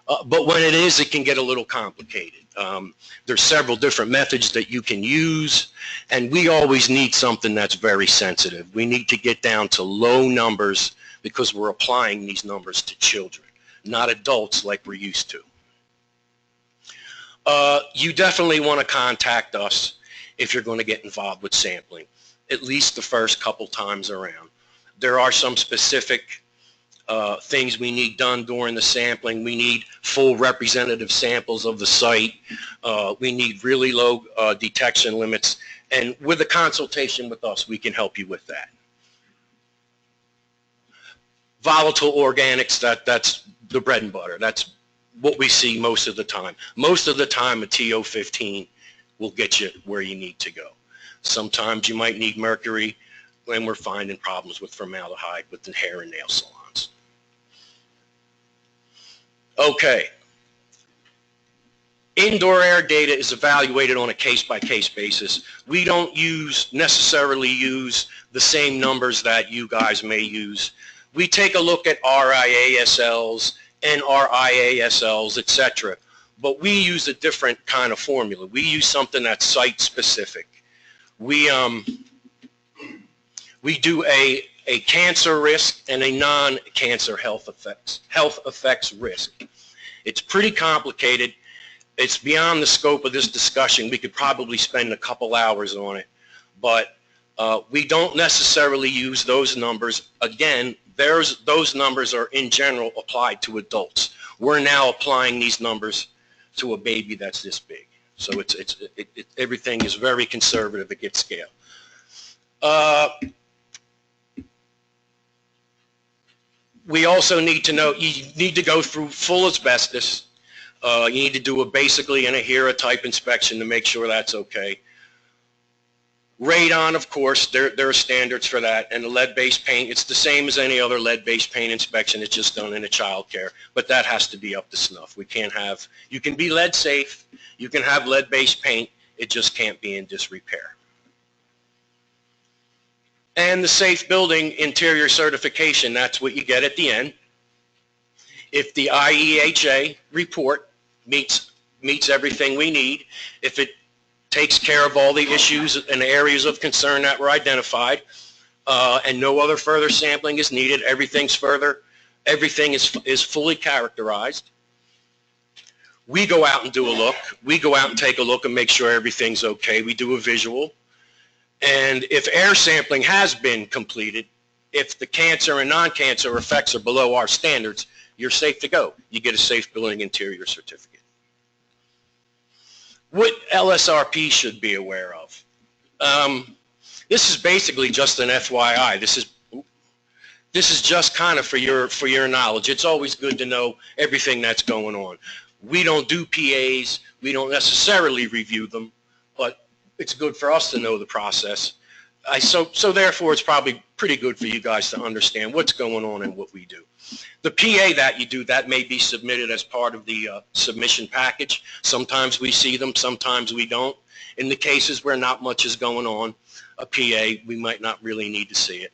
But when it is, it can get a little complicated. There's several different methods that you can use, and we always need something that's very sensitive. We need to get down to low numbers because we're applying these numbers to children, not adults like we're used to. You definitely want to contact us if you're going to get involved with sampling, at least the first couple times around. There are some specific things we need done during the sampling. We need full representative samples of the site. We need really low detection limits. And with a consultation with us, we can help you with that. Volatile organics, that's the bread and butter. That's what we see most of the time. Most of the time, a TO15 will get you where you need to go. Sometimes you might need mercury, when we're finding problems with formaldehyde with the hair and nail salons. Okay. Indoor air data is evaluated on a case-by-case basis. We don't necessarily use the same numbers that you guys may use. We take a look at RIASLs, NRIASLs, etc. But we use a different kind of formula. We use something that's site-specific. We do a cancer risk and a non-cancer health effects risk. It's pretty complicated. It's beyond the scope of this discussion. We could probably spend a couple hours on it, but we don't necessarily use those numbers. Again, those numbers are in general applied to adults. We're now applying these numbers to a baby that's this big. So everything is very conservative. It gets scale. We also need to know, you need to go through full asbestos. You need to do basically an AHERA type inspection to make sure that's okay. Radon, of course, there are standards for that. And the lead-based paint, it's the same as any other lead-based paint inspection. It's just done in a child care. But that has to be up to snuff. We can't have, you can be lead safe, you can have lead-based paint, it just can't be in disrepair. And the safe building interior certification, that's what you get at the end. If the IEHA report meets everything we need, if it takes care of all the issues and areas of concern that were identified, and no other further sampling is needed, everything is fully characterized. We go out and do a look. We go out and take a look and make sure everything's okay. We do a visual. And if air sampling has been completed, if the cancer and non-cancer effects are below our standards, you're safe to go. You get a safe building interior certificate. What LSRP should be aware of. This is basically just an FYI. This is just kind of for your knowledge. It's always good to know everything that's going on. We don't do PAs. We don't necessarily review them, but it's good for us to know the process. So therefore, it's probably pretty good for you guys to understand what's going on and what we do. The PA that you do, that may be submitted as part of the submission package. Sometimes we see them, sometimes we don't. In the cases where not much is going on, a PA, we might not really need to see it.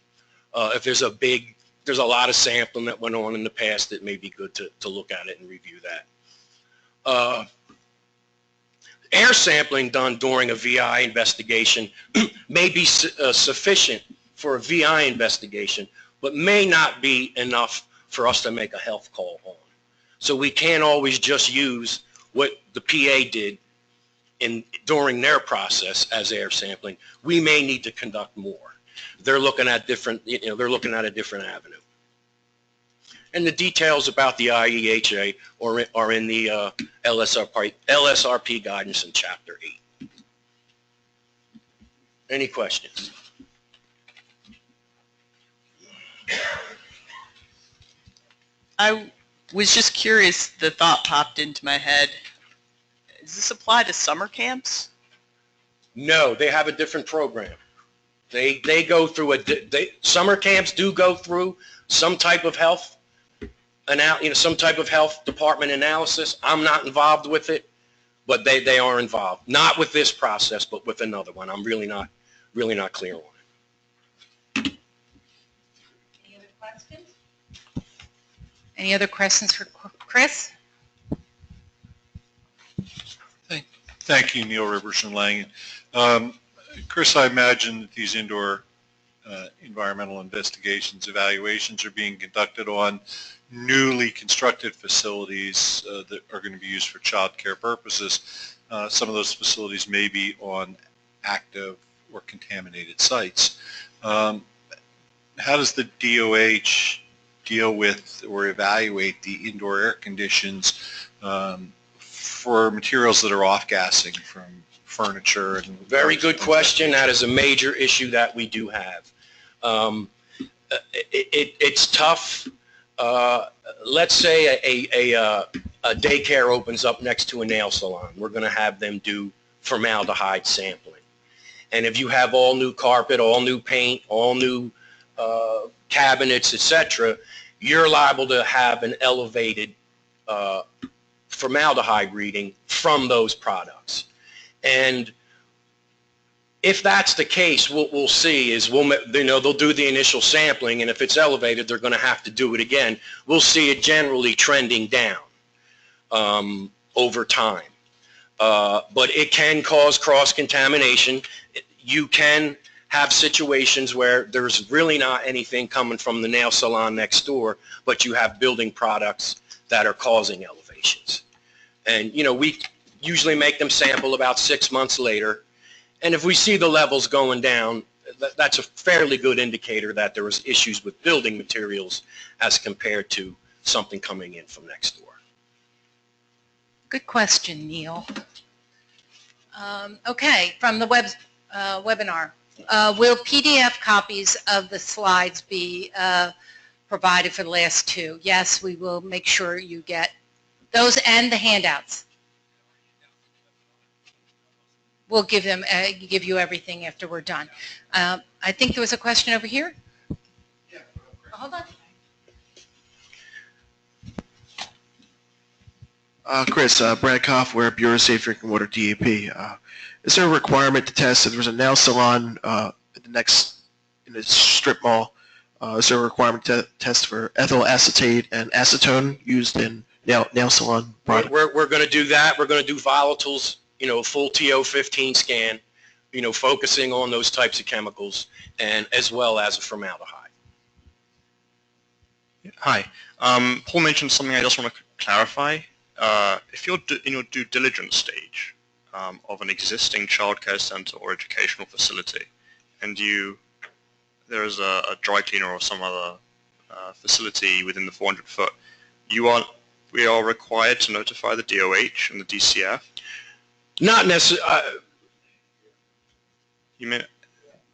If there's a lot of sampling that went on in the past, it may be good to look at it and review that. Air sampling done during a VI investigation may be sufficient for a VI investigation, but may not be enough for us to make a health call on. So we can't always just use what the PA did during their process as air sampling. We may need to conduct more. They're looking at they're looking at a different avenue. And the details about the IEHA are in the LSRP guidance in Chapter 8. Any questions? I was just curious, the thought popped into my head. Does this apply to summer camps? No, they have a different program. They go through summer camps do go through some type of health, some type of health department analysis. I'm not involved with it, but they are involved. Not with this process, but with another one. I'm really not clear on it. Any other questions? Any other questions for Chris? Thank you, Neil Riverson Langen. Chris, I imagine that these indoor environmental investigations, evaluations are being conducted on newly constructed facilities that are going to be used for child care purposes. Some of those facilities may be on active or contaminated sites. How does the DOH deal with or evaluate the indoor air conditions for materials that are off-gassing from furniture? And very good question. That is a major issue that we do have. It's tough. Let's say a daycare opens up next to a nail salon. We're going to have them do formaldehyde sampling. And if you have all new carpet, all new paint, all new cabinets, etc., you're liable to have an elevated formaldehyde reading from those products. And if that's the case, what we'll see is they'll do the initial sampling, and if it's elevated, they're going to have to do it again. We'll see it generally trending down over time. But it can cause cross-contamination. You can have situations where there's really not anything coming from the nail salon next door, but you have building products that are causing elevations. And, we usually make them sample about 6 months later. And if we see the levels going down, that's a fairly good indicator that there was issues with building materials as compared to something coming in from next door. Good question, Neil. Okay, from the webinar. Will PDF copies of the slides be provided for the last two? Yes, we will make sure you get those and the handouts. We'll give you everything after we're done. I think there was a question over here. Yeah. Hold on. Chris, Brad Koff, we're at Bureau of Safe Drinking Water, DEP. Is there a requirement to test if there's a nail salon in the strip mall? Is there a requirement to test for ethyl acetate and acetone used in nail salon products? We're going to do that. We're going to do volatiles, full TO15 scan, focusing on those types of chemicals, and as well as a formaldehyde. Hi. Paul mentioned something I just want to clarify. If you're in your due diligence stage of an existing childcare center or educational facility, and there is a dry cleaner or some other facility within the 400-foot we are required to notify the DOH and the DCF? Not necessarily. You mean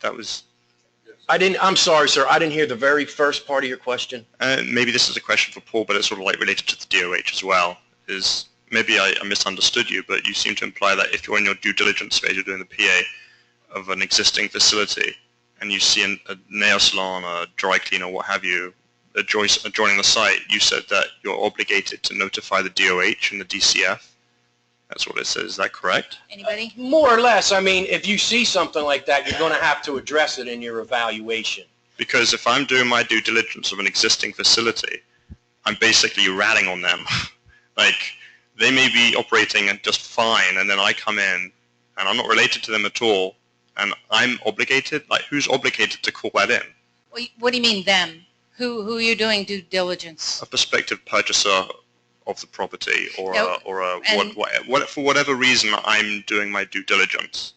that was? I'm sorry, sir. I didn't hear the very first part of your question. Maybe this is a question for Paul, but it's sort of like related to the DOH as well. Maybe I misunderstood you, but you seem to imply that if you're in your due diligence phase, you're doing the PA of an existing facility, and you see a nail salon, a dry cleaner, what have you, adjoining the site, you said that you're obligated to notify the DOH and the DCF. That's what it says. Is that correct? Anybody? More or less. I mean, if you see something like that, you're going to have to address it in your evaluation. Because if I'm doing my due diligence of an existing facility, I'm basically ratting on them. Like, they may be operating just fine, and then I come in, and I'm not related to them at all, and I'm obligated? Like, who's obligated to call that in? What do you mean them? Who are you doing due diligence? A prospective purchaser of the property, or for whatever reason I'm doing my due diligence.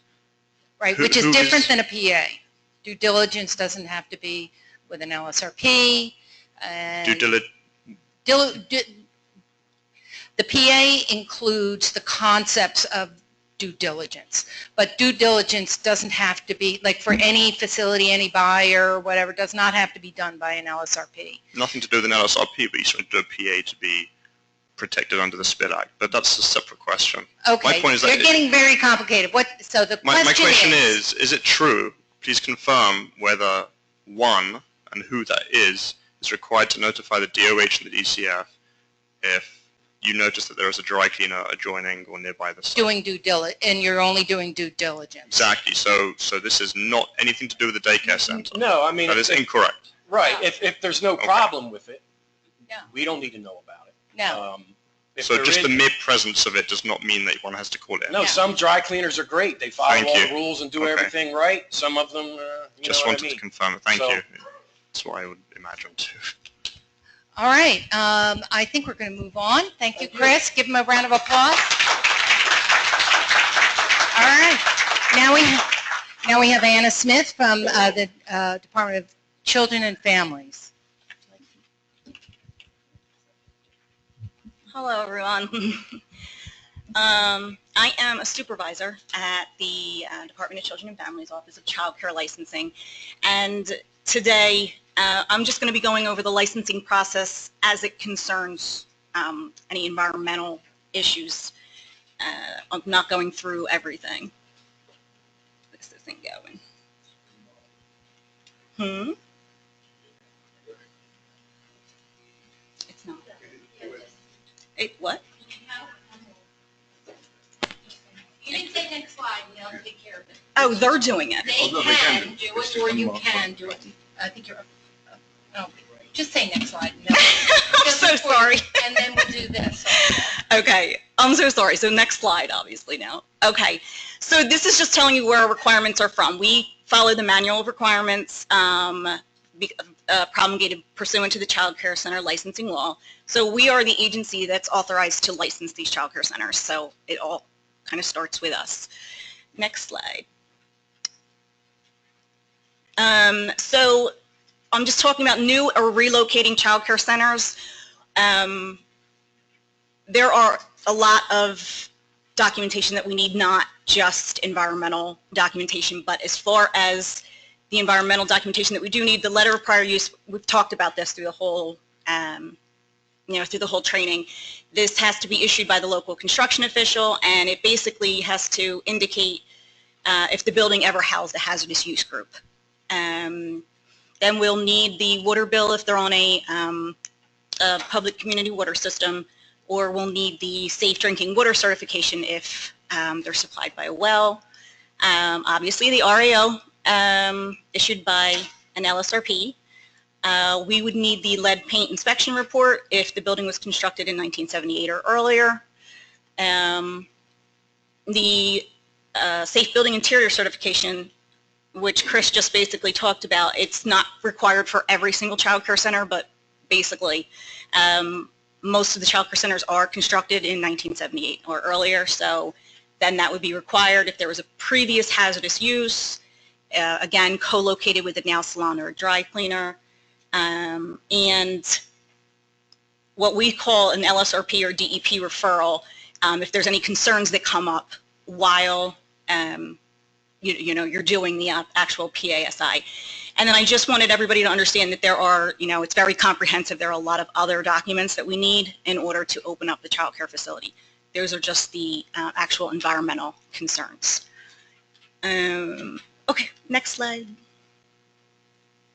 Right, which is different than a PA. Due diligence doesn't have to be with an LSRP. The PA includes the concepts of due diligence, but due diligence doesn't have to be, like for any facility, any buyer, whatever, does not have to be done by an LSRP. Nothing to do with an LSRP, but you sort of do a PA to be protected under the SPID Act, but that's a separate question. Okay, my point is you're getting very complicated. So the my question is it true, please confirm whether one, and who that is required to notify the DOH and the DCF if you notice that there is a dry cleaner adjoining or nearby the site. Doing due diligence, and you're only doing due diligence. Exactly, so this is not anything to do with the daycare center. No, I mean... That is incorrect. Right, if there's no problem with it, we don't need to know about it. No. So just the mere presence of it does not mean that one has to call it in? No, some dry cleaners are great. They follow all the rules and do everything right. Some of them, just wanted to confirm. Thank you. That's what I would imagine too. All right, I think we're going to move on. Thank you, Chris. Give him a round of applause. All right, now we have Anna Smith from the Department of Children and Families. Hello, everyone. I am a supervisor at the Department of Children and Families Office of Child Care Licensing, and today I'm just going to be going over the licensing process as it concerns any environmental issues. I'm not going through everything. This isn't going. It's not. What? You didn't say next slide, and they'll take care of it. Oh, they're doing it. They can do it, or you can do it. I think you're, no, just say next slide. No. I'm so sorry. And then we'll do this. Okay, I'm so sorry. So next slide, obviously now. Okay, so this is just telling you where our requirements are from. We follow the manual of requirements promulgated pursuant to the Child Care Center licensing law. So we are the agency that's authorized to license these child care centers. So it all kind of starts with us. Next slide. So I'm just talking about new or relocating child care centers. There are a lot of documentation that we need, not just environmental documentation, but as far as the environmental documentation that we do need, the letter of prior use, we've talked about this through the whole, through the whole training. This has to be issued by the local construction official, and it basically has to indicate if the building ever housed a hazardous use group. Then we'll need the water bill if they're on a public community water system, or we'll need the safe drinking water certification if they're supplied by a well. Obviously the RAO issued by an LSRP. We would need the lead paint inspection report if the building was constructed in 1978 or earlier. The safe building interior certification, which Chris just basically talked about, it's not required for every single child care center, but basically most of the child care centers are constructed in 1978 or earlier, so then that would be required if there was a previous hazardous use, again, co-located with a nail salon or a dry cleaner. And what we call an LSRP or DEP referral if there's any concerns that come up while you're doing the actual PASI. And then I just wanted everybody to understand that there are, it's very comprehensive. There are a lot of other documents that we need in order to open up the child care facility. Those are just the actual environmental concerns. Okay, next slide,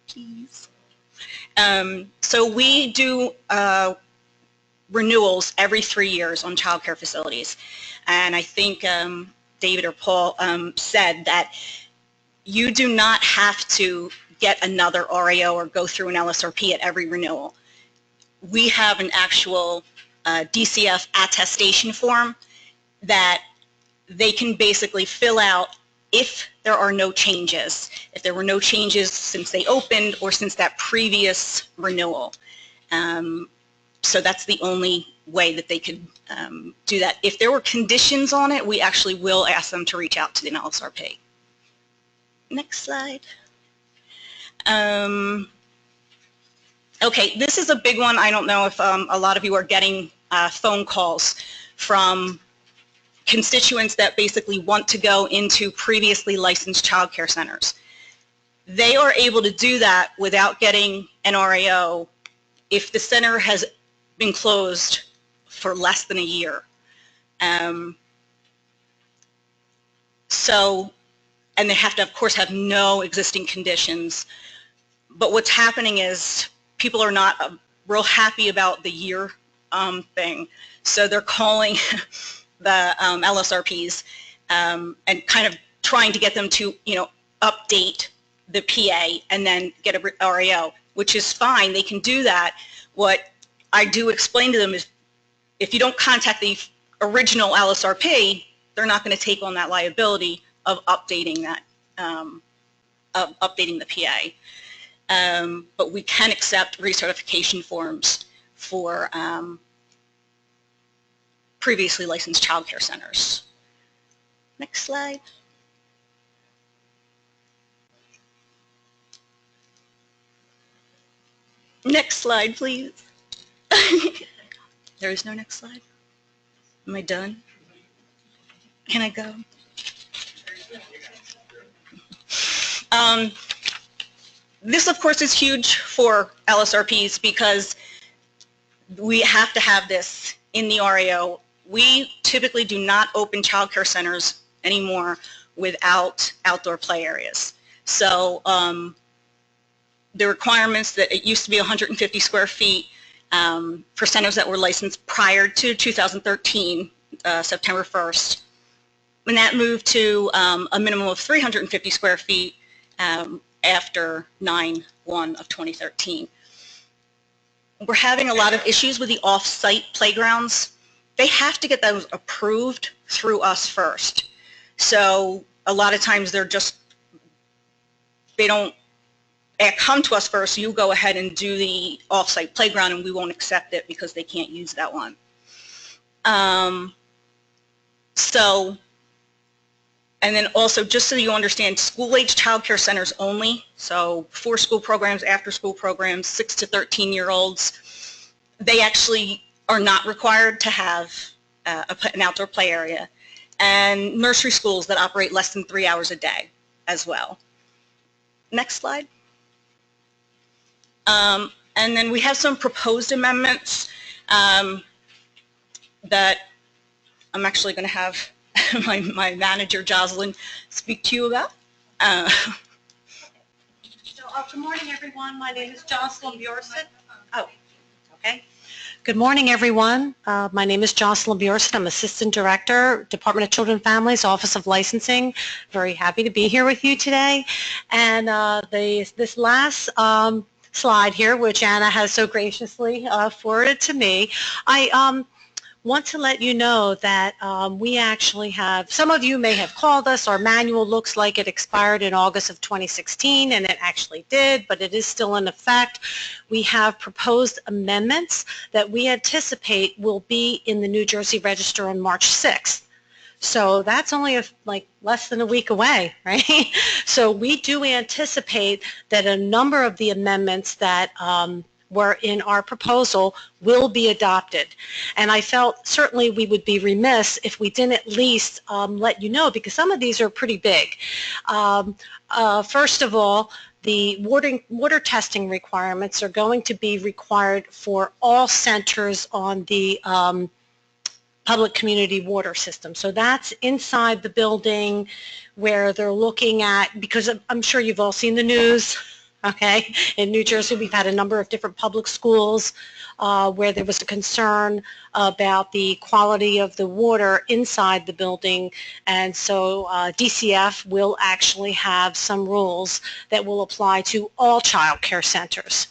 please. So we do renewals every 3 years on child care facilities. And I think David or Paul said that you do not have to get another RAO or go through an LSRP at every renewal. We have an actual DCF attestation form that they can basically fill out if there are no changes, if there were no changes since they opened or since that previous renewal. So that's the only way that they could do that. If there were conditions on it, we actually will ask them to reach out to the LSRP. Next slide. Okay, this is a big one. I don't know if a lot of you are getting phone calls from constituents that basically want to go into previously licensed child care centers. They are able to do that without getting an RAO if the center has been closed for less than a year. And they have to, of course, have no existing conditions. But what's happening is people are not real happy about the year thing. So they're calling the LSRPs and kind of trying to get them to, update the PA and then get a RAO, which is fine. They can do that. What I do explain to them is if you don't contact the original LSRP, they're not going to take on that liability of updating that, updating the PA. But we can accept recertification forms for previously licensed child care centers. Next slide. Next slide, please. There is no next slide. Am I done? Can I go? This, of course, is huge for LSRPs because we have to have this in the RAO. We typically do not open child care centers anymore without outdoor play areas. So the requirements that it used to be 150 square feet for centers that were licensed prior to 2013, September 1st. When that moved to a minimum of 350 square feet after 9/1 of 2013. We're having a lot of issues with the off-site playgrounds. They have to get those approved through us first. So a lot of times they don't come to us first, so you go ahead and do the off-site playground and we won't accept it because they can't use that one. And then also, just so you understand, school-age child care centers only, so before school programs, after school programs, 6 to 13-year-olds, they actually are not required to have an outdoor play area. And nursery schools that operate less than 3 hours a day as well. Next slide. And then we have some proposed amendments that I'm actually going to have my manager, Jocelyn, speak to you about. Good morning, everyone. My name is Jocelyn Bjorsen. Oh, okay. Good morning, everyone. My name is Jocelyn Bjorsen. I'm Assistant Director, Department of Children and Families, Office of Licensing. Very happy to be here with you today. And this last slide here, which Anna has so graciously forwarded to me, I want to let you know that we actually have, some of you may have called us, our manual looks like it expired in August of 2016, and it actually did, but it is still in effect. We have proposed amendments that we anticipate will be in the New Jersey Register on March 6th. So that's only like less than a week away, right? So we do anticipate that a number of the amendments that were in our proposal will be adopted. And I felt certainly we would be remiss if we didn't at least let you know, because some of these are pretty big. First of all, the water testing requirements are going to be required for all centers on the public community water system. So that's inside the building where they're looking at, because I'm sure you've all seen the news, okay? In New Jersey, we've had a number of different public schools where there was a concern about the quality of the water inside the building, and so DCF will actually have some rules that will apply to all child care centers,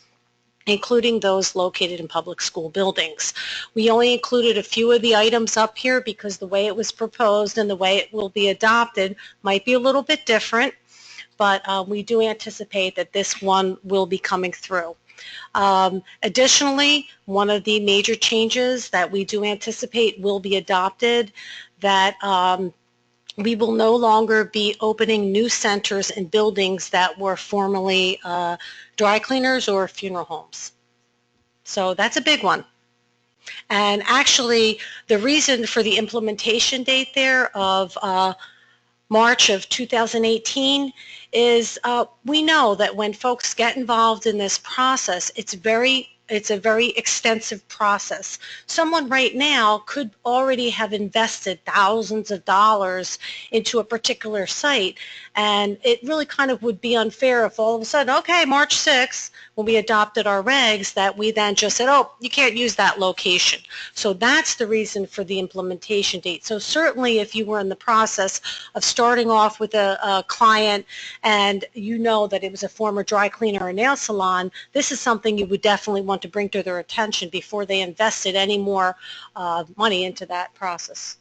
including those located in public school buildings. We only included a few of the items up here because the way it was proposed and the way it will be adopted might be a little bit different, but we do anticipate that this one will be coming through. Additionally, one of the major changes that we do anticipate will be adopted, that we will no longer be opening new centers in buildings that were formerly dry cleaners or funeral homes. So that's a big one. And actually, the reason for the implementation date there of March of 2018 is we know that when folks get involved in this process, it's a very extensive process. Someone right now could already have invested thousands of dollars into a particular site, and it really kind of would be unfair if all of a sudden, okay, March 6th, when we adopted our regs, that we then just said, oh, you can't use that location. So that's the reason for the implementation date. So certainly if you were in the process of starting off with a client and you know that it was a former dry cleaner or nail salon, this is something you would definitely want to bring to their attention before they invested any more money into that process.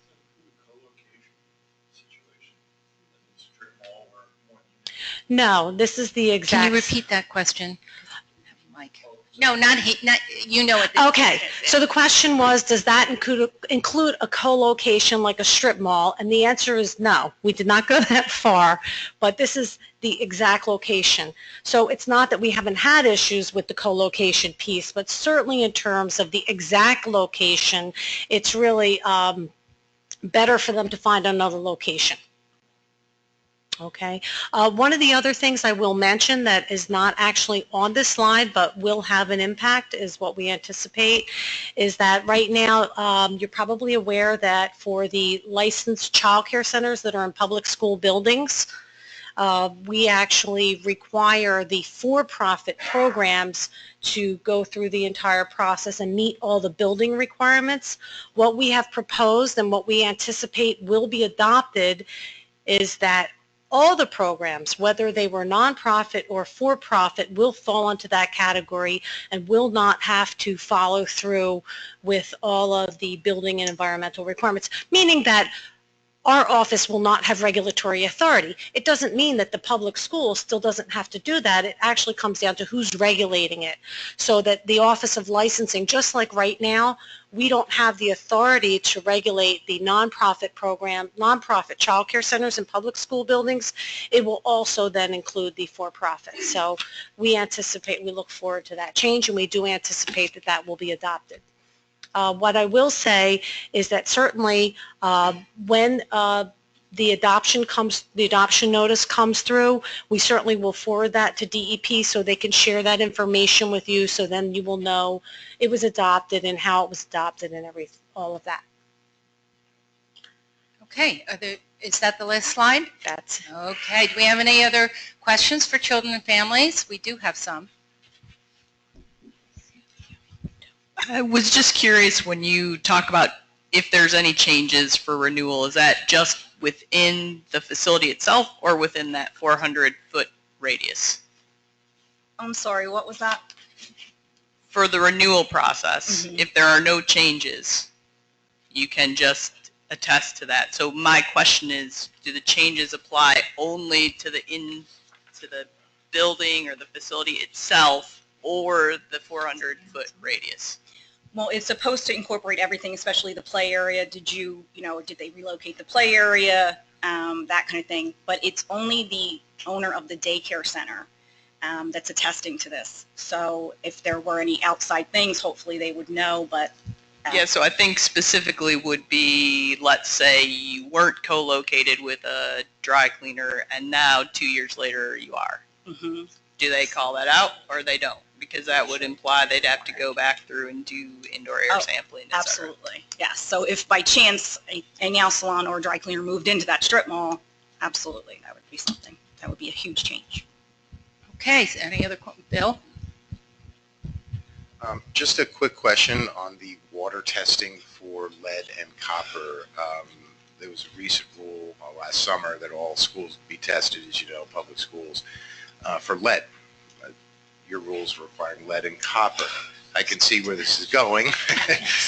No, this is the exact... Can you repeat that question? Mike. No, not he, not, you know it. Okay, so the question was, does that include a co-location like a strip mall? And the answer is no. We did not go that far, but this is the exact location. So it's not that we haven't had issues with the co-location piece, but certainly in terms of the exact location, it's really better for them to find another location. Okay. One of the other things I will mention that is not actually on this slide but will have an impact is what we anticipate is that right now you're probably aware that for the licensed child care centers that are in public school buildings, we actually require the for-profit programs to go through the entire process and meet all the building requirements. What we have proposed and what we anticipate will be adopted is that all the programs, whether they were nonprofit or for-profit, will fall into that category and will not have to follow through with all of the building and environmental requirements, meaning that our office will not have regulatory authority. It doesn't mean that the public school still doesn't have to do that. It actually comes down to who's regulating it. So that the Office of Licensing, just like right now, we don't have the authority to regulate the nonprofit program, nonprofit child care centers in public school buildings. It will also then include the for-profit. So we anticipate, we look forward to that change, and we do anticipate that that will be adopted. What I will say is that certainly when the adoption notice comes through, we certainly will forward that to DEP so they can share that information with you, so then you will know it was adopted and how it was adopted and all of that. Okay, is that the last slide? That's okay. Do we have any other questions for children and families? We do have some. I was just curious, when you talk about if there's any changes for renewal, is that just within the facility itself or within that 400-foot radius? I'm sorry, what was that? For the renewal process, if there are no changes, you can just attest to that. So my question is, do the changes apply only to the building or the facility itself, or the 400-foot radius? Well, it's supposed to incorporate everything, especially the play area. Did they relocate the play area, that kind of thing? But it's only the owner of the daycare center that's attesting to this. So if there were any outside things, hopefully they would know, but. Yeah, so I think specifically would be, let's say you weren't co-located with a dry cleaner and now 2 years later you are. Mm-hmm. Do they call that out or they don't? Because that would imply they'd have to go back through and do indoor air sampling, et cetera. Absolutely, yes. So if by chance a nail salon or a dry cleaner moved into that strip mall, absolutely, that would be something. That would be a huge change. Okay, so any other, Bill? Just a quick question on the water testing for lead and copper. There was a recent rule last summer that all schools be tested, as you know, public schools, for lead. Your rules requiring lead and copper. I can see where this is going,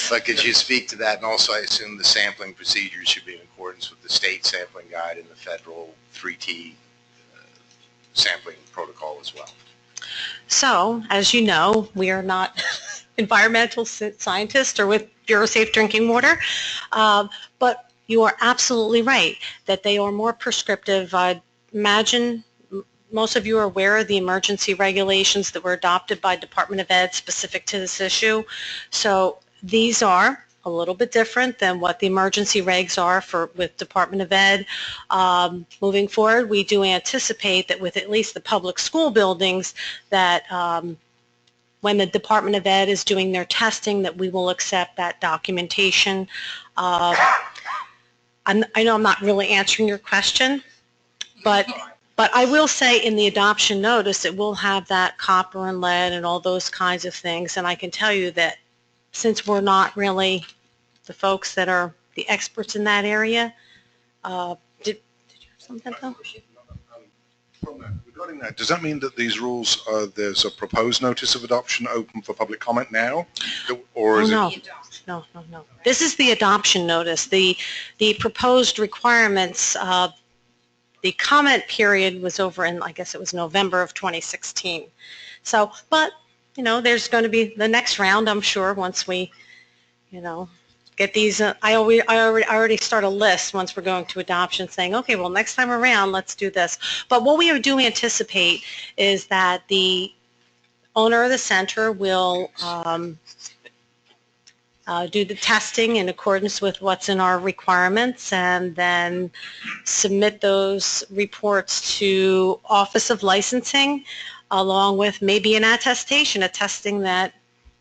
but could you speak to that? And also, I assume the sampling procedures should be in accordance with the state sampling guide and the federal 3T sampling protocol as well. So, as you know, we are not environmental scientists or with Bureau of Safe Drinking Water, but you are absolutely right that they are more prescriptive. Imagine most of you are aware of the emergency regulations that were adopted by Department of Ed specific to this issue. So these are a little bit different than what the emergency regs are with Department of Ed. Moving forward, we do anticipate that with at least the public school buildings that when the Department of Ed is doing their testing that we will accept that documentation. I know I'm not really answering your question, but I will say in the adoption notice it will have that copper and lead and all those kinds of things, and I can tell you that since we're not really the folks that are the experts in that area, did you have something, Bill? Regarding that, does that mean that these rules, there's a proposed notice of adoption open for public comment now? Or is No. it? This is the adoption notice. The proposed requirements, the comment period was over in, I guess it was November of 2016. So, but, you know, there's going to be the next round, I'm sure, once we, you know, get these. I already start a list once we're going to adoption saying, okay, well, next time around, let's do this. But what we do anticipate is that the owner of the center will do the testing in accordance with what's in our requirements and then submit those reports to Office of Licensing along with maybe an attestation attesting that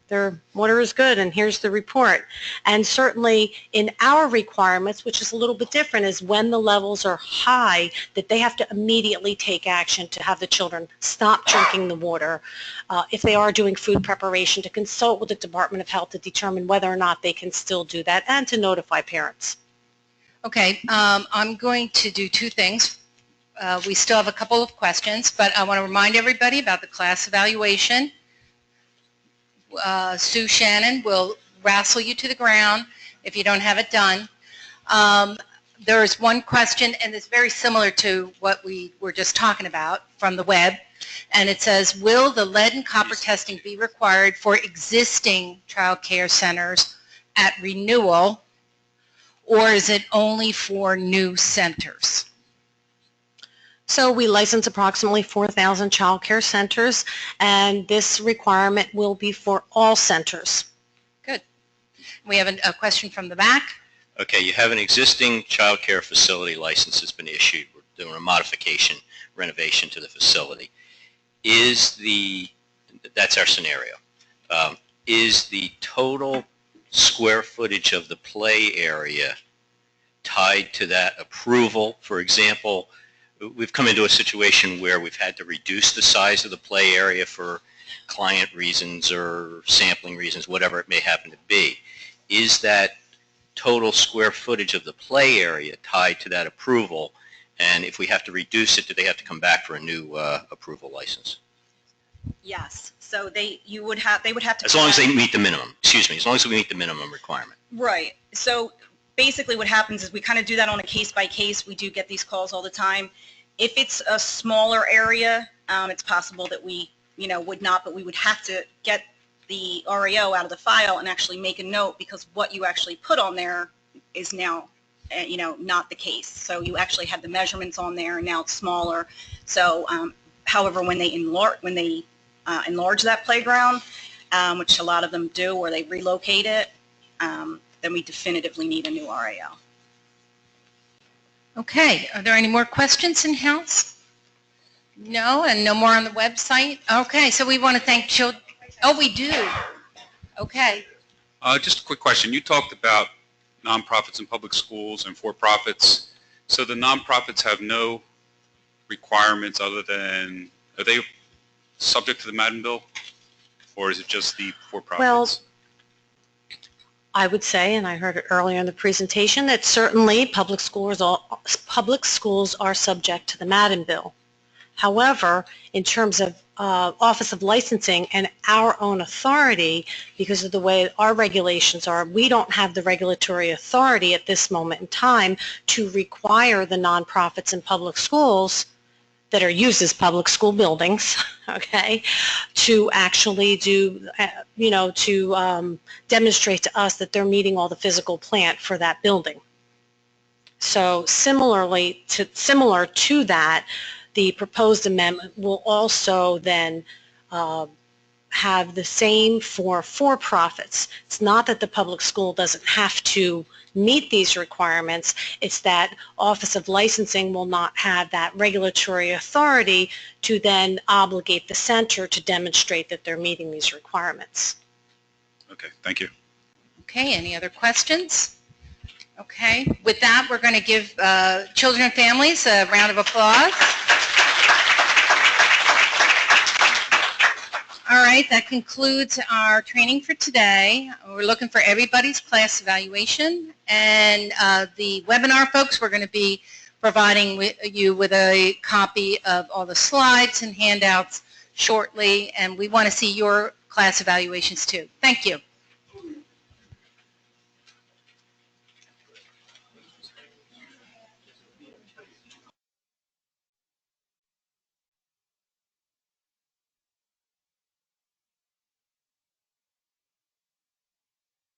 their water is good and here's the report. And certainly in our requirements, which is a little bit different, is when the levels are high that they have to immediately take action to have the children stop drinking the water. If they are doing food preparation, to consult with the Department of Health to determine whether or not they can still do that and to notify parents. Okay, I'm going to do two things. We still have a couple of questions, but I want to remind everybody about the class evaluation. Sue Shannon will wrestle you to the ground if you don't have it done. There is one question, and it's very similar to what we were just talking about from the web, and it says, will the lead and copper testing be required for existing child care centers at renewal, or is it only for new centers? So we license approximately 4,000 child care centers, and this requirement will be for all centers. Good. We have a question from the back. Okay, you have an existing child care facility license that's been issued. We're doing a modification, renovation to the facility. That's our scenario. Is the total square footage of the play area tied to that approval? For example, we've come into a situation where we've had to reduce the size of the play area for client reasons or sampling reasons, whatever it may happen to be. Is that total square footage of the play area tied to that approval? And if we have to reduce it, do they have to come back for a new approval license? Yes. So they would have to. As long as they meet the minimum, excuse me, as long as we meet the minimum requirement. Right. So basically what happens is we kind of do that on a case by case. We do get these calls all the time. If it's a smaller area, it's possible that we, would not, but we would have to get the RAO out of the file and actually make a note, because what you actually put on there is now, not the case. So you actually had the measurements on there and now it's smaller. So However, when they enlarge that playground, which a lot of them do, or they relocate it, then we definitively need a new RAO. Okay, are there any more questions in-house? No, and no more on the website? Okay, so we want to thank children. Oh, we do. Okay. Just a quick question. You talked about nonprofits and public schools and for-profits. So the nonprofits have no requirements other than, are they subject to the Madden bill? Or is it just the for-profits? Well, I would say, and I heard it earlier in the presentation, that certainly public schools are subject to the Madden bill. However, in terms of Office of Licensing and our own authority, because of the way our regulations are, we don't have the regulatory authority at this moment in time to require the nonprofits and public schools that are used as public school buildings, okay, to actually do, to demonstrate to us that they're meeting all the physical plant for that building. So similar to that, the proposed amendment will also then have the same for for-profits. It's not that the public school doesn't have to meet these requirements, it's that Office of Licensing will not have that regulatory authority to then obligate the center to demonstrate that they're meeting these requirements. Okay, thank you. Okay, any other questions? Okay, with that, we're going to give children and families a round of applause. All right, that concludes our training for today. We're looking for everybody's class evaluation, and the webinar folks, we're going to be providing you with a copy of all the slides and handouts shortly, and we want to see your class evaluations too. Thank you.